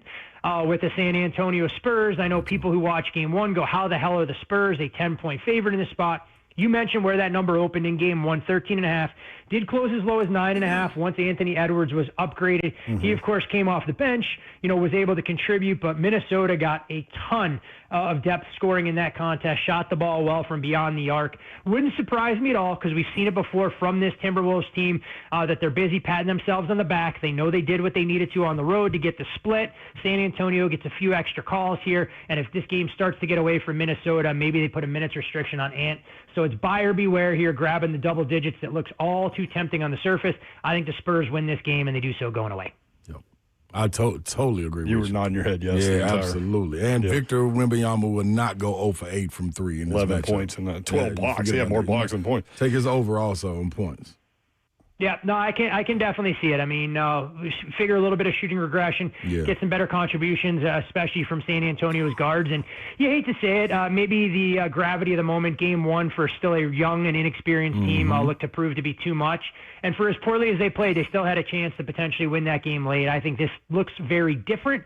Speaker 10: With the San Antonio Spurs. I know people who watch Game 1 go, how the hell are the Spurs a 10-point favorite in this spot? You mentioned where that number opened in Game 1, 13.5. Did close as low as 9.5 once Anthony Edwards was upgraded. He, of course, came off the bench, was able to contribute, but Minnesota got a ton of depth scoring in that contest, shot the ball well from beyond the arc. Wouldn't surprise me at all because we've seen it before from this Timberwolves team that they're busy patting themselves on the back. They know they did what they needed to on the road to get the split. San Antonio gets a few extra calls here, and if this game starts to get away from Minnesota, maybe they put a minutes restriction on Ant. So it's buyer beware here, grabbing the double digits that looks all too tempting on the surface. I think the Spurs win this game, and they do so going away.
Speaker 3: I totally agree with you.
Speaker 2: You were nodding your head, yes.
Speaker 3: Yeah, absolutely. And Victor Wembanyama will not go 0 for 8 from 3 in this
Speaker 2: 11
Speaker 3: matchup.
Speaker 2: points and 12 blocks. He had more blocks than points.
Speaker 3: Take his over also in points.
Speaker 10: Yeah, no, I can definitely see it. I mean, figure a little bit of shooting regression, get some better contributions, especially from San Antonio's guards. And you hate to say it, maybe the gravity of the moment, Game 1 for still a young and inexperienced team looked to prove to be too much. And for as poorly as they played, they still had a chance to potentially win that game late. I think this looks very different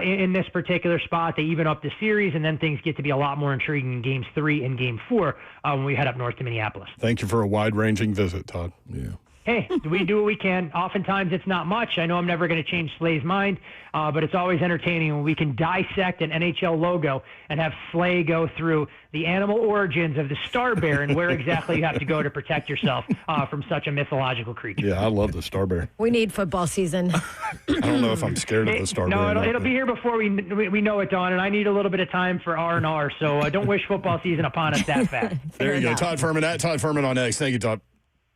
Speaker 10: in this particular spot. They even up the series, and then things get to be a lot more intriguing in Games 3 and Game 4 when we head up north to Minneapolis.
Speaker 2: Thank you for a wide-ranging visit, Todd.
Speaker 3: Yeah.
Speaker 10: Hey, we do what we can. Oftentimes it's not much. I know I'm never going to change Slay's mind, but it's always entertaining when we can dissect an NHL logo and have Slay go through the animal origins of the star bear and where exactly you have to go to protect yourself from such a mythological creature.
Speaker 2: Yeah, I love the star bear.
Speaker 4: We need football season.
Speaker 2: I don't know if I'm scared of the star bear.
Speaker 10: No, it'll be here before we know it, Dawn, and I need a little bit of time for R&R, so don't wish football season upon us that fast.
Speaker 2: There you go. Todd Furman at Todd Furman on X. Thank you, Todd.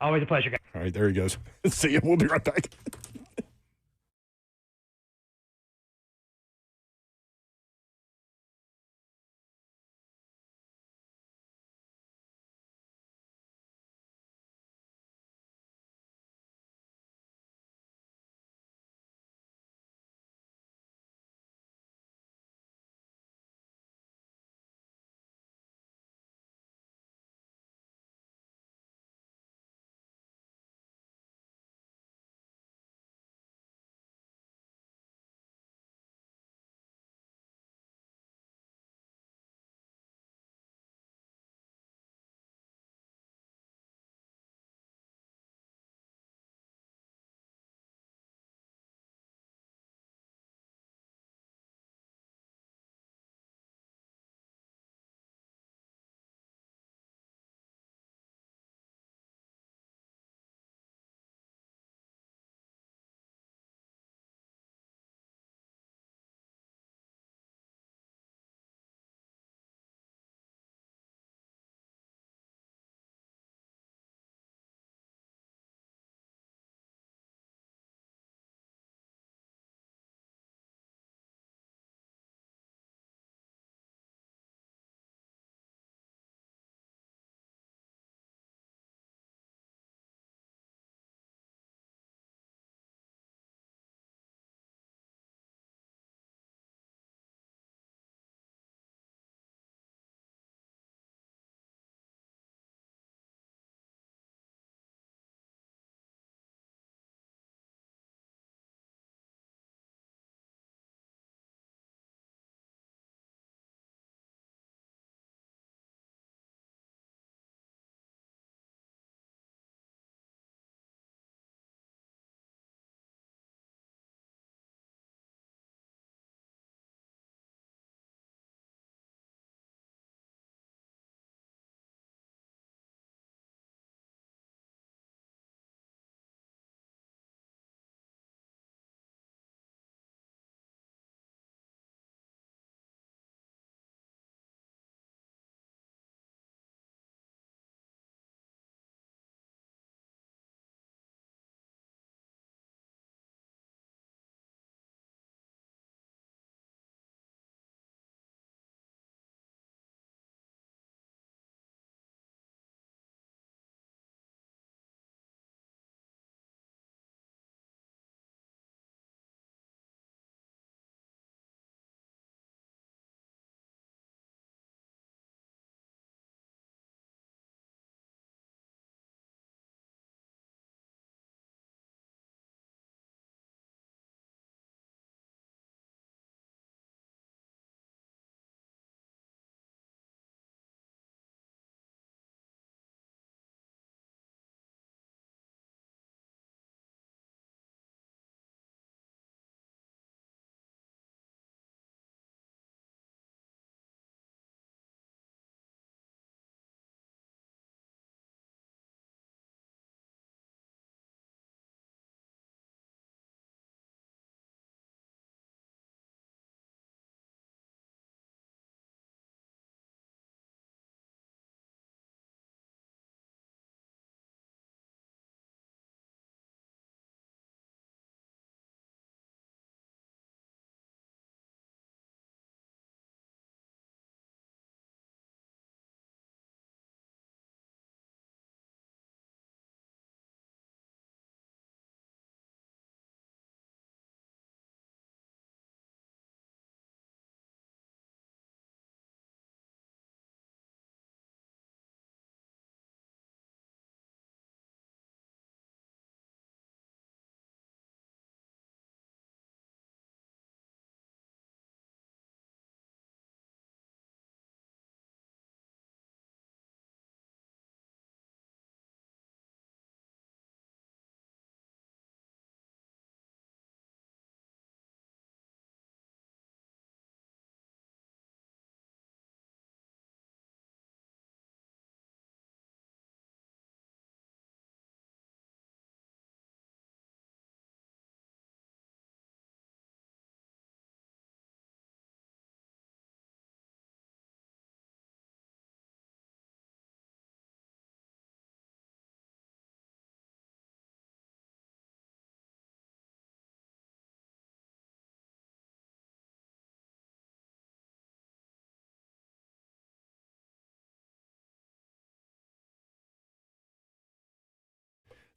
Speaker 10: Always a pleasure, guys.
Speaker 2: All right, there he goes. See you. We'll be right back.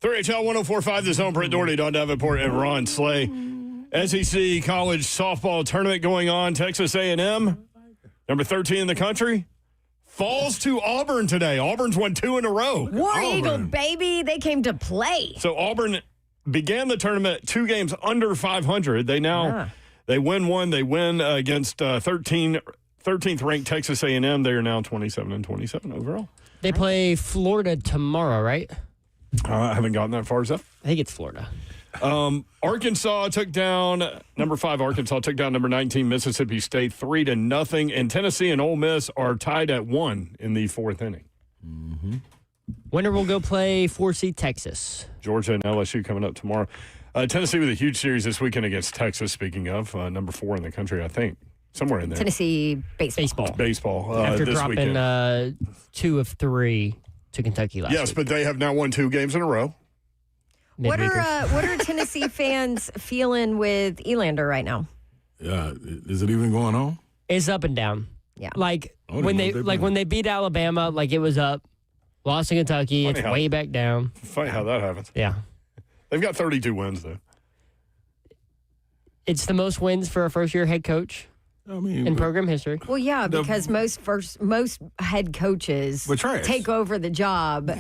Speaker 2: 3HL 104.5, The Zone, Brent Doherty, Don Davenport, and Ron Slay. SEC college softball tournament going on. Texas A&M, number 13 in the country, falls to Auburn today. Auburn's won 2 in a row.
Speaker 4: War Eagle, baby. They came to play.
Speaker 2: So Auburn began the tournament 2 games under 500. They win one. They win against 13th ranked Texas A&M. They are now 27-27 overall.
Speaker 1: They play Florida tomorrow, right?
Speaker 2: I haven't gotten that far, is that?
Speaker 1: I think it's Florida.
Speaker 2: Arkansas took down number 5. Arkansas took down number 19 Mississippi State 3-0, and Tennessee and Ole Miss are tied at 1 in the 4th inning.
Speaker 3: Mm-hmm.
Speaker 1: Winner will go play 4C Texas.
Speaker 2: Georgia and LSU coming up tomorrow. Tennessee with a huge series this weekend against Texas. Speaking of number 4 in the country, I think somewhere in there.
Speaker 4: Tennessee baseball.
Speaker 1: After
Speaker 2: this
Speaker 1: dropping
Speaker 2: weekend.
Speaker 1: 2 of 3 to Kentucky last week.
Speaker 2: Yes, but they have now won 2 games in a row.
Speaker 4: What are Tennessee fans feeling with Elander right now?
Speaker 3: Yeah, is it even going on?
Speaker 1: It's up and down.
Speaker 4: Yeah,
Speaker 1: when they beat Alabama, it was up. Lost to Kentucky, it's way back down.
Speaker 2: Funny how that happens.
Speaker 1: Yeah,
Speaker 2: they've got 32 wins though.
Speaker 1: It's the most wins for a first-year head coach in program history.
Speaker 4: Well, yeah, because most head coaches take over the job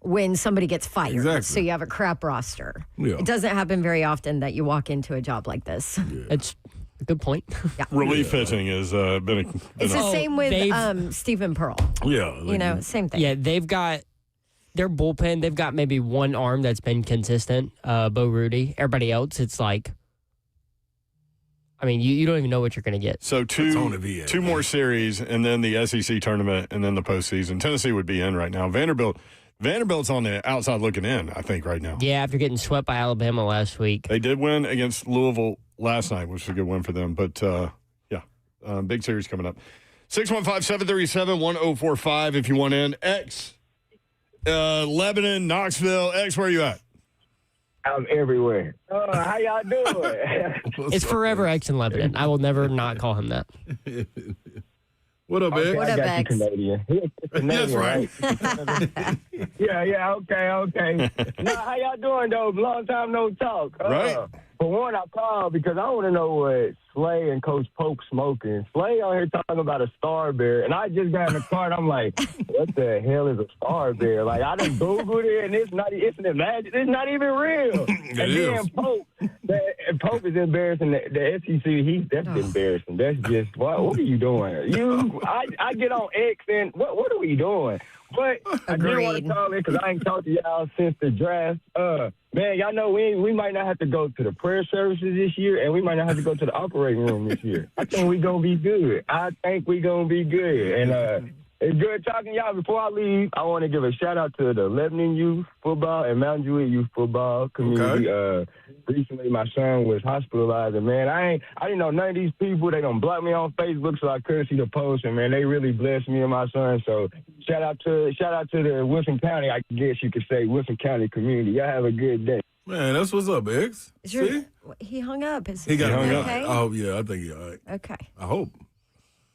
Speaker 4: when somebody gets fired.
Speaker 3: Exactly.
Speaker 4: So you have a crap roster.
Speaker 3: Yeah.
Speaker 4: It doesn't happen very often that you walk into a job like this.
Speaker 3: Yeah.
Speaker 1: It's a good point.
Speaker 4: Yeah.
Speaker 2: Relief pitching has been
Speaker 4: It's the same with Stephen Pearl.
Speaker 3: Yeah.
Speaker 4: Same thing.
Speaker 1: Yeah, they've got their bullpen. They've got maybe one arm that's been consistent, Bo Rudy. Everybody else, it's you don't even know what you're going to get.
Speaker 2: So two more series, and then the SEC tournament, and then the postseason. Tennessee would be in right now. Vanderbilt's on the outside looking in, I think, right now.
Speaker 1: Yeah, after getting swept by Alabama last week.
Speaker 2: They did win against Louisville last night, which was a good win for them. But, big series coming up. 615-737-1045 if you want in. X, Lebanon, Knoxville. X, where are you at?
Speaker 11: I'm everywhere. How y'all doing?
Speaker 1: It's forever X in Lebanon. I will never not call him that.
Speaker 3: What up, X?
Speaker 4: What up, X?
Speaker 11: Canadian.
Speaker 3: That's right.
Speaker 11: Yeah, okay. Now, how y'all doing, though? Long time no talk.
Speaker 2: Right.
Speaker 11: For one, I called because I want to know what Slay and Coach Polk smoking. Slay on here talking about a Star Bear, and I just got in the car, and I'm like, what the hell is a Star Bear? I done Googled it, and it's not even real. Then Polk is embarrassing the SEC. That's embarrassing. That's just, what are you doing? I get on X, and what are we doing? But I didn't want to call it because I ain't talked to y'all since the draft. Man, y'all know we might not have to go to the prayer services this year, and we might not have to go to the operating room this year. I think we're going to be good. And it's good talking to y'all. Before I leave, I want to give a shout-out to the Lebanon youth football and Mountain Jewett youth football community.
Speaker 3: Okay.
Speaker 11: Recently, my son was hospitalized, and, man, I didn't know none of these people. They done blocked me on Facebook, so I couldn't see the post, and, man, they really blessed me and my son. So shout out to the Wilson County, I guess you could say, Wilson County community. Y'all have a good day.
Speaker 3: Man, that's what's up, X. See?
Speaker 4: He hung up.
Speaker 3: He got hung up.
Speaker 4: Okay?
Speaker 3: Oh, yeah, I think he's all right.
Speaker 4: Okay.
Speaker 3: I hope.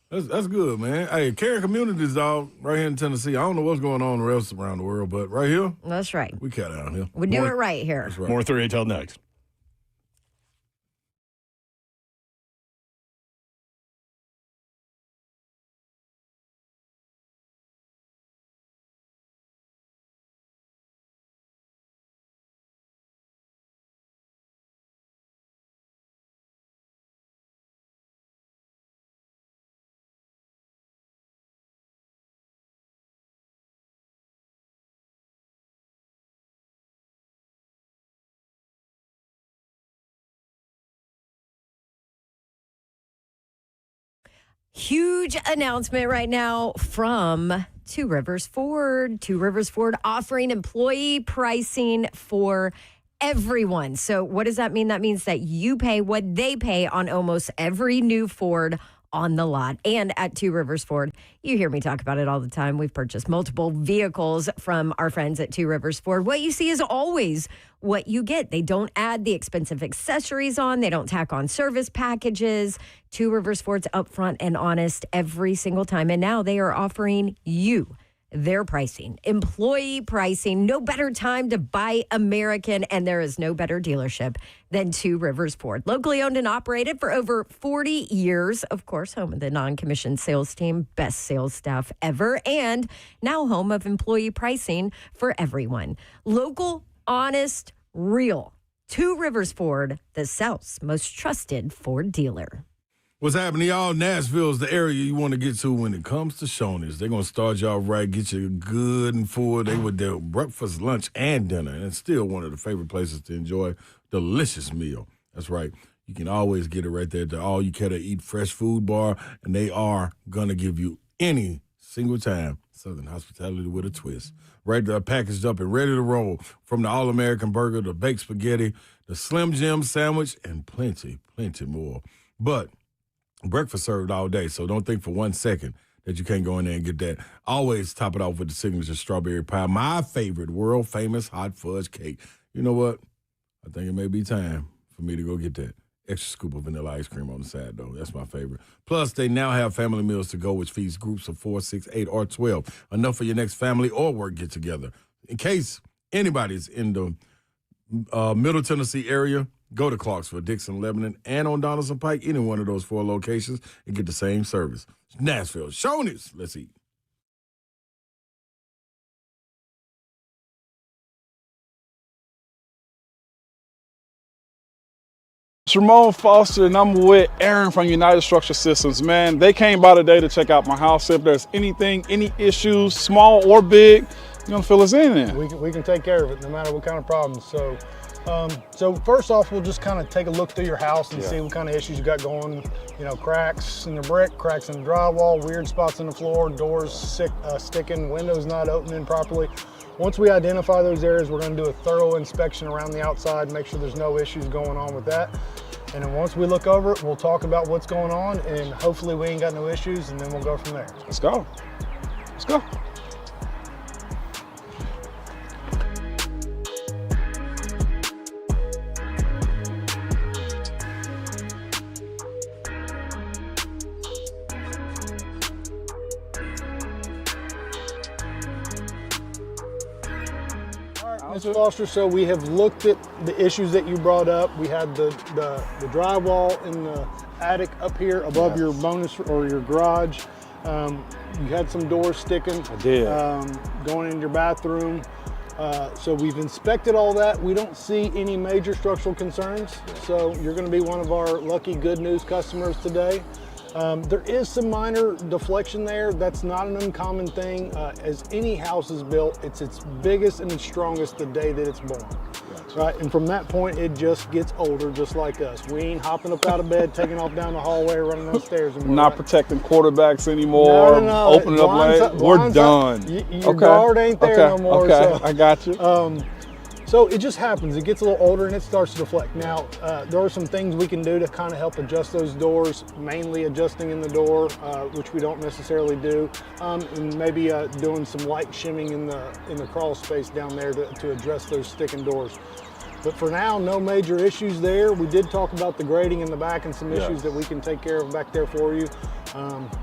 Speaker 3: That's good, man. Hey, caring communities, dog, right here in Tennessee. I don't know what's going on else around the world, but right here,
Speaker 4: That's right.
Speaker 3: we cat out here.
Speaker 4: We do it right here.
Speaker 3: That's right.
Speaker 2: More 3HL next.
Speaker 4: Huge announcement right now from Two Rivers Ford. Two Rivers Ford offering employee pricing for everyone. So what does that mean? That means that you pay what they pay on almost every new Ford on the lot. And at Two Rivers Ford, you hear me talk about it all the time. We've purchased multiple vehicles from our friends at Two Rivers Ford. What you see is always what you get. They don't add the expensive accessories on. They don't tack on service packages. Two Rivers Ford's upfront and honest every single time. And now they are offering you their pricing, employee pricing. No better time to buy American, and there is no better dealership than Two Rivers Ford. Locally owned and operated for over 40 years. Of course, home of the non-commissioned sales team, best sales staff ever, and now home of employee pricing for everyone. Local, honest, real. Two Rivers Ford, the South's most trusted Ford dealer.
Speaker 3: What's happening, y'all? Nashville's the area you want to get to when it comes to Shoney's. They're going to start y'all right, get you good and full. They would do breakfast, lunch, and dinner, and it's still one of the favorite places to enjoy delicious meal. That's right. You can always get it right there at the All You Care to Eat Fresh Food Bar, and they are going to give you any single time Southern hospitality with a twist. Right there, packaged up and ready to roll, from the All-American Burger, the baked spaghetti, the Slim Jim sandwich, and plenty more. But breakfast served all day, so don't think for 1 second that you can't go in there and get that. Always top it off with the signature strawberry pie, my favorite world-famous hot fudge cake. You know what? I think it may be time for me to go get that. Extra scoop of vanilla ice cream on the side, though. That's my favorite. Plus, they now have family meals to go, which feeds groups of 4, 6, 8, or 12. Enough for your next family or work get-together. In case anybody's in the Middle Tennessee area, go to Clarksville, Dixon, Lebanon, and on Donaldson Pike, any one of those 4 locations, and get the same service. Nashville, Shoney's. Let's eat.
Speaker 12: It's Ramon Foster, and I'm with Aaron from United Structure Systems. Man, they came by today to check out my house. If there's anything, any issues, small or big, you're gonna fill us in there.
Speaker 13: We can take care of it no matter what kind of problems. So first off, we'll just kind of take a look through your house and see what kind of issues you got going. You know, cracks in the brick, cracks in the drywall, weird spots in the floor, doors sticking, windows not opening properly. Once we identify those areas, we're going to do a thorough inspection around the outside, make sure there's no issues going on with that. And then once we look over it, we'll talk about what's going on, and hopefully we ain't got no issues, and then we'll go from there.
Speaker 12: Let's go. Let's go.
Speaker 13: Ms. Foster, so we have looked at the issues that you brought up. We had the drywall in the attic up here above your bonus or your garage. You had some doors sticking.
Speaker 12: I did.
Speaker 13: Going in your bathroom. So we've inspected all that. We don't see any major structural concerns. So you're going to be one of our lucky good news customers today. There is some minor deflection there. That's not an uncommon thing. As any house is built, it's its biggest and its strongest the day that it's born. Right? And from that point, it just gets older, just like us. We ain't hopping up out of bed, taking off down the hallway, running upstairs anymore.
Speaker 12: Not protecting quarterbacks anymore.
Speaker 13: No.
Speaker 12: Opening up late. We're done.
Speaker 13: Your guard ain't there no more.
Speaker 12: Okay,
Speaker 13: so,
Speaker 12: I got you.
Speaker 13: So it just happens. It gets a little older and it starts to deflect. Now, there are some things we can do to kind of help adjust those doors, mainly adjusting in the door, which we don't necessarily do, and maybe doing some light shimming in the crawl space down there to address those sticking doors. But for now, no major issues there. We did talk about the grading in the back and some issues that we can take care of back there for you.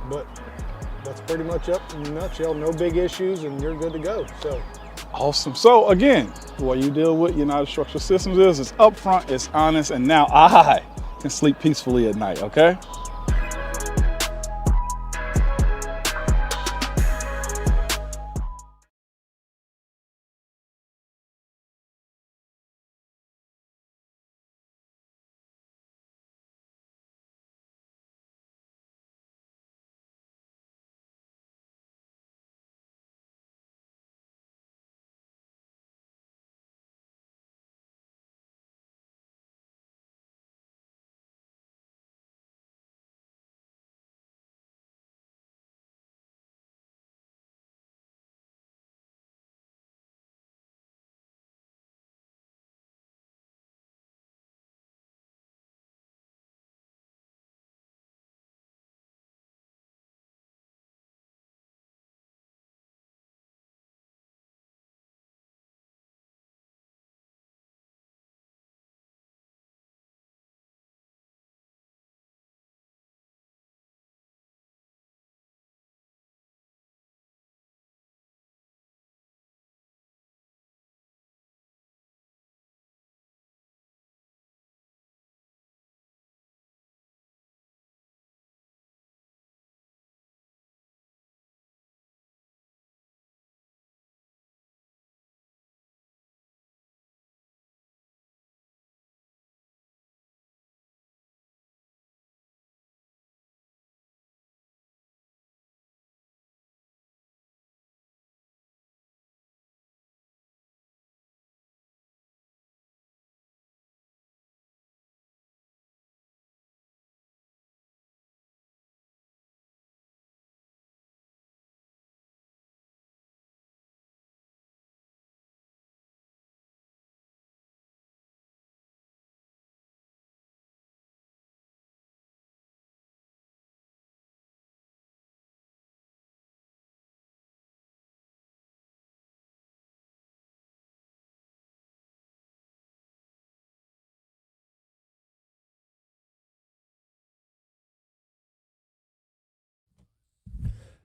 Speaker 13: But that's pretty much up in a nutshell. No big issues and you're good to go. So.
Speaker 12: Awesome. So again, what you deal with United Structural Systems is it's upfront, it's honest, and now I can sleep peacefully at night, okay?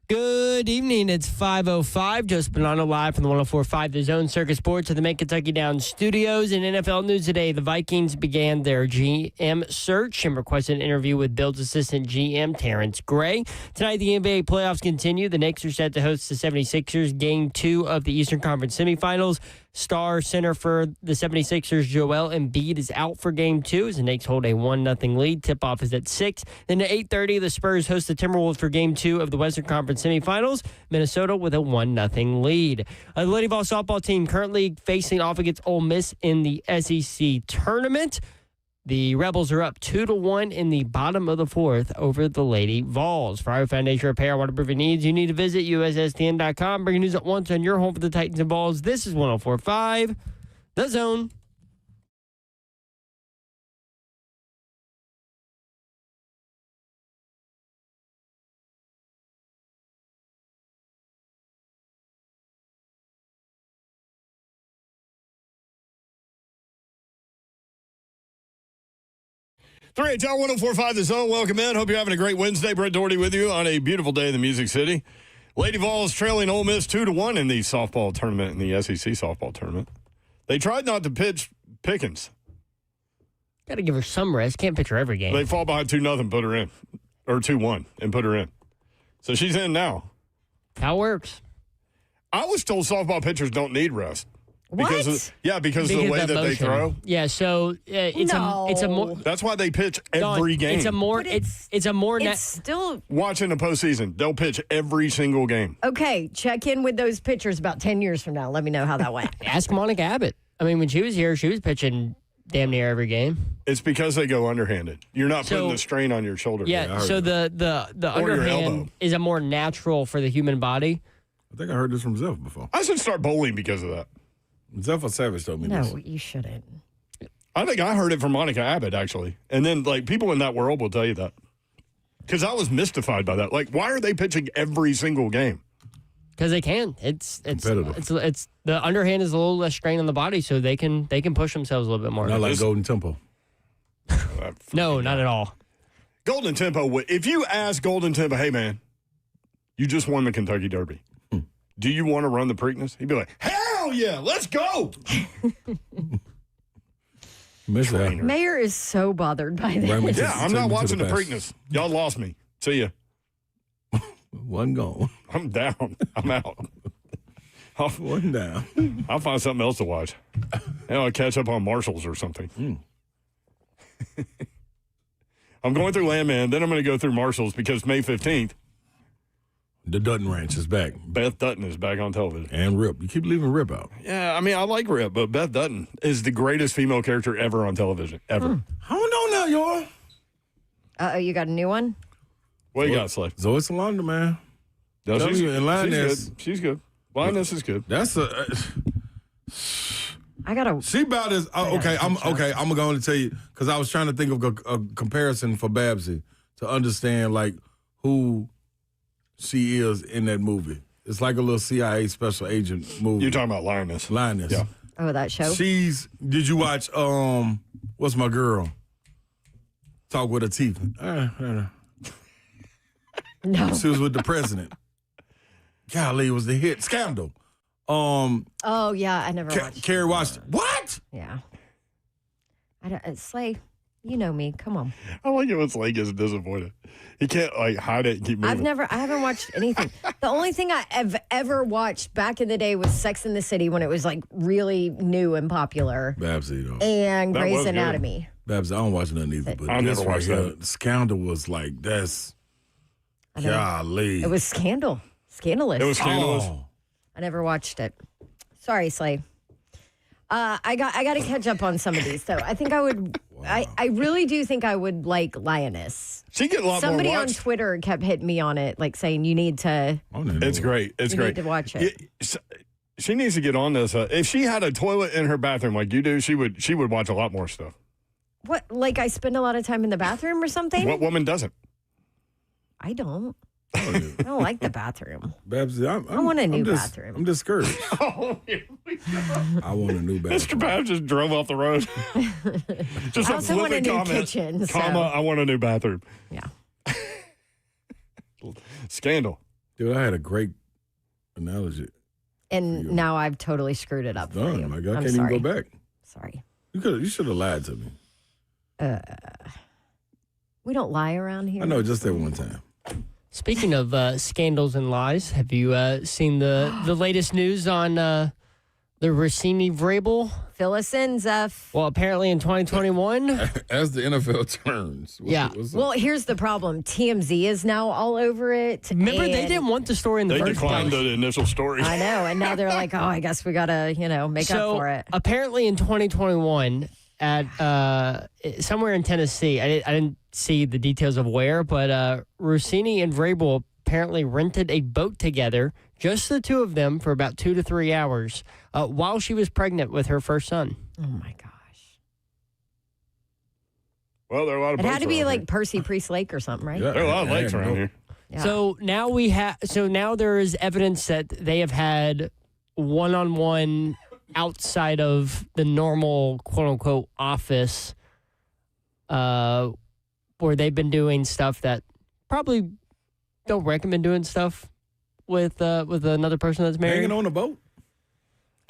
Speaker 1: Good evening. It's 5:05. Joe Spinano live from the 104.5 The Zone Circus Sports at the Make Kentucky Down Studios. In NFL news today, the Vikings began their GM search and requested an interview with Bills assistant GM Terrence Gray. Tonight, the NBA playoffs continue. The Knicks are set to host the 76ers Game 2 of the Eastern Conference semifinals. Star center for the 76ers, Joel Embiid, is out for Game 2 as the Knicks hold a 1-0 lead. Tip-off is at 6. Then at 8:30, the Spurs host the Timberwolves for Game 2 of the Western Conference semifinals. Minnesota with a 1-0 lead. The Lady Vols softball team currently facing off against Ole Miss in the SEC tournament. The Rebels are up 2-1 in the bottom of the fourth over the Lady Vols. For our foundation repair, waterproofing needs, you need to visit USSTN.com. Bringing news at once on your home for the Titans and Vols. This is 104.5 The Zone.
Speaker 2: Three at 104.5 The Zone. Welcome in. Hope you're having a great Wednesday. Brett Doherty with you on a beautiful day in the Music City. Lady Vols trailing Ole Miss 2-1 in the softball tournament, in the SEC softball tournament. They tried not to pitch Pickens.
Speaker 1: Got to give her some rest. Can't pitch her every game.
Speaker 2: They fall behind 2-0, put her in. Or 2-1 and put her in. So she's in now.
Speaker 1: How it works.
Speaker 2: I was told softball pitchers don't need rest. Because of
Speaker 1: Because
Speaker 2: the way
Speaker 1: of
Speaker 2: that they
Speaker 1: motion.
Speaker 2: throw.
Speaker 1: Yeah, so it's a more.
Speaker 2: That's why they pitch every game.
Speaker 1: It's a more.
Speaker 4: It's still
Speaker 2: Watching the postseason, they'll pitch every single game.
Speaker 4: okay. Check in with those pitchers about 10 years from now. Let me know how that went.
Speaker 1: Ask Monica Abbott. I mean, when she was here, she was pitching damn near every game.
Speaker 2: It's because they go underhanded. You're not putting
Speaker 1: So-
Speaker 2: the strain on your shoulder.
Speaker 1: Yeah, so the
Speaker 2: Or your elbow.
Speaker 1: underhand is a more natural for the human body.
Speaker 3: I think I heard this from Zeph before.
Speaker 2: I should start bowling because of that.
Speaker 3: Zeph or Savage told me this.
Speaker 4: No, you shouldn't.
Speaker 2: I think I heard it from Monica Abbott, actually. And then, people in that world will tell you that. Because I was mystified by that. Like, why are they pitching every single game?
Speaker 1: Because they can. It's
Speaker 3: Competitive.
Speaker 1: it's the underhand is a little less strain on the body, so they can push themselves a little bit more.
Speaker 3: Not like Golden Tempo.
Speaker 1: No, not at all.
Speaker 2: Golden Tempo, if you ask Golden Tempo, hey, man, you just won the Kentucky Derby. Do you want to run the Preakness? He'd be like, hell yeah, let's go.
Speaker 4: Mayor is so bothered by this.
Speaker 2: Yeah, I'm not watching the Preakness. Y'all lost me. See ya.
Speaker 3: One gone.
Speaker 2: I'm down. I'm out.
Speaker 3: One down.
Speaker 2: I'll find something else to watch. I'll catch up on Marshalls or something. I'm going through Landman, then I'm going to go through Marshalls because May 15th,
Speaker 3: the Dutton Ranch is back.
Speaker 2: Beth Dutton is back on television.
Speaker 3: And Rip. You keep leaving Rip out.
Speaker 2: Yeah, I mean, I like Rip, but Beth Dutton is the greatest female character ever on television, ever.
Speaker 3: I don't know now, y'all.
Speaker 4: You got a new one?
Speaker 2: What you got, Slay?
Speaker 3: Zoe Salonda, man.
Speaker 2: No,
Speaker 3: she's good.
Speaker 2: She's good. Lioness is good.
Speaker 3: That's
Speaker 4: I gotta.
Speaker 3: She about as okay. I'm going to tell you because I was trying to think of a comparison for Babsy to understand who she is in that movie. It's like a little CIA special agent movie.
Speaker 2: You're talking about Lioness.
Speaker 3: Lioness.
Speaker 2: Yeah.
Speaker 4: Oh, that show?
Speaker 3: Did you watch, what's my girl? Talk with her teeth.
Speaker 4: No.
Speaker 3: She was with the president. Golly, it was the hit. Scandal.
Speaker 4: Oh, yeah, I never watched
Speaker 3: Carrie watched it. What?
Speaker 4: Yeah. Slay, you know me. Come on.
Speaker 2: I like it when Slay gets disappointed. He can't hide it and keep moving.
Speaker 4: I haven't watched anything. The only thing I've ever watched back in the day was Sex and the City when it was really new and popular.
Speaker 3: Babsy, though.
Speaker 4: And Grey's Anatomy.
Speaker 3: Babsy, I don't watch nothing either. But
Speaker 2: I never watched that.
Speaker 3: Scandal was that's golly.
Speaker 4: It was scandalous.
Speaker 2: It was scandalous.
Speaker 3: Oh.
Speaker 4: I never watched it. Sorry, Slay. I got to catch up on some of these, though. I think I would. Wow. I really do think I would like Lioness.
Speaker 2: She get a lot
Speaker 4: Somebody
Speaker 2: more
Speaker 4: on Twitter kept hitting me on it, saying you need to.
Speaker 2: It's great. It's great.
Speaker 4: Need to watch it.
Speaker 2: She needs to get on this. If she had a toilet in her bathroom like you do, she would watch a lot more stuff.
Speaker 4: What? I spend a lot of time in the bathroom or something?
Speaker 2: What woman doesn't?
Speaker 4: I don't. I don't like the bathroom.
Speaker 3: Babsy, I
Speaker 4: want a new bathroom.
Speaker 3: I'm discouraged.
Speaker 2: Oh, here we go.
Speaker 3: I want a new bathroom.
Speaker 2: Mr. Babs just drove off the road. Just
Speaker 4: I also want a new kitchen.
Speaker 2: I want a new bathroom.
Speaker 4: Yeah.
Speaker 2: Scandal.
Speaker 3: Dude, I had a great analogy.
Speaker 4: And now I've totally screwed it up for you.
Speaker 3: Done. Like, I
Speaker 4: I'm
Speaker 3: can't
Speaker 4: sorry.
Speaker 3: even go back.
Speaker 4: Sorry.
Speaker 3: You should have lied to me.
Speaker 4: We don't lie around here.
Speaker 3: I know, just that one time.
Speaker 1: Speaking of scandals and lies, have you seen the latest news on the Rossini Vrabel?
Speaker 4: Fill us in, Zeph.
Speaker 1: Well, apparently in 2021.
Speaker 3: As the NFL turns. What's
Speaker 4: Well, here's the problem. TMZ is now all over it.
Speaker 1: Remember, they didn't want the story in the
Speaker 2: They
Speaker 1: first
Speaker 2: declined
Speaker 1: place.
Speaker 2: the initial story.
Speaker 4: I know, and now they're like, oh, I guess we got to, make up for it.
Speaker 1: Apparently in 2021 at somewhere in Tennessee, I didn't see the details of where, but Rossini and Vrabel apparently rented a boat together, just the two of them, for about 2 to 3 hours while she was pregnant with her first son.
Speaker 4: Oh, my gosh.
Speaker 2: Well, there are a lot of
Speaker 4: It
Speaker 2: boats
Speaker 4: had to be
Speaker 2: around
Speaker 4: like
Speaker 2: here.
Speaker 4: Percy Priest Lake or something, right?
Speaker 3: Yeah.
Speaker 2: There are a lot of lakes around here.
Speaker 4: Yeah.
Speaker 1: So now there is evidence that they have had one-on-one outside of the normal quote-unquote office where they've been doing stuff that probably don't recommend doing stuff with another person that's married.
Speaker 3: Hanging on a boat?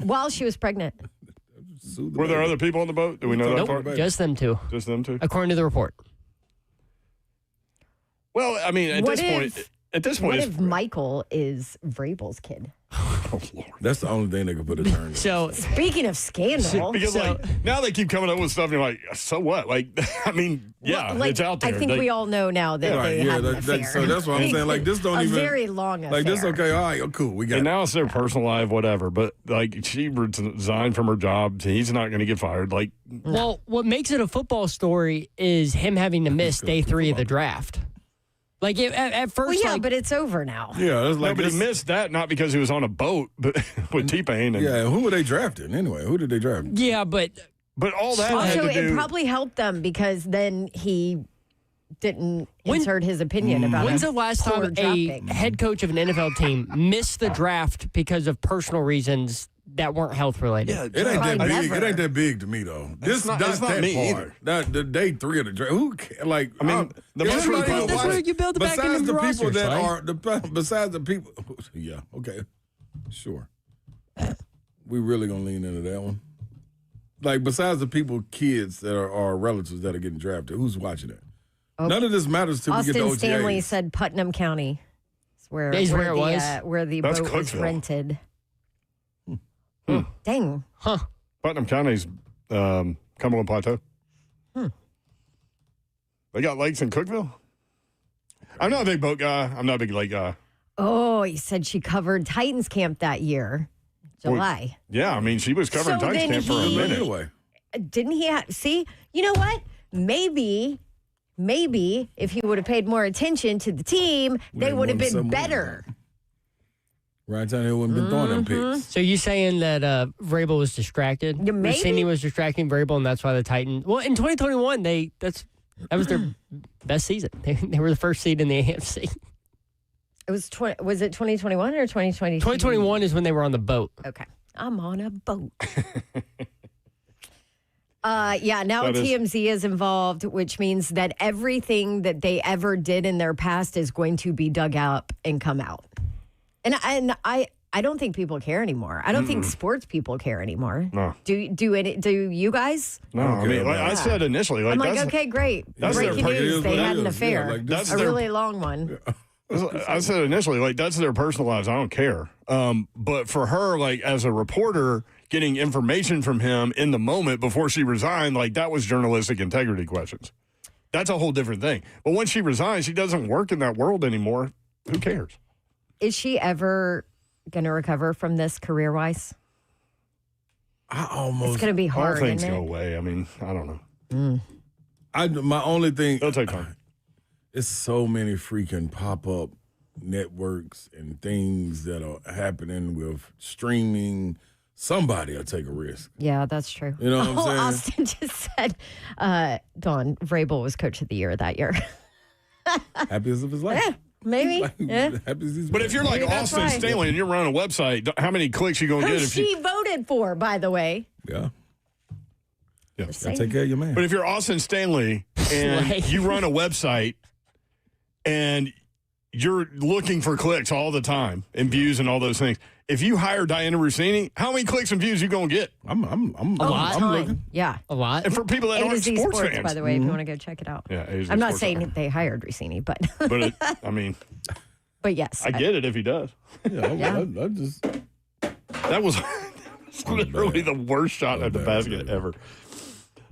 Speaker 4: While she was pregnant.
Speaker 2: Were there other people on the boat? Do we know that
Speaker 1: Nope,
Speaker 2: part?
Speaker 1: just them two,
Speaker 2: Just them two?
Speaker 1: according to the report.
Speaker 2: Well, I mean, at this point,
Speaker 4: What
Speaker 2: it's,
Speaker 4: if Michael is Vrabel's kid?
Speaker 2: oh, Lord.
Speaker 3: That's the only thing they could put a turn in.
Speaker 1: So
Speaker 4: Speaking of scandal,
Speaker 2: Because like now they keep coming up with stuff, and you're like, so what? Like, I mean, yeah,
Speaker 4: like,
Speaker 2: it's out there.
Speaker 4: I think we all know now that they had an affair.
Speaker 3: So that's what I'm saying. Like, this don't
Speaker 4: a
Speaker 3: even.
Speaker 4: very long affair.
Speaker 3: Like, this, okay, all right, cool. We got
Speaker 2: And
Speaker 3: it.
Speaker 2: now it's their personal life, whatever. But like, she resigned from her job. He's not going to get fired. Like,
Speaker 1: well, what makes it a football story is him having to miss day 3 of the draft. Like at first,
Speaker 4: Well, yeah,
Speaker 1: like,
Speaker 4: but it's over now.
Speaker 3: Yeah, it's like
Speaker 2: but he missed that not because he was on a boat, but with T-Pain. And,
Speaker 3: Yeah, who were they drafting anyway? Who did they draft?
Speaker 1: yeah, but
Speaker 2: all that had
Speaker 4: Also,
Speaker 2: to do.
Speaker 4: it probably helped them because then he didn't insert his opinion about
Speaker 1: when's
Speaker 4: a
Speaker 1: the last
Speaker 4: poor
Speaker 1: time
Speaker 4: draft
Speaker 1: a
Speaker 4: pick.
Speaker 1: head coach of an NFL team missed the draft because of personal reasons that weren't health related?
Speaker 2: Yeah,
Speaker 3: It ain't that
Speaker 4: Probably
Speaker 3: big.
Speaker 4: never.
Speaker 3: It ain't that big to me though. This
Speaker 2: not-
Speaker 3: not
Speaker 2: it's not
Speaker 3: that
Speaker 2: me
Speaker 3: part.
Speaker 2: either.
Speaker 3: That the day 3 of the draft. Who ca- like?
Speaker 2: I mean, the most
Speaker 3: everybody
Speaker 2: people-
Speaker 3: who
Speaker 1: That's
Speaker 3: watch-
Speaker 1: where you build the back end
Speaker 3: besides
Speaker 1: of the
Speaker 3: the people
Speaker 1: roster,
Speaker 3: that
Speaker 1: Sly.
Speaker 3: are besides the people. Yeah. Okay. Sure. We really gonna lean into that one. Like besides the people, kids that are relatives that are getting drafted, who's watching that? None of this matters till we get to
Speaker 4: Austin
Speaker 3: OTAs.
Speaker 4: Stanley said Putnam County is where,
Speaker 1: Is where it
Speaker 4: the,
Speaker 1: was?
Speaker 4: where the
Speaker 2: That's
Speaker 4: boat was
Speaker 2: Cookeville.
Speaker 4: rented. Dang.
Speaker 2: Putnam County's Cumberland Plateau. They got lakes in Cookeville? I'm not a big boat guy. I'm not a big lake guy.
Speaker 4: Oh, he said she covered Titans camp that year, July.
Speaker 2: Yeah, I mean, she was covering
Speaker 4: So
Speaker 2: Titans
Speaker 4: then
Speaker 2: camp for a
Speaker 4: he-
Speaker 2: minute.
Speaker 3: Anyway,
Speaker 4: Didn't he have, see, you know what? Maybe if he would have paid more attention to the team, they
Speaker 3: had
Speaker 4: would have
Speaker 3: won
Speaker 4: been
Speaker 3: some
Speaker 4: better.
Speaker 3: Ryan Tannehill wouldn't been throwing them picks.
Speaker 1: So you saying that Vrabel was distracted?
Speaker 4: Yeah, maybe.
Speaker 1: Rossini was distracting Vrabel, and that's why the Titans. Well, in 2021, that was their best season. They were the first seed in the AFC.
Speaker 4: It was was it 2021 or 2020?
Speaker 1: 2021 is when they were on the boat.
Speaker 4: Okay. I'm on a boat. Yeah, now
Speaker 2: That is-
Speaker 4: TMZ is involved, which means that everything that they ever did in their past is going to be dug up and come out. And I don't think people care anymore. I don't think sports people care anymore.
Speaker 2: No.
Speaker 4: Do you guys?
Speaker 2: No, I mean, like I said initially, like
Speaker 4: I'm like,
Speaker 2: that's,
Speaker 4: okay, great.
Speaker 2: that's their
Speaker 4: Breaking
Speaker 2: part.
Speaker 4: news. They had an
Speaker 3: Yeah,
Speaker 4: affair.
Speaker 3: like, this
Speaker 2: is
Speaker 4: a
Speaker 2: their-
Speaker 4: really long one.
Speaker 2: I said initially, like that's their personal lives. I don't care. But for her, like as a reporter, getting information from him in the moment before she resigned, like that was journalistic integrity questions. That's a whole different thing. But when she resigns, she doesn't work in that world anymore. Who cares?
Speaker 4: Is she ever going to recover from this career-wise?
Speaker 3: I almost.
Speaker 4: It's going to be
Speaker 2: All
Speaker 4: hard,
Speaker 2: things
Speaker 4: isn't
Speaker 2: go
Speaker 4: it?
Speaker 2: away. I mean, I don't know.
Speaker 3: My only thing.
Speaker 2: It'll take time.
Speaker 3: It's so many freaking pop-up networks and things that are happening with streaming. Somebody will take a risk.
Speaker 4: Yeah, that's true.
Speaker 3: You know what I'm saying?
Speaker 4: Austin just said, Dawn, Vrabel was coach of the year that year.
Speaker 3: Happiest of his life.
Speaker 4: Maybe. Yeah.
Speaker 3: Happy as he's
Speaker 2: But
Speaker 3: been.
Speaker 2: if you're like
Speaker 4: Maybe that's
Speaker 2: Austin
Speaker 4: right.
Speaker 2: Stanley and you're running a website, how many clicks you gonna
Speaker 4: Who
Speaker 2: get? If
Speaker 4: she
Speaker 2: you,
Speaker 4: voted for, by the way.
Speaker 3: Yeah.
Speaker 4: Just
Speaker 3: Gotta
Speaker 4: saying.
Speaker 3: take care of your man.
Speaker 2: but if you're Austin Stanley and
Speaker 1: Slay.
Speaker 2: you run a website and you're looking for clicks all the time and views and all those things. If you hire Diana Rossini, how many clicks and views you gonna get?
Speaker 3: I'm looking.
Speaker 4: Yeah.
Speaker 1: A lot.
Speaker 2: And for people that
Speaker 4: A to
Speaker 2: aren't
Speaker 4: Z
Speaker 2: sports
Speaker 4: Sports,
Speaker 2: fans,
Speaker 4: by the way, if you want to go check it out.
Speaker 2: Yeah, A to Z
Speaker 4: I'm not
Speaker 2: Sports.
Speaker 4: saying they hired Rossini, but
Speaker 2: But I mean,
Speaker 4: but yes.
Speaker 2: I get it if he does.
Speaker 3: Yeah, I just
Speaker 2: That was literally the worst shot at the basket ever.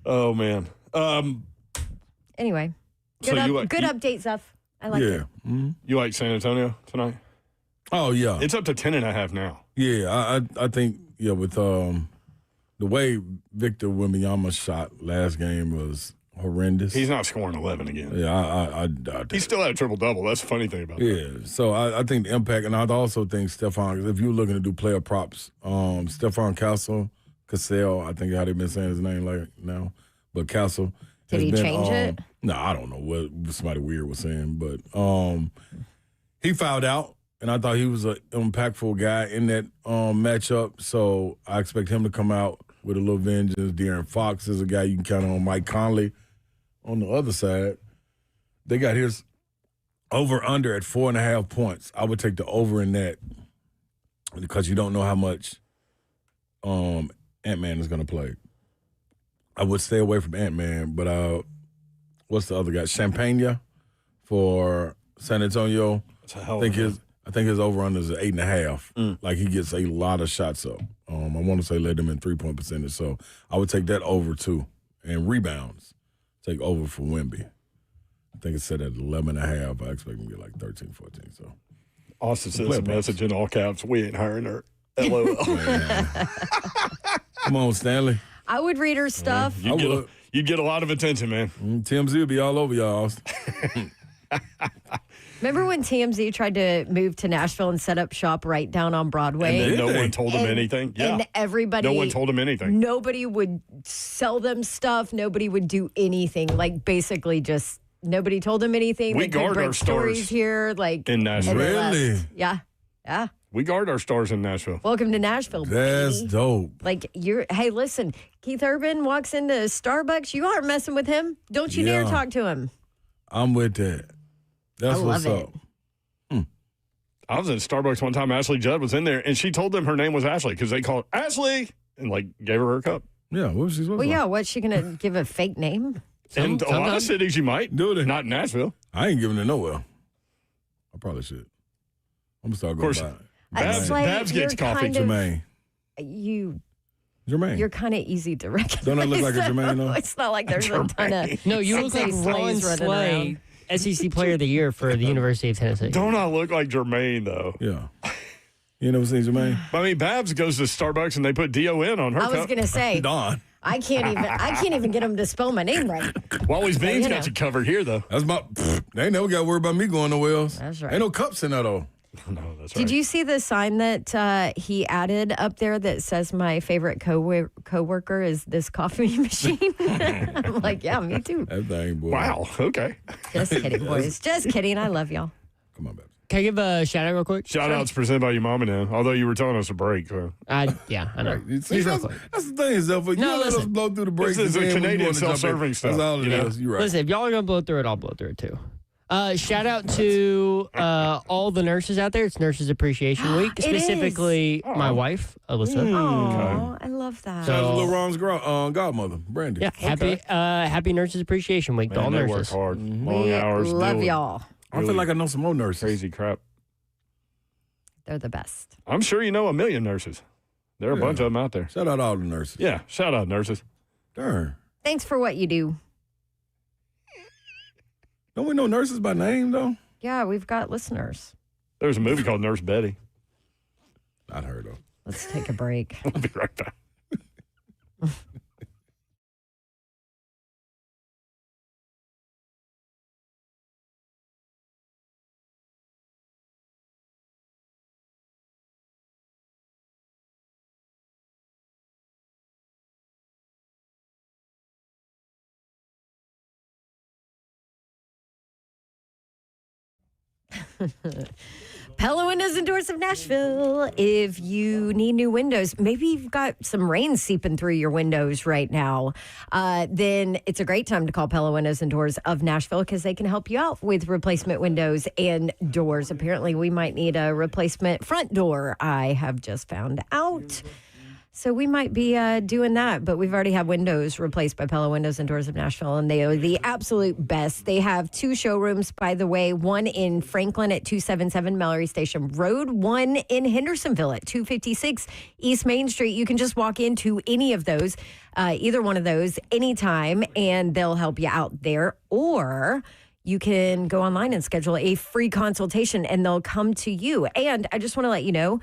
Speaker 2: Oh man.
Speaker 4: Anyway,
Speaker 2: So
Speaker 4: good,
Speaker 2: you like-
Speaker 4: good
Speaker 2: you-
Speaker 4: update, Zeph. I like it.
Speaker 2: You like San Antonio tonight?
Speaker 3: Oh yeah,
Speaker 2: It's up to 10.5 now.
Speaker 3: yeah. I think with the way Victor Wembanyama shot last game was horrendous.
Speaker 2: He's not scoring 11 again.
Speaker 3: Yeah, I
Speaker 2: He still had a triple double. That's the funny thing about that.
Speaker 3: Yeah, so I think the impact, and I also think Stephon, if you're looking to do player props, Stephon Cassell, I think how they've been saying his name like now, but Castle.
Speaker 4: Did he change it?
Speaker 3: No, I don't know what somebody weird was saying, but he fouled out, and I thought he was an impactful guy in that matchup, so I expect him to come out with a little vengeance. De'Aaron Fox is a guy you can count on. Mike Conley on the other side. They got his over-under at 4.5 points. I would take the over in that because you don't know how much Ant-Man is going to play. I would stay away from Ant-Man, but what's the other guy? Champagne for San Antonio. I think his over-under is 8.5. Like, he gets a lot of shots up. I want to say led them in three-point percentage, so I would take that over, too. And rebounds, take over for Wemby. I think it's set at 11.5. I expect him to get like 13, 14. So
Speaker 2: Austin says a message in all caps. We ain't hiring her. LOL.
Speaker 3: Come on, Stanley.
Speaker 4: I would read her stuff.
Speaker 2: You'd get a lot of attention, man.
Speaker 3: TMZ will be all over y'all, Austin.
Speaker 4: Remember when TMZ tried to move to Nashville and set up shop right down on Broadway?
Speaker 2: And then no one told him anything. Yeah.
Speaker 4: And everybody.
Speaker 2: No one told him anything.
Speaker 4: Nobody would sell them stuff. Nobody would do anything. Like, basically just nobody told them anything.
Speaker 2: We
Speaker 4: They couldn't
Speaker 2: guard
Speaker 4: break
Speaker 2: our
Speaker 4: stories
Speaker 2: stars
Speaker 4: here. Like,
Speaker 2: in Nashville.
Speaker 4: and they left.
Speaker 3: Really?
Speaker 4: Yeah. Yeah.
Speaker 2: We guard our stars in Nashville.
Speaker 4: Welcome to Nashville.
Speaker 3: That's
Speaker 4: baby.
Speaker 3: dope.
Speaker 4: Like, hey, listen, Keith Urban walks into Starbucks. You aren't messing with him. Don't you dare
Speaker 3: Yeah.
Speaker 4: talk to him.
Speaker 3: I'm with that. That's
Speaker 4: I
Speaker 3: what's
Speaker 4: love it.
Speaker 3: up.
Speaker 2: I was at Starbucks one time. Ashley Judd was in there, and she told them her name was Ashley because they called her Ashley and, like, gave her cup.
Speaker 3: Yeah, what was she supposed
Speaker 4: Well,
Speaker 3: to?
Speaker 4: yeah, what's she going to give a fake name?
Speaker 2: And a lot of cities you might.
Speaker 3: Do it.
Speaker 2: Not in Nashville.
Speaker 3: I ain't giving it nowhere. I probably should. I'm going to start going
Speaker 2: Of course,
Speaker 3: by.
Speaker 2: Babs,
Speaker 4: like
Speaker 2: Babs gets
Speaker 4: you're
Speaker 2: coffee.
Speaker 4: kind of-
Speaker 3: Jermaine. Jermaine.
Speaker 4: You're kind of easy to recognize.
Speaker 3: Don't I look like a
Speaker 4: though.
Speaker 3: Jermaine, though?
Speaker 4: It's not like there's a ton of.
Speaker 1: No, you look like
Speaker 4: sensei
Speaker 1: Ron
Speaker 4: slays running
Speaker 1: Slay,
Speaker 4: around.
Speaker 1: SEC Player of the Year for the University of Tennessee.
Speaker 2: Don't I look like Jermaine, though?
Speaker 3: Yeah. You never seen Jermaine?
Speaker 2: I mean, Babs goes to Starbucks and they put D-O-N on her
Speaker 4: I
Speaker 2: cup.
Speaker 4: was gonna say,
Speaker 3: Don.
Speaker 4: I can't even get him to spell my name right.
Speaker 2: Wally's Beans
Speaker 4: you
Speaker 2: got
Speaker 4: know.
Speaker 2: you covered here, though.
Speaker 3: That's my. They ain't never got to worry about me going nowhere else.
Speaker 4: That's right.
Speaker 3: Ain't no cups in there, though.
Speaker 2: No, that's right.
Speaker 4: Did you see the sign that he added up there that says my favorite coworker is this coffee machine? I'm like, yeah, me too.
Speaker 3: That thing, boy.
Speaker 2: Wow. Okay.
Speaker 4: Just kidding, boys. Just kidding. I love y'all.
Speaker 3: Come on, Babs.
Speaker 1: Can I give a shout out real quick?
Speaker 2: Shout outs presented by your mom and dad, although you were telling us a break. So.
Speaker 1: Yeah, I know.
Speaker 3: You see,
Speaker 1: Just real
Speaker 3: that's,
Speaker 1: quick.
Speaker 3: that's the thing, Zephyr. You
Speaker 1: No,
Speaker 3: don't let us
Speaker 1: listen.
Speaker 3: blow through the breaks.
Speaker 2: This is a
Speaker 3: again when you
Speaker 2: Canadian
Speaker 3: wanna jump in.
Speaker 2: self-serving stuff,
Speaker 3: That's all it
Speaker 2: you know?
Speaker 3: is. You're right.
Speaker 1: Listen, if y'all are going to blow through it, I'll blow through it too. Shout out to all the nurses out there. It's Nurses Appreciation Week,
Speaker 4: It
Speaker 1: specifically my wife, Alyssa.
Speaker 4: Oh, I love that.
Speaker 3: Shout out to Lil Ron's godmother, Brandy.
Speaker 1: Yeah, happy Nurses Appreciation Week to all
Speaker 2: Man, they work
Speaker 1: nurses.
Speaker 2: hard.
Speaker 3: Mm-hmm.
Speaker 2: Long
Speaker 4: We
Speaker 2: hours.
Speaker 4: love
Speaker 2: doing
Speaker 4: y'all.
Speaker 3: I feel like I know some more nurses.
Speaker 2: Crazy crap.
Speaker 4: They're the best.
Speaker 2: I'm sure you know a million nurses. There are a
Speaker 3: Yeah.
Speaker 2: bunch of them out there.
Speaker 3: Shout out all the nurses.
Speaker 2: Yeah. Shout out, nurses.
Speaker 3: Darn.
Speaker 4: Thanks for what you do.
Speaker 3: Don't we know nurses by name, though?
Speaker 4: Yeah, we've got listeners.
Speaker 2: There's a movie called Nurse Betty.
Speaker 3: Not heard of.
Speaker 4: Let's take a break.
Speaker 2: We'll be right back.
Speaker 4: Pella Windows and Doors of Nashville. If you need new windows, maybe you've got some rain seeping through your windows right now, then it's a great time to call Pella Windows and Doors of Nashville because they can help you out with replacement windows and doors. Apparently, we might need a replacement front door, I have just found out. So we might be doing that, but we've already had windows replaced by Pella Windows and Doors of Nashville, and they are the absolute best. They have 2 showrooms, by the way, one in Franklin at 277 Mallory Station Road, one in Hendersonville at 256 East Main Street. You can just walk into any of those, either one of those, anytime, and they'll help you out there. Or you can go online and schedule a free consultation, and they'll come to you. And I just want to let you know,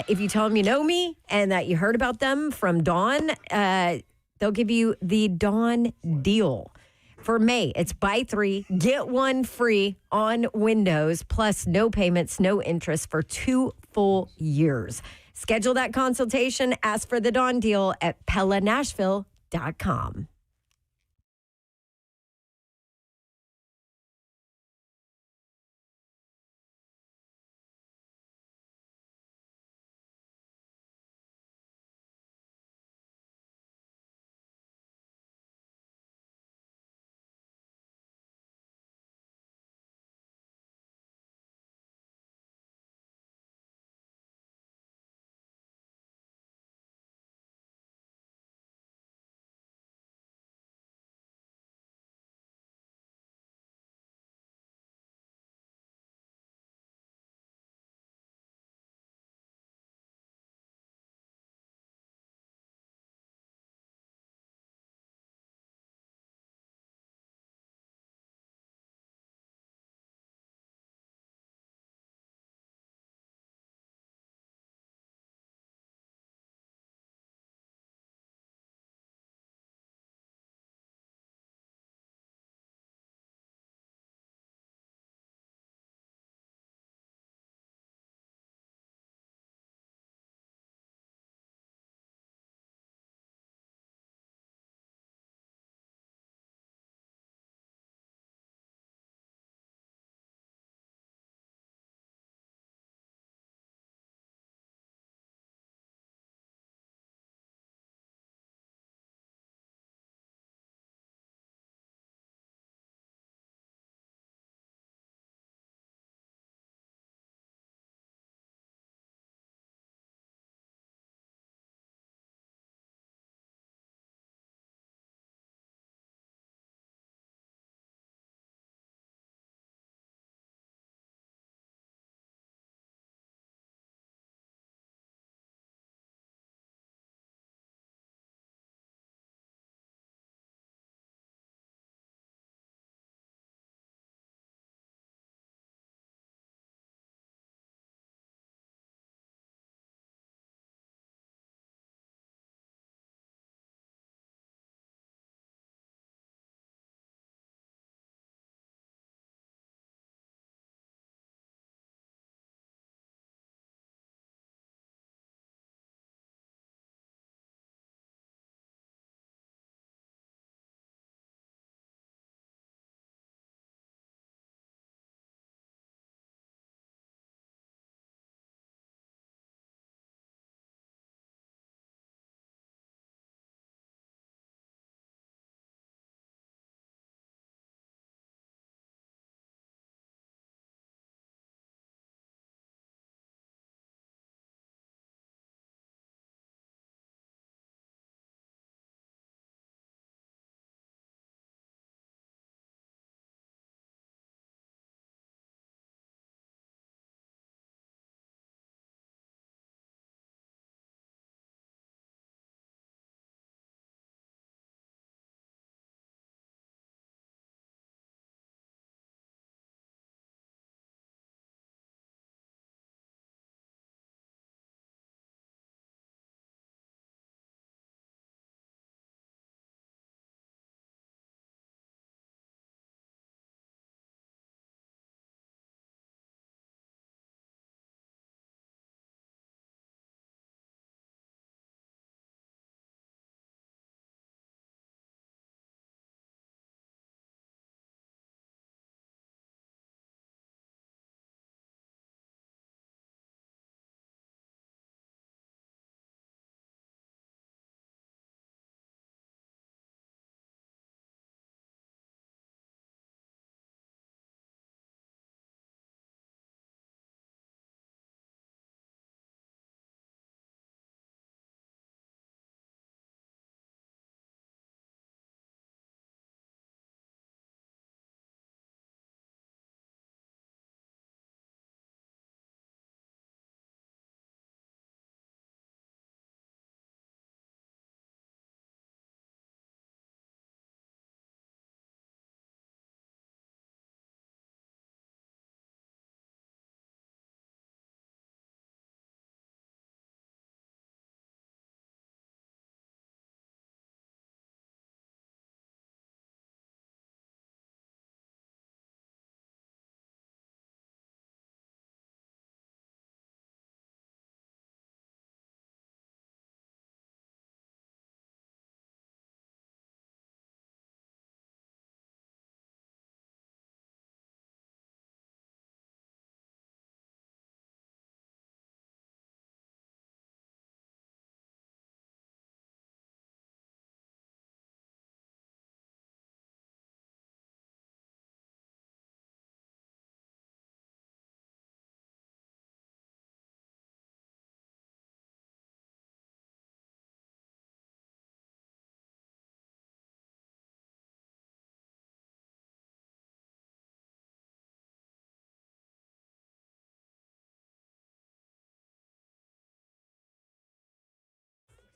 Speaker 4: if you tell them you know me and that you heard about them from Dawn, they'll give you the Dawn deal. For May, it's buy 3, get 1 free on windows, plus no payments, no interest for 2 full years. Schedule that consultation. Ask for the Dawn deal at PellaNashville.com.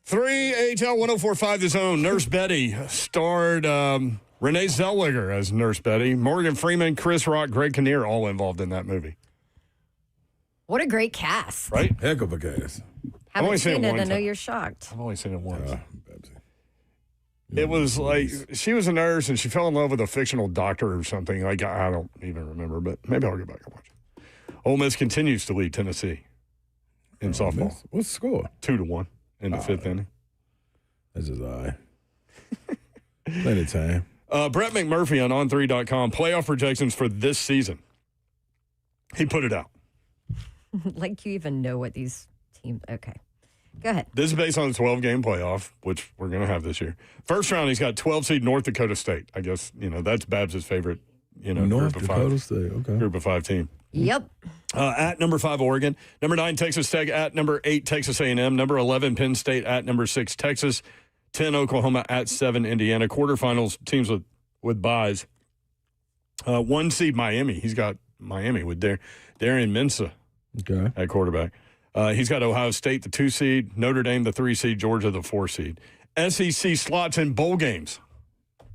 Speaker 2: 3HL 1045 The Zone. Nurse Betty starred Renee Zellweger as Nurse Betty. Morgan Freeman, Chris Rock, Greg Kinnear, all involved in that movie.
Speaker 4: What a great cast.
Speaker 2: Right?
Speaker 3: Heck of a cast.
Speaker 4: Haven't seen it. I know
Speaker 2: time.
Speaker 4: you're shocked.
Speaker 2: I've only seen it once. It was like she was a nurse and she fell in love with a fictional doctor or something. Like I don't even remember, but maybe I'll go back and watch it. Ole Miss continues to lead Tennessee in softball.
Speaker 3: What's the score?
Speaker 2: 2-1 in the fifth inning.
Speaker 3: That's just all right. Plenty of time.
Speaker 2: Brett McMurphy on on3.com, playoff projections for this season. He put it out.
Speaker 4: Like you even know what these teams. Okay. Go ahead.
Speaker 2: This is based on the 12-game playoff, which we're going to have this year. First round, he's got 12-seed North Dakota State. I guess, that's Babs' favorite,
Speaker 3: North
Speaker 2: group of
Speaker 3: Dakota
Speaker 2: five.
Speaker 3: State, okay.
Speaker 2: Group of 5 team.
Speaker 4: Yep.
Speaker 2: At number 5, Oregon. Number 9, Texas Tech. At number 8, Texas A&M. Number 11, Penn State. At number 6, Texas. 10, Oklahoma. At 7, Indiana. Quarterfinals, teams with byes. 1 seed, Miami. He's got Miami with Darian Mensah at quarterback. He's got Ohio State, the 2 seed, Notre Dame, the 3 seed, Georgia, the 4 seed. SEC slots in bowl games.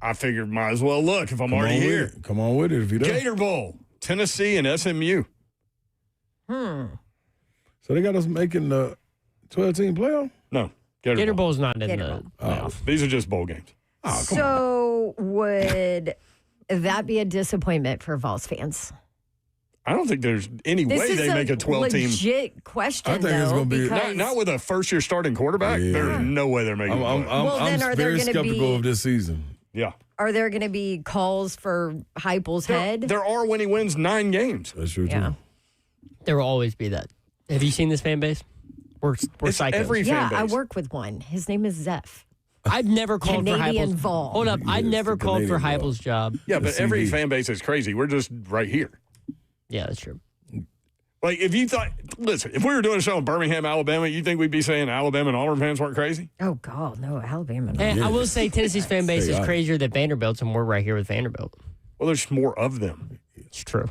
Speaker 2: I figured might as well look if I'm already here.
Speaker 3: Come on with it if you don't.
Speaker 2: Gator Bowl, Tennessee and SMU.
Speaker 3: So they got us making the 12-team playoff?
Speaker 2: No.
Speaker 1: Gator Bowl's not in
Speaker 4: Gator
Speaker 1: the
Speaker 4: Bowl.
Speaker 1: playoff.
Speaker 2: These are just bowl games.
Speaker 4: So would that be a disappointment for Vols fans?
Speaker 2: I don't think there's any
Speaker 4: This
Speaker 2: way
Speaker 4: is
Speaker 2: they make a 12-team.
Speaker 4: legit question.
Speaker 3: I think it's gonna be-
Speaker 2: Not with a first-year starting quarterback.
Speaker 3: Yeah.
Speaker 2: There's no way they're making.
Speaker 3: I'm
Speaker 4: then are there
Speaker 3: very
Speaker 4: gonna
Speaker 3: skeptical
Speaker 4: be-
Speaker 3: of this season.
Speaker 2: Yeah.
Speaker 4: Are there going to be calls for Heupel's head?
Speaker 2: There are when he wins 9 games.
Speaker 3: That's true,
Speaker 4: Yeah.
Speaker 3: too.
Speaker 1: There will always be that. Have you seen this fan base? We're
Speaker 2: It's
Speaker 1: psychos.
Speaker 2: every
Speaker 4: Yeah,
Speaker 2: fan
Speaker 4: I
Speaker 2: base.
Speaker 4: work with one. His name is Zeph.
Speaker 1: I've never called
Speaker 4: Canadian
Speaker 1: for Heupel's.
Speaker 4: Vol.
Speaker 1: Hold up, I
Speaker 3: Yes,
Speaker 1: never
Speaker 3: the
Speaker 1: called for
Speaker 3: Canadian Vol.
Speaker 1: Heupel's job.
Speaker 2: Yeah, but
Speaker 3: The
Speaker 2: every
Speaker 3: CV.
Speaker 2: fan base is crazy. We're just right here.
Speaker 1: Yeah, that's true.
Speaker 2: Like, if you thought, listen, if we were doing a show in Birmingham, Alabama, you think we'd be saying Alabama and Auburn fans weren't crazy?
Speaker 4: Oh, God, no, Alabama.
Speaker 1: Hey, I will say Tennessee's fan base
Speaker 3: Stay
Speaker 1: is
Speaker 3: out.
Speaker 1: crazier than Vanderbilt's, and we're right here with Vanderbilt.
Speaker 2: Well, there's more of them.
Speaker 1: It's true.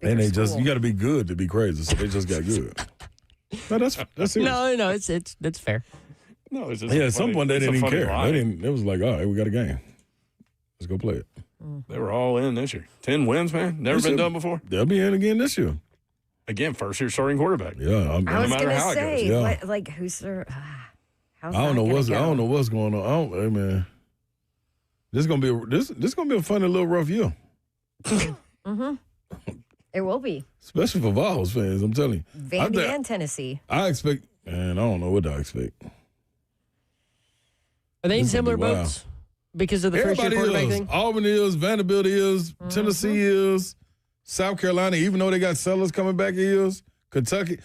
Speaker 3: And they just, you got to be good to be crazy. So they just got good. No, that's serious.
Speaker 1: No, it's fair.
Speaker 2: No, it's just
Speaker 3: Yeah,
Speaker 2: a
Speaker 3: at some
Speaker 2: funny-
Speaker 3: point they
Speaker 2: it's a
Speaker 3: didn't even
Speaker 2: funny
Speaker 3: care.
Speaker 2: line.
Speaker 3: It was like, all right, we got a game. Let's go play it.
Speaker 2: They were all in this year. 10 wins, man. Never been done before.
Speaker 3: They'll be in again this year.
Speaker 2: Again, first-year starting quarterback.
Speaker 3: Yeah,
Speaker 4: I was
Speaker 2: matter
Speaker 4: going to
Speaker 2: how it
Speaker 4: say,
Speaker 3: goes. Yeah.
Speaker 4: what, like, who's their. How's
Speaker 3: I don't
Speaker 4: that
Speaker 3: know
Speaker 4: gonna
Speaker 3: what's
Speaker 4: go?
Speaker 3: I don't know what's going on. Hey man, this gonna be a funny little rough year,
Speaker 4: It will be.
Speaker 3: especially for Vols fans. I'm telling you.
Speaker 4: Vandy and Tennessee.
Speaker 3: I expect, and I don't know what I expect.
Speaker 1: Are they in
Speaker 3: This is gonna
Speaker 1: similar
Speaker 3: be wild.
Speaker 1: boats because of the first-year
Speaker 3: Everybody
Speaker 1: quarterback
Speaker 3: is.
Speaker 1: thing?
Speaker 3: Auburn is. Vanderbilt is. Tennessee is. South Carolina, even though they got Sellers coming back, is. Kentucky.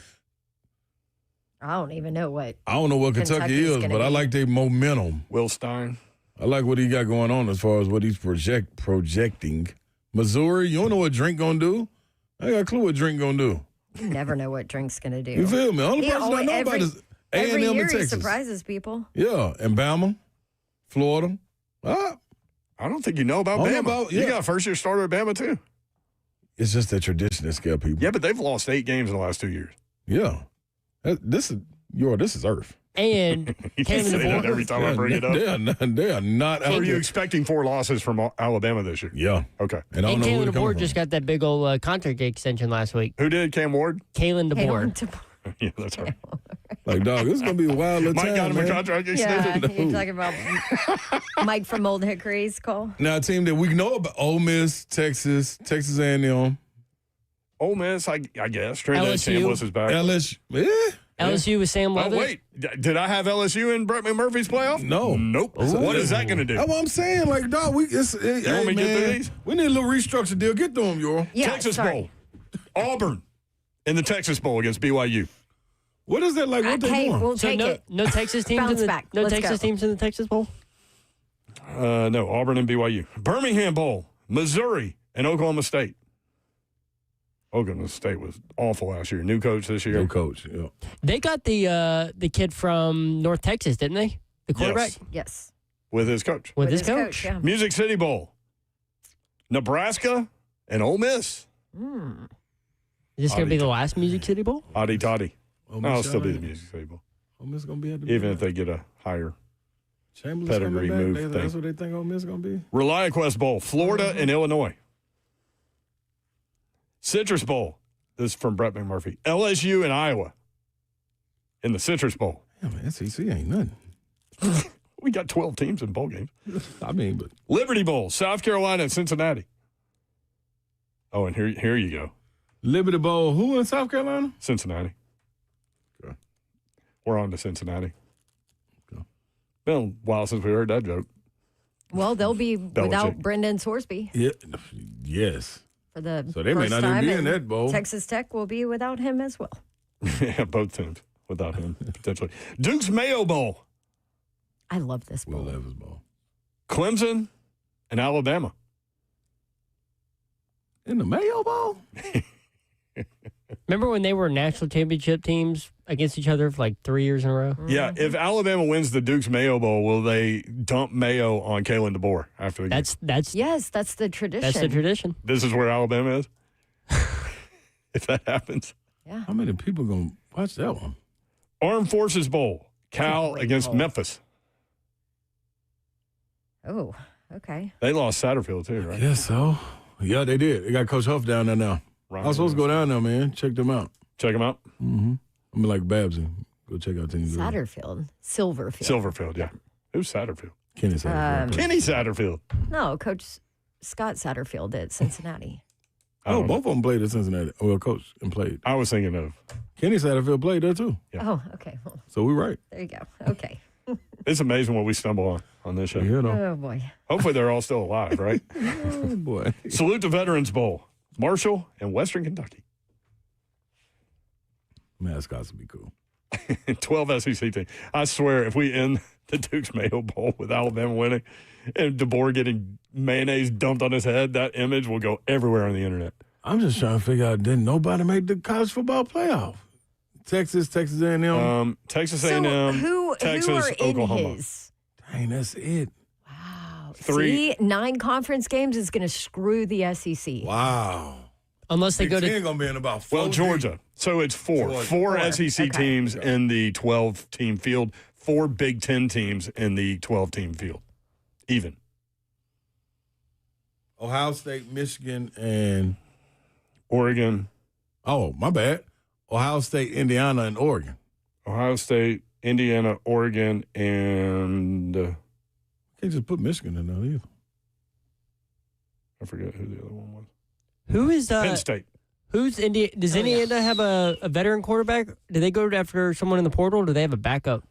Speaker 4: I don't even know what.
Speaker 3: I don't know what Kentucky
Speaker 4: Kentucky's
Speaker 3: is,
Speaker 4: gonna
Speaker 3: but I
Speaker 4: be.
Speaker 3: like their momentum.
Speaker 2: Will Stein.
Speaker 3: I like what he got going on as far as what he's projecting. Missouri, you don't know what Drink gonna do? I got a clue what Drink gonna do.
Speaker 4: You never know what Drink's going to do.
Speaker 3: You feel me? Only
Speaker 4: He
Speaker 3: person I know about
Speaker 4: every-
Speaker 3: is
Speaker 4: Every
Speaker 3: A&M
Speaker 4: year
Speaker 3: and
Speaker 4: he
Speaker 3: Texas.
Speaker 4: surprises people.
Speaker 3: Yeah, and Bama, Florida.
Speaker 2: I don't think you know about
Speaker 3: I
Speaker 2: Bama.
Speaker 3: don't know about-
Speaker 2: You
Speaker 3: yeah.
Speaker 2: got a first-year starter at Bama, too.
Speaker 3: It's just that tradition that scare people.
Speaker 2: Yeah, but they've lost 8 games in the last 2 years.
Speaker 3: Yeah. This is Earth.
Speaker 1: And
Speaker 2: You can't say that every time I bring it up.
Speaker 3: They are not
Speaker 2: So
Speaker 3: out
Speaker 2: are you
Speaker 3: there.
Speaker 2: expecting 4 losses from Alabama this year?
Speaker 3: Yeah.
Speaker 2: Okay.
Speaker 3: And I don't
Speaker 1: And
Speaker 3: know where
Speaker 1: Kalen
Speaker 3: they're coming
Speaker 1: DeBoer
Speaker 3: from.
Speaker 1: just got that big old contract extension last week.
Speaker 2: Who did? Cam Ward?
Speaker 1: Kalen DeBoer.
Speaker 2: Yeah, that's right.
Speaker 3: Like, dog, this is going to be a wild little
Speaker 2: Mike
Speaker 3: time,
Speaker 2: got him
Speaker 3: man.
Speaker 2: a contract
Speaker 4: Yeah,
Speaker 2: extension.
Speaker 4: you're talking about Mike from Old Hickory's call.
Speaker 3: Now, a team that we know about, Ole Miss, Texas A&M,
Speaker 2: Ole Miss, I guess. Trinidad
Speaker 1: LSU.
Speaker 2: Chambliss is back.
Speaker 3: LSU. Yeah.
Speaker 1: LSU with Sam
Speaker 2: Oh,
Speaker 1: Leather.
Speaker 2: wait. Did I have LSU in Brett McMurphy's playoff?
Speaker 3: No.
Speaker 2: Nope. What is that going to do?
Speaker 3: That's what I'm saying. Like, dog, hey,
Speaker 2: want me to get through these?
Speaker 3: We need a little restructure deal. Get through them, Euro.
Speaker 4: Yeah,
Speaker 2: Texas
Speaker 4: sorry.
Speaker 2: Bowl. Auburn in the Texas Bowl against BYU.
Speaker 3: What is that like? What they
Speaker 4: Hey,
Speaker 3: doing?
Speaker 4: we'll
Speaker 1: So
Speaker 4: take
Speaker 1: no,
Speaker 4: it.
Speaker 1: no Texas teams
Speaker 4: Bounce
Speaker 1: in the
Speaker 4: back.
Speaker 1: no
Speaker 4: Let's
Speaker 1: Texas
Speaker 4: go.
Speaker 1: teams in the Texas Bowl.
Speaker 2: No, Auburn and BYU. Birmingham Bowl, Missouri and Oklahoma State. Oklahoma State was awful last year. New coach this year.
Speaker 3: No coach. Yeah.
Speaker 1: They got the kid from North Texas, didn't they? The quarterback
Speaker 4: Yes.
Speaker 2: With his coach.
Speaker 1: with his coach.
Speaker 4: Yeah.
Speaker 2: Music City Bowl, Nebraska and Ole Miss.
Speaker 1: Is this going to be the last Music City Bowl?
Speaker 2: Oddy Toddy.
Speaker 3: Oh,
Speaker 2: No, it'll
Speaker 3: Miss
Speaker 2: still be the
Speaker 3: Allen.
Speaker 2: Music City Bowl.
Speaker 3: Ole Miss going to be at the
Speaker 2: even if they get a higher
Speaker 3: Chamberlain's
Speaker 2: pedigree
Speaker 3: coming
Speaker 2: move
Speaker 3: back.
Speaker 2: thing.
Speaker 3: That's what they think Ole Miss going to be.
Speaker 2: ReliaQuest Bowl, Florida and Illinois. Citrus Bowl. This is from Brett McMurphy. LSU and Iowa in the Citrus Bowl.
Speaker 3: Yeah, man, SEC ain't nothing.
Speaker 2: We got 12 teams in bowl games.
Speaker 3: I mean, but
Speaker 2: Liberty Bowl, South Carolina and Cincinnati. Oh, and here you go.
Speaker 3: Liberty Bowl, who in South Carolina?
Speaker 2: Cincinnati.
Speaker 3: Okay.
Speaker 2: We're on to Cincinnati. Okay. Been a while since we heard that joke.
Speaker 4: Well, they'll be without Brendan Sorsby.
Speaker 3: Yeah. Yes.
Speaker 4: For the
Speaker 3: So they may
Speaker 4: first
Speaker 3: not even
Speaker 4: time,
Speaker 3: be in
Speaker 4: and
Speaker 3: that bowl.
Speaker 4: Texas Tech will be without him as well.
Speaker 2: Yeah, both teams without him, potentially. Duke's Mayo Bowl.
Speaker 4: I love this bowl.
Speaker 3: Will Levis Bowl.
Speaker 2: Clemson and Alabama.
Speaker 3: In the Mayo Bowl?
Speaker 1: Remember when they were national championship teams against each other for like 3 years in a row?
Speaker 2: Yeah, if Alabama wins the Duke's Mayo Bowl, will they dump Mayo on Kalen DeBoer after the game?
Speaker 4: Yes, that's the tradition.
Speaker 1: That's the tradition.
Speaker 2: This is where Alabama is? If that happens.
Speaker 4: Yeah.
Speaker 3: How many people going to watch that one?
Speaker 2: Armed Forces Bowl, Cal against Memphis.
Speaker 4: Oh, okay.
Speaker 2: They lost Satterfield too, right?
Speaker 3: Yes, so. Yeah, they did. They got Coach Huff down there now. I was supposed to go down there, man. Check them out.
Speaker 2: Check them out?
Speaker 3: Mm-hmm. I'm like Babsy. Go check out teams.
Speaker 4: Silverfield.
Speaker 2: Silverfield, yeah. Who's Satterfield?
Speaker 3: Kenny Satterfield.
Speaker 2: Kenny Satterfield.
Speaker 4: No, Coach Scott Satterfield at Cincinnati.
Speaker 3: Oh, both of them played at Cincinnati. Well, coach and played.
Speaker 2: I was thinking of
Speaker 3: Kenny Satterfield played there too.
Speaker 2: Yeah.
Speaker 4: Oh, okay. Well,
Speaker 3: So we're right.
Speaker 4: there you go. Okay.
Speaker 2: It's amazing what we stumble on this show.
Speaker 3: You know.
Speaker 4: Oh, boy.
Speaker 2: Hopefully they're all still alive, right?
Speaker 3: Oh, boy.
Speaker 2: Salute to Veterans Bowl, Marshall and Western Kentucky.
Speaker 3: Mascots would be cool.
Speaker 2: 12 SEC teams. I swear, if we end the Duke's Mayo Bowl with Alabama winning and DeBoer getting mayonnaise dumped on his head, that image will go everywhere on the internet.
Speaker 3: I'm just trying to figure out, didn't nobody make the college football playoff? Texas A&M.
Speaker 2: Texas
Speaker 4: So
Speaker 2: A&M,
Speaker 4: who
Speaker 2: Texas,
Speaker 4: are in
Speaker 2: Oklahoma.
Speaker 4: his?
Speaker 3: Dang, that's it.
Speaker 4: Wow.
Speaker 2: 3.
Speaker 4: See, 9 conference games is going to screw the SEC.
Speaker 3: Wow.
Speaker 1: Unless they
Speaker 3: Big
Speaker 1: go to
Speaker 3: Ten gonna be in about 4
Speaker 2: Well, Georgia. So it's 4.
Speaker 3: Georgia.
Speaker 2: 4 SEC
Speaker 4: Okay.
Speaker 2: teams in the 12-team field, 4 Big Ten teams in the 12-team field. Even.
Speaker 3: Ohio State, Michigan, and
Speaker 2: Oregon.
Speaker 3: oh, my bad. Ohio State, Indiana, and Oregon.
Speaker 2: Ohio State, Indiana, Oregon, and
Speaker 3: Can't just put Michigan in there either.
Speaker 2: I forget who the other one was.
Speaker 1: who is
Speaker 2: Penn State.
Speaker 1: Who's India? Does Indiana have a veteran quarterback? Do they go after someone in the portal? Or do they have a backup?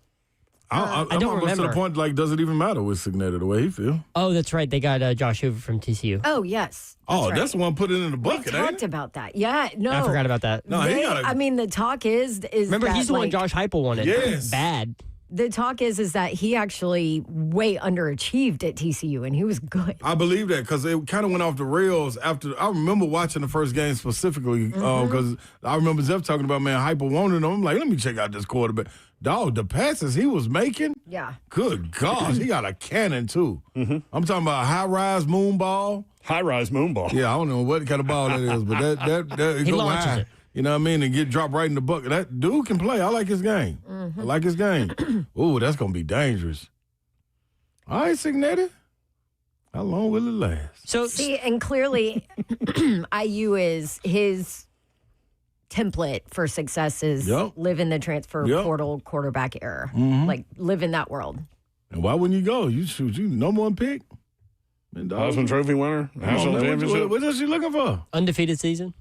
Speaker 3: I'm
Speaker 1: I don't
Speaker 3: almost to
Speaker 1: remember.
Speaker 3: the point, like, does it even matter with Signetta the way he feel?
Speaker 1: Oh, that's right. They got Josh Hoover from TCU.
Speaker 4: Oh, yes.
Speaker 3: Oh,
Speaker 4: right.
Speaker 3: that's the one put it in the
Speaker 4: We
Speaker 3: bucket, ain't
Speaker 4: talked
Speaker 3: it?
Speaker 4: about that. Yeah, no.
Speaker 1: I forgot about that.
Speaker 3: No, he got
Speaker 4: I mean, the talk is
Speaker 1: Remember,
Speaker 4: that,
Speaker 1: he's the one
Speaker 4: like,
Speaker 1: Josh Heupel wanted.
Speaker 3: Yes.
Speaker 1: Bad.
Speaker 4: The talk is that he actually way underachieved at TCU, and he was good.
Speaker 3: I believe that because it kind of went off the rails after. I remember watching the first game specifically because I remember Zeph talking about, man, Hyper wanted him. I'm like, let me check out this quarterback. Dog, the passes he was making,
Speaker 4: Yeah.
Speaker 3: good gosh, he got a cannon too. I'm talking about high-rise moon ball.
Speaker 2: High-rise moonball.
Speaker 3: Yeah, I don't know what kind of ball that is, but that
Speaker 1: He
Speaker 3: go
Speaker 1: launches
Speaker 3: high.
Speaker 1: it.
Speaker 3: You know what I mean? And get dropped right in the bucket. That dude can play. I like his game. I like his game. Ooh, that's going to be dangerous. All right, Signetti. How long will it last?
Speaker 1: So
Speaker 4: See, and clearly, IU is his template for success is
Speaker 3: Yep.
Speaker 4: live in the transfer
Speaker 3: Yep.
Speaker 4: portal quarterback era. Like, live in that world.
Speaker 3: And why wouldn't you go? You shoot, you number one pick. Man, dog,
Speaker 2: Heisman Trophy winner,
Speaker 3: come on,
Speaker 2: national
Speaker 3: man.
Speaker 2: championship.
Speaker 3: What else you looking for?
Speaker 1: undefeated season.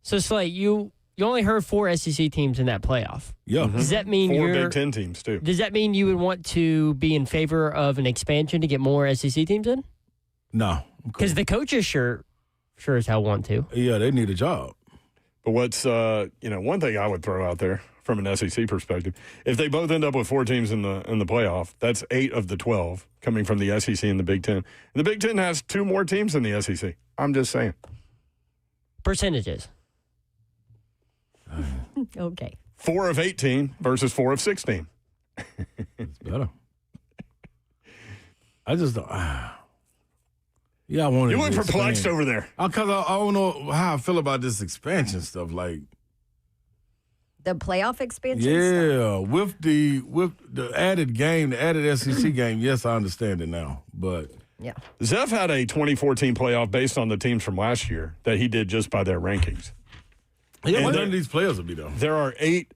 Speaker 1: So Slate, you only heard 4 SEC teams in that playoff.
Speaker 3: Yeah.
Speaker 1: Does that mean
Speaker 2: 4
Speaker 1: you're?
Speaker 2: Big Ten teams, too.
Speaker 1: Does that mean you would want to be in favor of an expansion to get more SEC teams in?
Speaker 3: No. I'm cool.
Speaker 1: Because the coaches sure as hell want to.
Speaker 3: Yeah, they need a job.
Speaker 2: But what's, one thing I would throw out there from an SEC perspective, if they both end up with 4 teams in the playoff, that's 8 of the 12 coming from the SEC and the Big Ten. And the Big Ten has 2 more teams than the SEC. I'm just saying.
Speaker 1: Percentages.
Speaker 4: Okay.
Speaker 2: 4 of 18 versus 4 of 16.
Speaker 3: It's better. I just don't. Yeah, I want to.
Speaker 2: You look perplexed over there.
Speaker 3: Because I don't know how I feel about this expansion stuff. Like,
Speaker 4: The playoff expansion
Speaker 3: Yeah, with the added game, the added SEC game, yes, I understand it now. But
Speaker 4: yeah.
Speaker 2: Zeph had a 2014 playoff based on the teams from last year that he did just by their rankings.
Speaker 3: Yeah, none of these players will be though.
Speaker 2: There are 8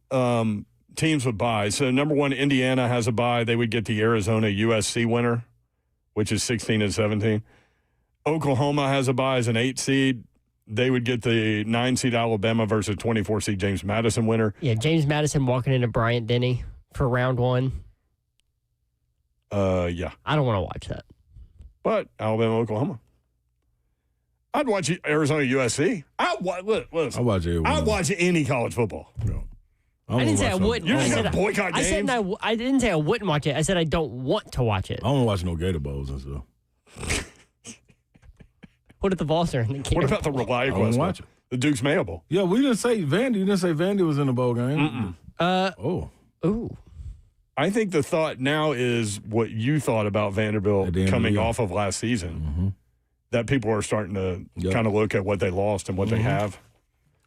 Speaker 2: teams with byes. So number 1, Indiana has a bye. They would get the Arizona USC winner, which is 16 and 17. Oklahoma has a bye as an 8 seed. They would get the 9 seed Alabama versus 24 seed James Madison winner.
Speaker 1: Yeah, James Madison walking into Bryant Denny for round 1.
Speaker 2: Yeah.
Speaker 1: I don't want to watch that.
Speaker 2: But Alabama, Oklahoma. I'd watch Arizona USC. I'd watch any college football.
Speaker 3: No.
Speaker 1: I didn't say I wouldn't.
Speaker 2: You're just gonna boycott games?
Speaker 1: I didn't say I wouldn't watch it. I said I don't want to watch it.
Speaker 3: I don't watch no Gator Bowls and stuff.
Speaker 1: What if the Vols are in the game?
Speaker 2: What about the Reliant
Speaker 3: I don't watch it.
Speaker 2: The Duke's Mayo Bowl?
Speaker 3: Yeah, we didn't say Vandy. You didn't say Vandy was in the bowl game.
Speaker 1: Ooh.
Speaker 2: I think the thought now is what you thought about Vanderbilt coming off of last season. That people are starting to kind of look at what they lost and what they have.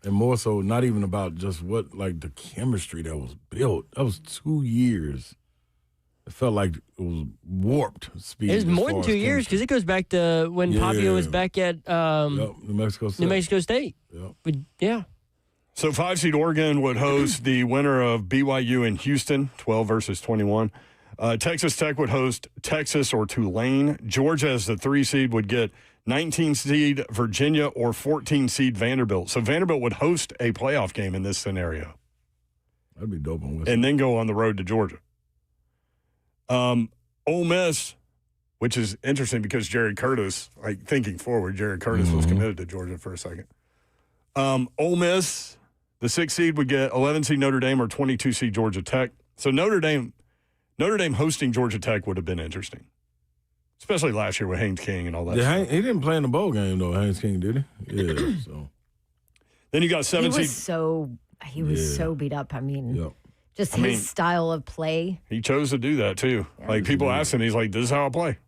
Speaker 3: And more so, not even about just what, like, the chemistry that was built. That was 2 years. It felt like it was warped speed.
Speaker 1: It was more than 2 years because it goes back to when Pavio was back at
Speaker 3: New Mexico State.
Speaker 1: Yeah.
Speaker 2: So 5 seed Oregon would host the winner of BYU and Houston, 12 versus 21. Texas Tech would host Texas or Tulane. Georgia, as the 3 seed, would get 19 seed Virginia or 14 seed Vanderbilt. So Vanderbilt would host a playoff game in this scenario.
Speaker 3: That'd be dope.
Speaker 2: And then go on the road to Georgia. Ole Miss, which is interesting because Jared Curtis, like thinking forward, Jared Curtis was committed to Georgia for a second. Ole Miss, the 6 seed, would get 11 seed Notre Dame or 22 seed Georgia Tech. So Notre Dame hosting Georgia Tech would have been interesting, especially last year with Haynes King and all that.
Speaker 3: Yeah, he didn't play in the bowl game though. Haynes King did he? Yeah. So
Speaker 2: then you got 7 seed.
Speaker 4: He was so beat up. I mean, just his style of play.
Speaker 2: He chose to do that too. Yeah. Like people ask him, he's like, "This is how I play."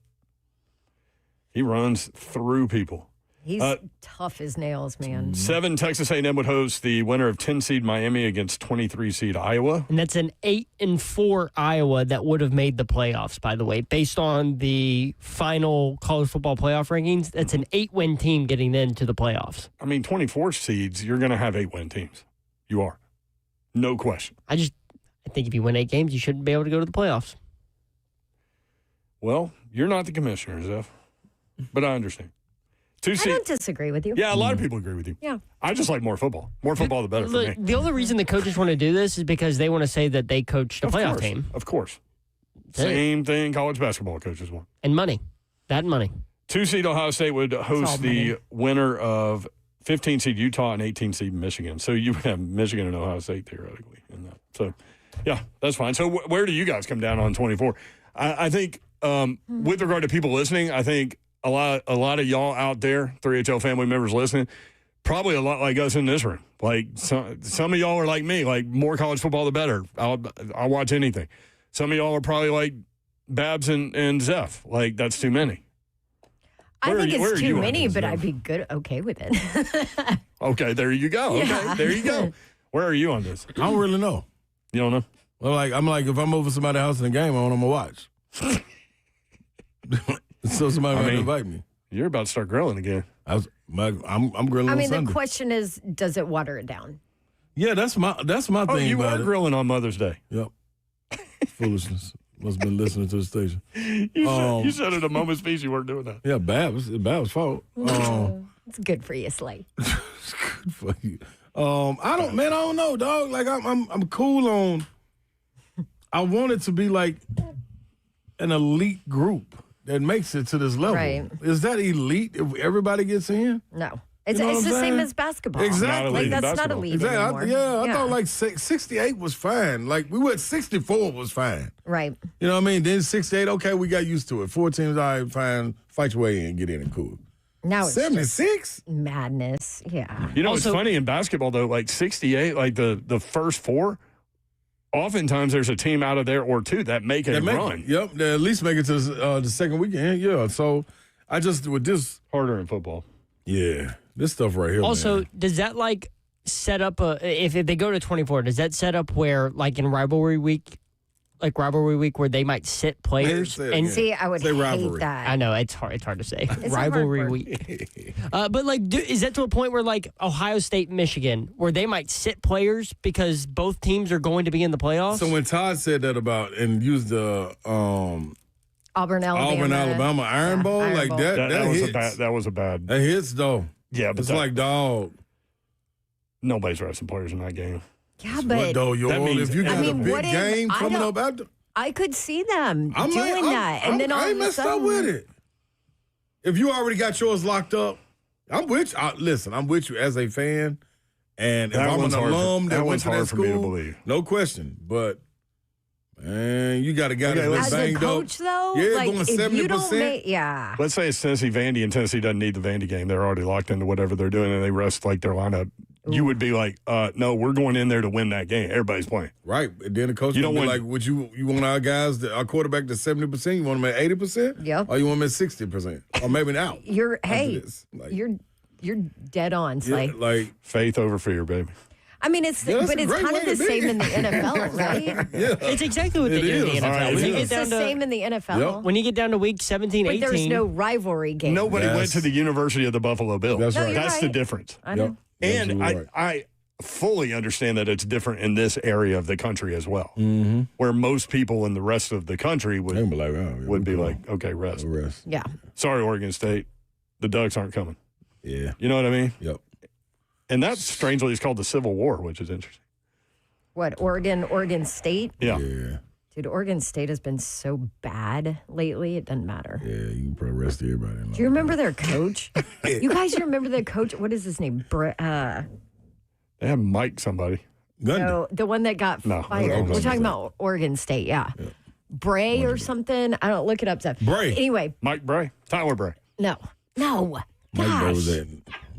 Speaker 2: He runs through people.
Speaker 4: He's tough as nails, man.
Speaker 2: 7 Texas A&M would host the winner of 10 seed Miami against 23 seed Iowa.
Speaker 1: And that's an 8-4 Iowa that would have made the playoffs, by the way. Based on the final college football playoff rankings, that's an 8-win team getting into the playoffs.
Speaker 2: I mean, 24 seeds, you're going to have 8-win teams. You are. No question.
Speaker 1: I think if you win 8 games, you shouldn't be able to go to the playoffs.
Speaker 2: Well, you're not the commissioner, Zeph, but I understand.
Speaker 4: I don't disagree with you.
Speaker 2: Yeah, a lot of people agree with you.
Speaker 4: Yeah.
Speaker 2: I just like more football. More football, the better for me.
Speaker 1: The only reason the coaches want to do this is because they want to say that they coached a playoff team.
Speaker 2: Of course. Same thing college basketball coaches want.
Speaker 1: And money. That money.
Speaker 2: 2 seed Ohio State would host the winner of 15 seed Utah and 18 seed Michigan. So you would have Michigan and Ohio State theoretically in that. So, yeah, that's fine. So where do you guys come down on 24? I think with regard to people listening, I think a lot of y'all out there, 3HL family members listening, probably a lot like us in this room. Like some of y'all are like me, like more college football the better. I'll watch anything. Some of y'all are probably like Babs and Zeph. Like that's too many.
Speaker 4: I think it's too many, but I'd be okay with it.
Speaker 2: Okay, there you go. Okay, there you go. Where are you on this?
Speaker 3: I don't really know.
Speaker 2: You don't know?
Speaker 3: Well, I'm like, if I'm over somebody's house in a game, I'm gonna watch. So somebody might invite me.
Speaker 2: You're about to start grilling again.
Speaker 3: I'm grilling.
Speaker 4: I mean,
Speaker 3: on Sunday.
Speaker 4: The question is, does it water it down?
Speaker 3: Yeah, that's my thing.
Speaker 2: You
Speaker 3: about
Speaker 2: are grilling on Mother's Day.
Speaker 3: Yep. Foolishness. Must have been listening to the station.
Speaker 2: You said at a moment's peace you weren't doing that.
Speaker 3: Yeah, Bab's fault.
Speaker 4: It's good for you, Slay.
Speaker 3: It's good for you. I don't know, dog. Like I'm cool on. I want it to be like an elite group that makes it to this level.
Speaker 4: Right.
Speaker 3: Is that elite if everybody gets in?
Speaker 4: No. It's the same as basketball.
Speaker 3: Exactly.
Speaker 4: Like, that's not elite anymore.
Speaker 3: I thought like 68 was fine. Like we went 64 was fine.
Speaker 4: Right.
Speaker 3: You know what I mean? Then 68, okay, we got used to it. 4 teams, all right, fine. Fight your way in, get in and cool.
Speaker 4: Now it's
Speaker 3: 76?
Speaker 4: Madness. Yeah.
Speaker 2: You know, it's funny in basketball though, like 68, like the first 4, oftentimes there's a team out of there or 2 that make a run.
Speaker 3: Yep, they at least make it to the second weekend. Yeah, so I just with this
Speaker 2: harder in football.
Speaker 3: Yeah, this stuff right here.
Speaker 1: Also,
Speaker 3: man.
Speaker 1: does that like set up if they go to 24? Does that set up where, like in rivalry week, where they might sit players?
Speaker 3: Say it
Speaker 1: And
Speaker 3: again.
Speaker 4: See, I would
Speaker 3: Say
Speaker 4: hate
Speaker 3: rivalry.
Speaker 4: that.
Speaker 1: I know it's hard to say.
Speaker 4: It's a hard
Speaker 1: Rivalry
Speaker 4: word.
Speaker 1: week. But like, is that to a point where like Ohio State, Michigan, where they might sit players because both teams are going to be in the playoffs?
Speaker 3: So when Todd said that about and used the
Speaker 4: Auburn, Alabama.
Speaker 3: Iron Bowl,
Speaker 4: Iron
Speaker 3: like
Speaker 4: Bowl.
Speaker 3: that
Speaker 2: was
Speaker 3: hits.
Speaker 2: a bad. That was a bad.
Speaker 3: That hits though.
Speaker 2: Yeah, but
Speaker 3: It's like dog.
Speaker 2: nobody's resting players in that game.
Speaker 4: Yeah,
Speaker 3: What
Speaker 4: but
Speaker 3: though,
Speaker 2: That means-
Speaker 3: if you got
Speaker 4: I mean,
Speaker 3: a big
Speaker 4: what if-
Speaker 3: game
Speaker 4: I
Speaker 3: coming
Speaker 4: don't-
Speaker 3: up after,
Speaker 4: I could see them
Speaker 3: I'm
Speaker 4: doing
Speaker 3: like,
Speaker 4: that, and then all
Speaker 3: I ain't
Speaker 4: of a
Speaker 3: messed
Speaker 4: sudden,
Speaker 3: up with it. If you already got yours locked up, I'm with you. Listen, I'm with you as a fan, and if
Speaker 2: That
Speaker 3: I'm an
Speaker 2: one's hard for-
Speaker 3: alum
Speaker 2: that
Speaker 3: that went
Speaker 2: one's
Speaker 3: to that
Speaker 2: hard for me to
Speaker 3: school,
Speaker 2: believe.
Speaker 3: no question. But man, you got a guy
Speaker 2: Okay,
Speaker 3: that's
Speaker 4: as
Speaker 3: been
Speaker 4: a
Speaker 3: banged
Speaker 4: coach,
Speaker 3: up.
Speaker 4: though,
Speaker 3: Yeah,
Speaker 4: like
Speaker 3: going
Speaker 4: if you
Speaker 3: 70%.
Speaker 4: don't make, yeah,
Speaker 2: Let's say it's Tennessee Vandy, and Tennessee doesn't need the Vandy game. They're already locked into whatever they're doing, and they rest like their lineup. You would be like, no, we're going in there to win that game. Everybody's playing.
Speaker 3: Right. And then the coach
Speaker 2: You
Speaker 3: will
Speaker 2: don't
Speaker 3: be
Speaker 2: win-
Speaker 3: like, would you want our guys, our quarterback to 70%? You want them at 80%?
Speaker 4: Yep.
Speaker 3: Or you want them at 60%? Or maybe now.
Speaker 4: you're
Speaker 3: after
Speaker 4: hey,
Speaker 3: this. Like,
Speaker 4: you're dead on,
Speaker 3: yeah,
Speaker 4: Slay.
Speaker 3: like,
Speaker 2: Faith over fear, baby.
Speaker 4: I mean, it's
Speaker 3: Yeah, that's
Speaker 4: but
Speaker 3: a
Speaker 4: it's
Speaker 3: great
Speaker 4: kind of
Speaker 3: way
Speaker 4: the
Speaker 3: to be.
Speaker 4: same in the NFL, right?
Speaker 3: yeah.
Speaker 1: It's exactly what they
Speaker 3: It
Speaker 1: do in the
Speaker 3: is.
Speaker 1: NFL.
Speaker 2: All right,
Speaker 1: When
Speaker 2: it
Speaker 1: you
Speaker 2: is.
Speaker 1: get
Speaker 4: It's
Speaker 1: down
Speaker 4: the
Speaker 1: to
Speaker 4: same in the NFL.
Speaker 3: Yep.
Speaker 1: when you get down to week 17,
Speaker 4: But
Speaker 1: 18,
Speaker 4: there's no rivalry game.
Speaker 2: Nobody
Speaker 3: Yes.
Speaker 2: went to the University of the Buffalo Bills.
Speaker 3: That's
Speaker 4: No,
Speaker 3: right.
Speaker 4: you're
Speaker 2: That's the
Speaker 4: right.
Speaker 2: difference.
Speaker 4: I know.
Speaker 3: Yep.
Speaker 2: And
Speaker 3: Absolutely right.
Speaker 2: I fully understand that it's different in this area of the country as well,
Speaker 3: Mm-hmm.
Speaker 2: where most people in the rest of the country
Speaker 3: They
Speaker 2: would
Speaker 3: be like, oh, yeah,
Speaker 2: would be
Speaker 3: cool.
Speaker 2: like, okay, rest.
Speaker 3: Rest.
Speaker 4: Yeah.
Speaker 2: Sorry, Oregon State, the Ducks aren't coming.
Speaker 3: Yeah.
Speaker 2: You know what I mean?
Speaker 3: Yep.
Speaker 2: And that strangely is called the Civil War, which is interesting.
Speaker 4: What, Oregon State?
Speaker 2: Yeah.
Speaker 3: Yeah.
Speaker 4: Dude, Oregon State has been so bad lately, it doesn't matter.
Speaker 3: Yeah, you can probably rest everybody.
Speaker 4: Do you remember their coach? You guys remember the coach? What is his name?
Speaker 2: They have Mike somebody.
Speaker 3: Gundy.
Speaker 4: No, the one that got
Speaker 2: No,
Speaker 4: fired.
Speaker 2: Oklahoma
Speaker 4: We're talking
Speaker 2: State.
Speaker 4: about Oregon State, yeah. Bray or something. I don't look it up. Stuff.
Speaker 3: Bray.
Speaker 4: Anyway,
Speaker 2: Mike Bray. Tyler Bray.
Speaker 4: no.
Speaker 3: Mike
Speaker 4: Gosh.
Speaker 3: knows that.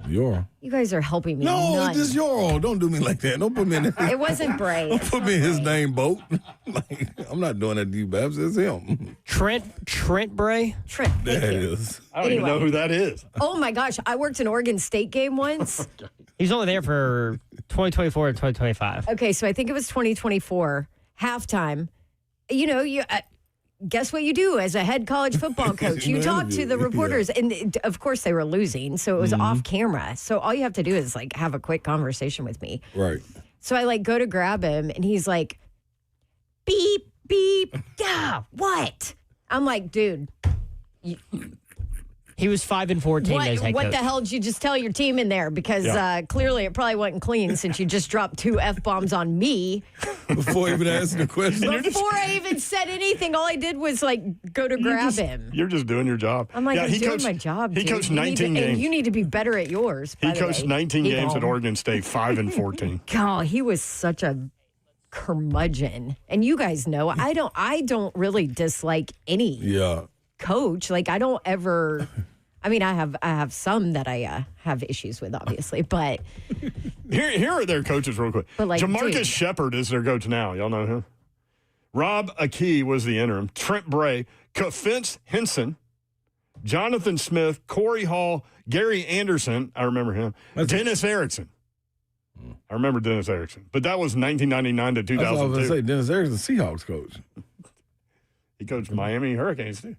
Speaker 3: Your.
Speaker 4: You guys are helping me.
Speaker 3: No,
Speaker 4: none.
Speaker 3: it's just your. Don't do me like that. Don't put me in
Speaker 4: It wasn't Bray.
Speaker 3: Don't put me in his name boat. Like, I'm not doing that to you, Babs. It's him.
Speaker 1: Trent Bray.
Speaker 4: Trent.
Speaker 3: That
Speaker 4: Thank you.
Speaker 3: is.
Speaker 2: I don't even know who that is.
Speaker 4: Oh my gosh, I worked an Oregon State game once.
Speaker 1: He's only there for 2024 and 2025.
Speaker 4: Okay, so I think it was 2024 halftime. You know, guess what you do as a head college football coach? You talk to the reporters, and of course they were losing, so it was off camera. So all you have to do is like have a quick conversation with me.
Speaker 3: Right.
Speaker 4: So I like go to grab him, and he's like, "Beep beep, yeah, what?" I'm like, "Dude,
Speaker 1: He was 5-14 as head
Speaker 4: what
Speaker 1: coach.
Speaker 4: the hell did you just tell your team in there? Because
Speaker 2: Yeah.
Speaker 4: clearly it probably wasn't clean since you just dropped 2 F-bombs on me.
Speaker 3: Before even asking the question.
Speaker 4: Before I even said anything, all I did was like go to grab him.
Speaker 2: You're just doing your job.
Speaker 4: I'm like,
Speaker 2: Yeah,
Speaker 4: I'm
Speaker 2: he
Speaker 4: doing
Speaker 2: coached-
Speaker 4: my job.
Speaker 2: He
Speaker 4: dude.
Speaker 2: coached
Speaker 4: You need to-
Speaker 2: 19
Speaker 4: And
Speaker 2: games.
Speaker 4: you need to be better at yours.
Speaker 2: He
Speaker 4: by the
Speaker 2: coached
Speaker 4: way.
Speaker 2: 19
Speaker 4: Keep
Speaker 2: games at
Speaker 4: going.
Speaker 2: Oregon State, 5-14.
Speaker 4: God, he was such a curmudgeon. And you guys know, I don't really dislike any
Speaker 3: Yeah.
Speaker 4: coach. Like I don't ever. I mean, I have some that I have issues with, obviously, but
Speaker 2: Here are their coaches real quick.
Speaker 4: But, like,
Speaker 2: Jamarcus
Speaker 4: dude.
Speaker 2: Shepard is their coach now. Y'all know him? Rob Akey was the interim. Trent Bray, Kafence Henson, Jonathan Smith, Corey Hall, Gary Anderson. I remember him. Dennis Erickson. I remember Dennis Erickson. But that was 1999 to
Speaker 3: That's what I was going to
Speaker 2: 2002.
Speaker 3: say. Dennis Erickson, Seahawks coach.
Speaker 2: He coached Miami Hurricanes, too.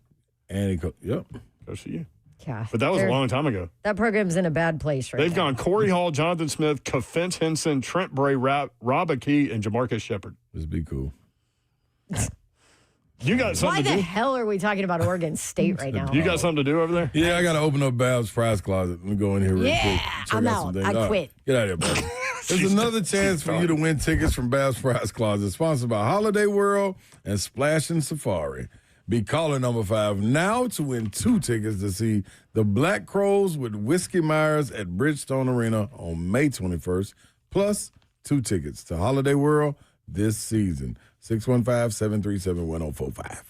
Speaker 3: And he yep.
Speaker 2: Coached you.
Speaker 4: yeah.
Speaker 2: But that was a
Speaker 4: they're-
Speaker 2: long time ago.
Speaker 4: That program's in a bad place right
Speaker 2: They've
Speaker 4: now.
Speaker 2: gone Corey Hall, Jonathan Smith, Kafence Henson, Trent Bray, Rob Akey, and Jamarcus Shepard.
Speaker 3: Just be cool.
Speaker 2: You got
Speaker 4: Why
Speaker 2: something
Speaker 4: the
Speaker 2: to do?
Speaker 4: hell are we talking about Oregon State right now?
Speaker 2: You got something to do over there?
Speaker 3: Yeah, I got to open up Babs' prize closet. Let me go in here real
Speaker 4: Yeah,
Speaker 3: quick. Check
Speaker 4: I'm
Speaker 3: out
Speaker 4: out.
Speaker 3: some things.
Speaker 4: I
Speaker 3: All right,
Speaker 4: quit.
Speaker 3: Get out of here, Babs. There's another chance for you to win tickets from Babs' Prize Closet, sponsored by Holiday World and Splash and Safari. Be caller number 5 now to win 2 tickets to see the Black Crows with Whiskey Myers at Bridgestone Arena on May 21st, plus 2 tickets to Holiday World this season. 615-737-1045.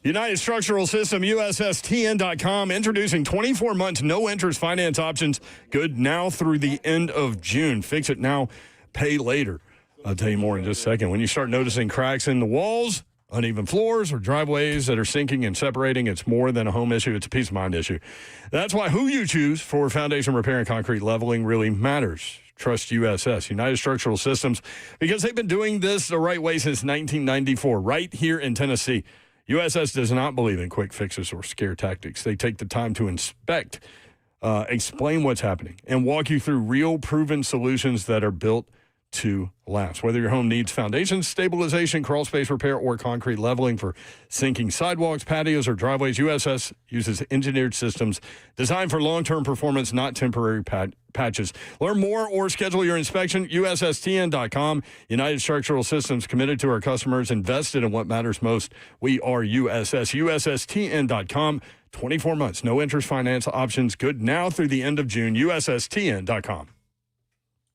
Speaker 2: United Structural System, USSTN.com, introducing 24 months no interest finance options. Good now through the end of June. Fix it now, pay later. I'll tell you more in just a second. When you start noticing cracks in the walls, uneven floors, or driveways that are sinking and separating, it's more than a home issue. It's a peace of mind issue. That's why who you choose for foundation repair and concrete leveling really matters. Trust USS, United Structural Systems, because they've been doing this the right way since 1994, right here in Tennessee. USS does not believe in quick fixes or scare tactics. They take the time to inspect, explain what's happening, and walk you through real proven solutions that are built to last. Whether your home needs foundation stabilization, crawl space repair, or concrete leveling for sinking sidewalks, patios, or driveways, USS uses engineered systems designed for long-term performance, not temporary patches. Learn more or schedule your inspection, USSTN.com. United Structural Systems, committed to our customers, invested in what matters most. We are USS. USSTN.com. 24 months, no interest finance options. Good now through the end of June. USSTN.com.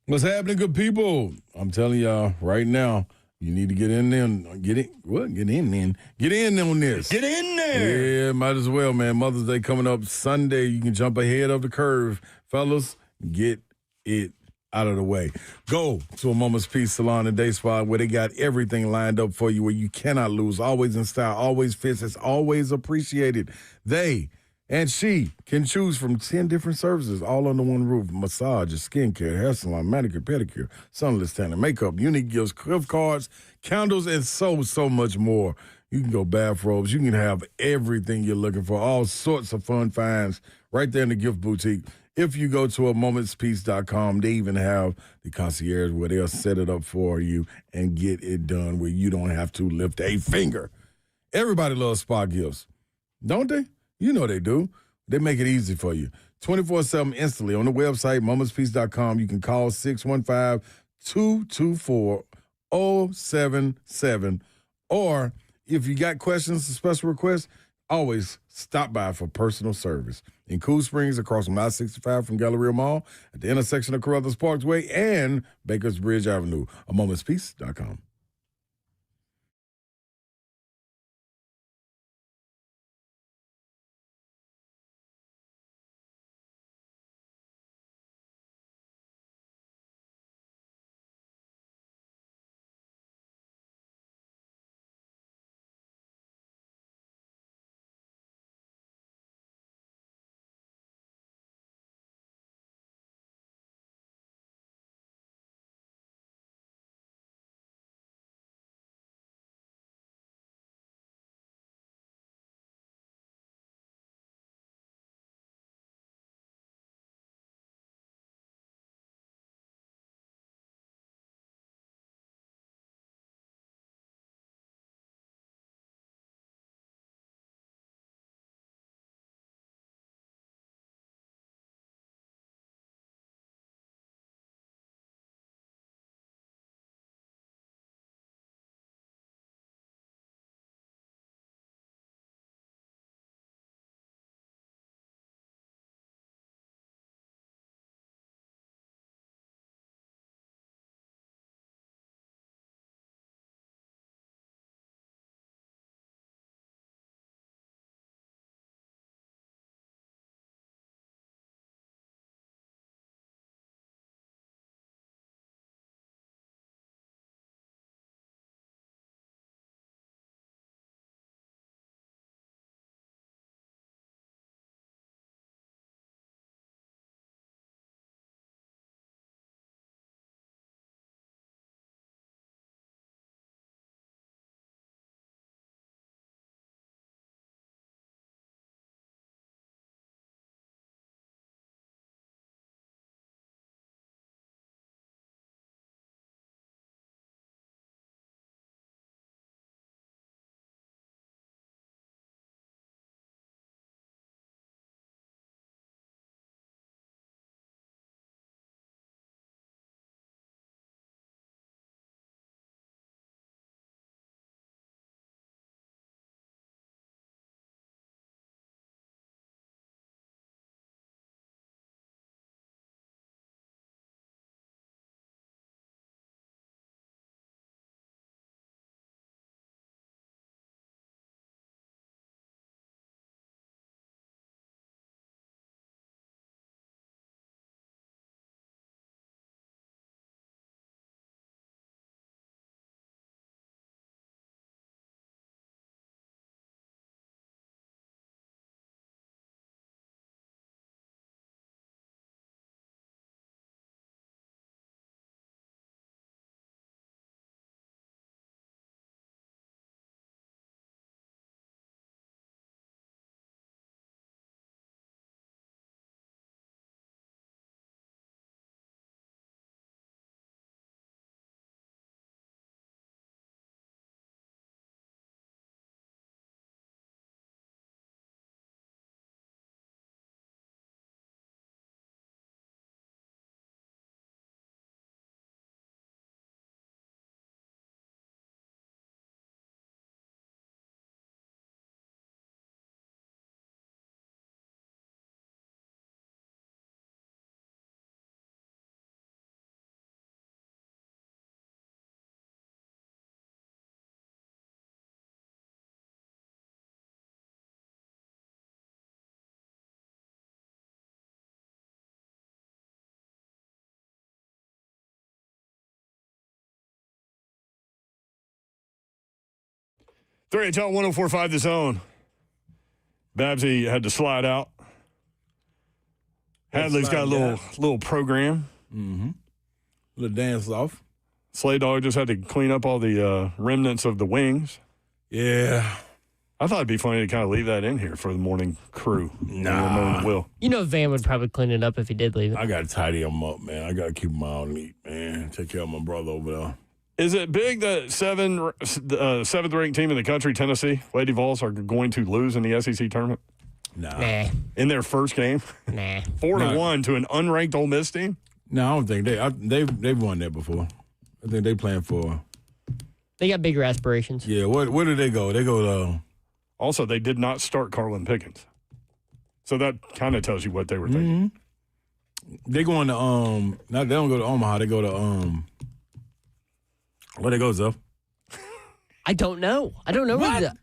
Speaker 3: What's happening, good people? I'm telling y'all right now, you need to get in there. Get in on this.
Speaker 2: Get in there.
Speaker 3: Yeah, might as well, man. Mother's Day coming up Sunday. You can jump ahead of the curve. Fellas, get it out of the way. Go to a Moment's Peace Salon and Day Spa where they got everything lined up for you, where you cannot lose. Always in style, always fits. It's always appreciated. They and she can choose from 10 different services all under one roof. Massage, skincare, hair salon, manicure, pedicure, sunless tanning, makeup, unique gifts, gift cards, candles, and so much more. You can go bathrobes. You can have everything you're looking for. All sorts of fun finds right there in the gift boutique. If you go to a momentspeace.com, they even have the concierge where they'll set it up for you and get it done where you don't have to lift a finger. Everybody loves spa gifts, don't they? You know they do. They make it easy for you. 24/7 instantly on the website, momentspeace.com. You can call 615-224-0777. Or if you got questions or special requests, always stop by for personal service. In Cool Springs, across from I-65 from Galleria Mall, at the intersection of Carruthers Parkway and Bakers Bridge Avenue. A momentspeace.com.
Speaker 2: 3HL 104.5 The Zone. Babsy had to slide out. Hadley's got a little program.
Speaker 3: Mm-hmm. Little dance off.
Speaker 2: Slay Dog just had to clean up all the remnants of the wings.
Speaker 3: Yeah.
Speaker 2: I thought it'd be funny to kind of leave that in here for the morning crew.
Speaker 3: Nah.
Speaker 2: Will.
Speaker 1: You know, Van would probably clean it up if he did leave it.
Speaker 3: I got to tidy them up, man. I got to keep them all neat, man. Take care of my brother over there.
Speaker 2: Is it big that seventh-ranked team in the country, Tennessee, Lady Vols, are going to lose in the SEC tournament?
Speaker 3: Nah.
Speaker 2: In their first game?
Speaker 1: Nah.
Speaker 2: 4-1 to an unranked Ole Miss team?
Speaker 3: No, I don't think they've won that before. I think they playing for.
Speaker 1: They got bigger aspirations.
Speaker 3: Yeah. Where did they go? They go to.
Speaker 2: Also, they did not start Carlin Pickens, so that kind of tells you what they were thinking.
Speaker 3: Mm-hmm. They going to they don't go to Omaha. They go to where they go, Zuff?
Speaker 1: I don't know. I don't know where the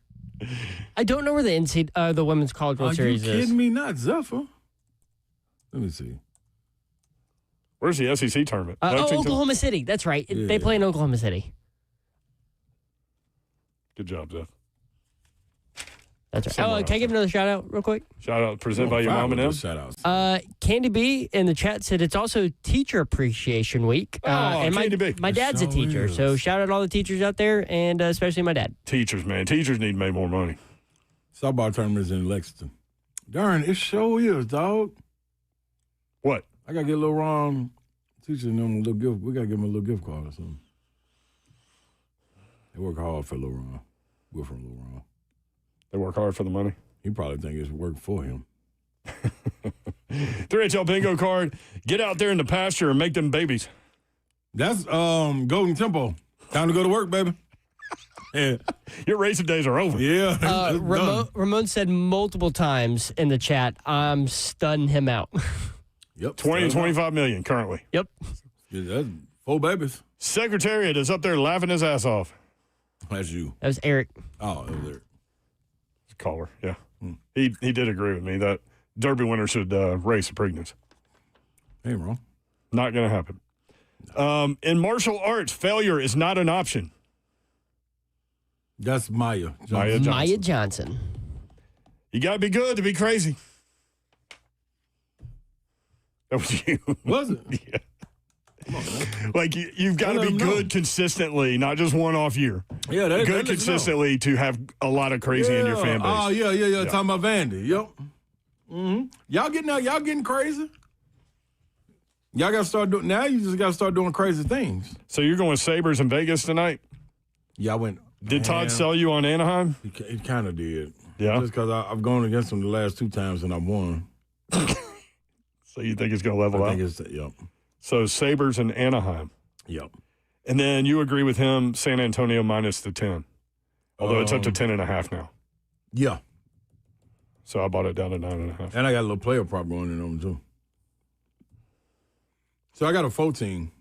Speaker 1: NCAA, the Women's College World Series is.
Speaker 3: Are you kidding me? Not Zuffer. Let me see.
Speaker 2: Where's the SEC tournament?
Speaker 1: Oklahoma City. That's right.
Speaker 3: Yeah.
Speaker 1: They play in Oklahoma City.
Speaker 2: Good job, Zeff.
Speaker 1: That's right.
Speaker 2: Somewhere
Speaker 1: Can I give another shout out real quick?
Speaker 2: Shout out presented by your mom and them.
Speaker 3: Shout outs.
Speaker 1: Candy B in the chat said it's also Teacher Appreciation Week. And
Speaker 2: Candy B.
Speaker 1: My dad's a teacher, so shout out all the teachers out there, and especially my dad.
Speaker 2: Teachers, man. Teachers need to make more money.
Speaker 3: Softball tournaments in Lexington. Darn, it sure is, dog.
Speaker 2: What?
Speaker 3: I got to get a little wrong. Teaching them a little gift. We got to give them a little gift card or something. They work hard for a little wrong. We're from a little wrong.
Speaker 2: They work hard for the money.
Speaker 3: He probably think it's work for him.
Speaker 2: 3HL bingo card. Get out there in the pasture and make them babies.
Speaker 3: That's Golden Tempo. Time to go to work, baby. Yeah.
Speaker 2: Your racing days are over.
Speaker 3: Yeah.
Speaker 1: Ramon said multiple times in the chat, I'm stunning him out.
Speaker 3: Yep.
Speaker 2: 20 to 25 million currently.
Speaker 1: Yep.
Speaker 3: Yeah, that's 4 babies.
Speaker 2: Secretariat is up there laughing his ass off.
Speaker 3: That's you.
Speaker 1: That was Eric.
Speaker 3: Oh, that was Eric.
Speaker 2: Caller, yeah. He did agree with me that Derby winner should race a Preakness.
Speaker 3: Ain't wrong.
Speaker 2: Not going to happen. In martial arts, failure is not an option.
Speaker 3: That's Maya Johnson.
Speaker 1: Maya Johnson.
Speaker 2: You got to be good to be crazy. That was you.
Speaker 3: Was it?
Speaker 2: Yeah. Like you've got to be good consistently, not just one-off year.
Speaker 3: Yeah, that
Speaker 2: good consistently to have a lot of crazy in your fan base.
Speaker 3: Oh, yeah. Talking about Vandy. Yep. Mm-hmm. Y'all getting crazy. Y'all got to start doing, now you just got to start doing crazy things.
Speaker 2: So you're going Sabres in Vegas tonight?
Speaker 3: Yeah, I went.
Speaker 2: Did Todd sell you on Anaheim?
Speaker 3: He kind of did.
Speaker 2: Yeah?
Speaker 3: Just because I've gone against him the last 2 times and I've won.
Speaker 2: So you think it's going to level out?
Speaker 3: I think it's, yep.
Speaker 2: So Sabres and Anaheim.
Speaker 3: Yep.
Speaker 2: And then you agree with him, San Antonio minus the 10. Although it's up to 10.5 now.
Speaker 3: Yeah.
Speaker 2: So I bought it down to 9.5.
Speaker 3: And I got a little player prop going in on them, too. So I got a 14.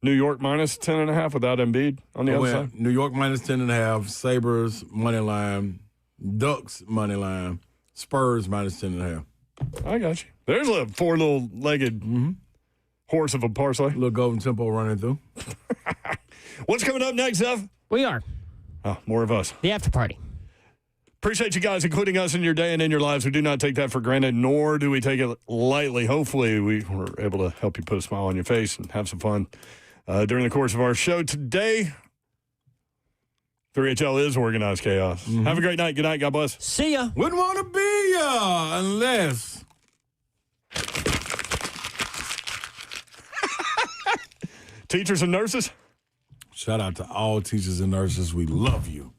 Speaker 2: New York minus 10.5 without Embiid on the other side?
Speaker 3: New York minus 10.5, Sabres money line, Ducks money line, Spurs minus 10.5.
Speaker 2: I got you. There's a 4 little-legged horse of a parlay.
Speaker 3: Little Golden Tempo running through.
Speaker 2: What's coming up next, Zev?
Speaker 1: We are.
Speaker 2: Oh, more of us.
Speaker 1: The after party.
Speaker 2: Appreciate you guys including us in your day and in your lives. We do not take that for granted, nor do we take it lightly. Hopefully, we were able to help you put a smile on your face and have some fun during the course of our show today. 3HL is organized chaos. Have a great night. Good night. God bless.
Speaker 1: See ya.
Speaker 3: Wouldn't want to be ya unless.
Speaker 2: Teachers and nurses.
Speaker 3: Shout out to all teachers and nurses. We love you.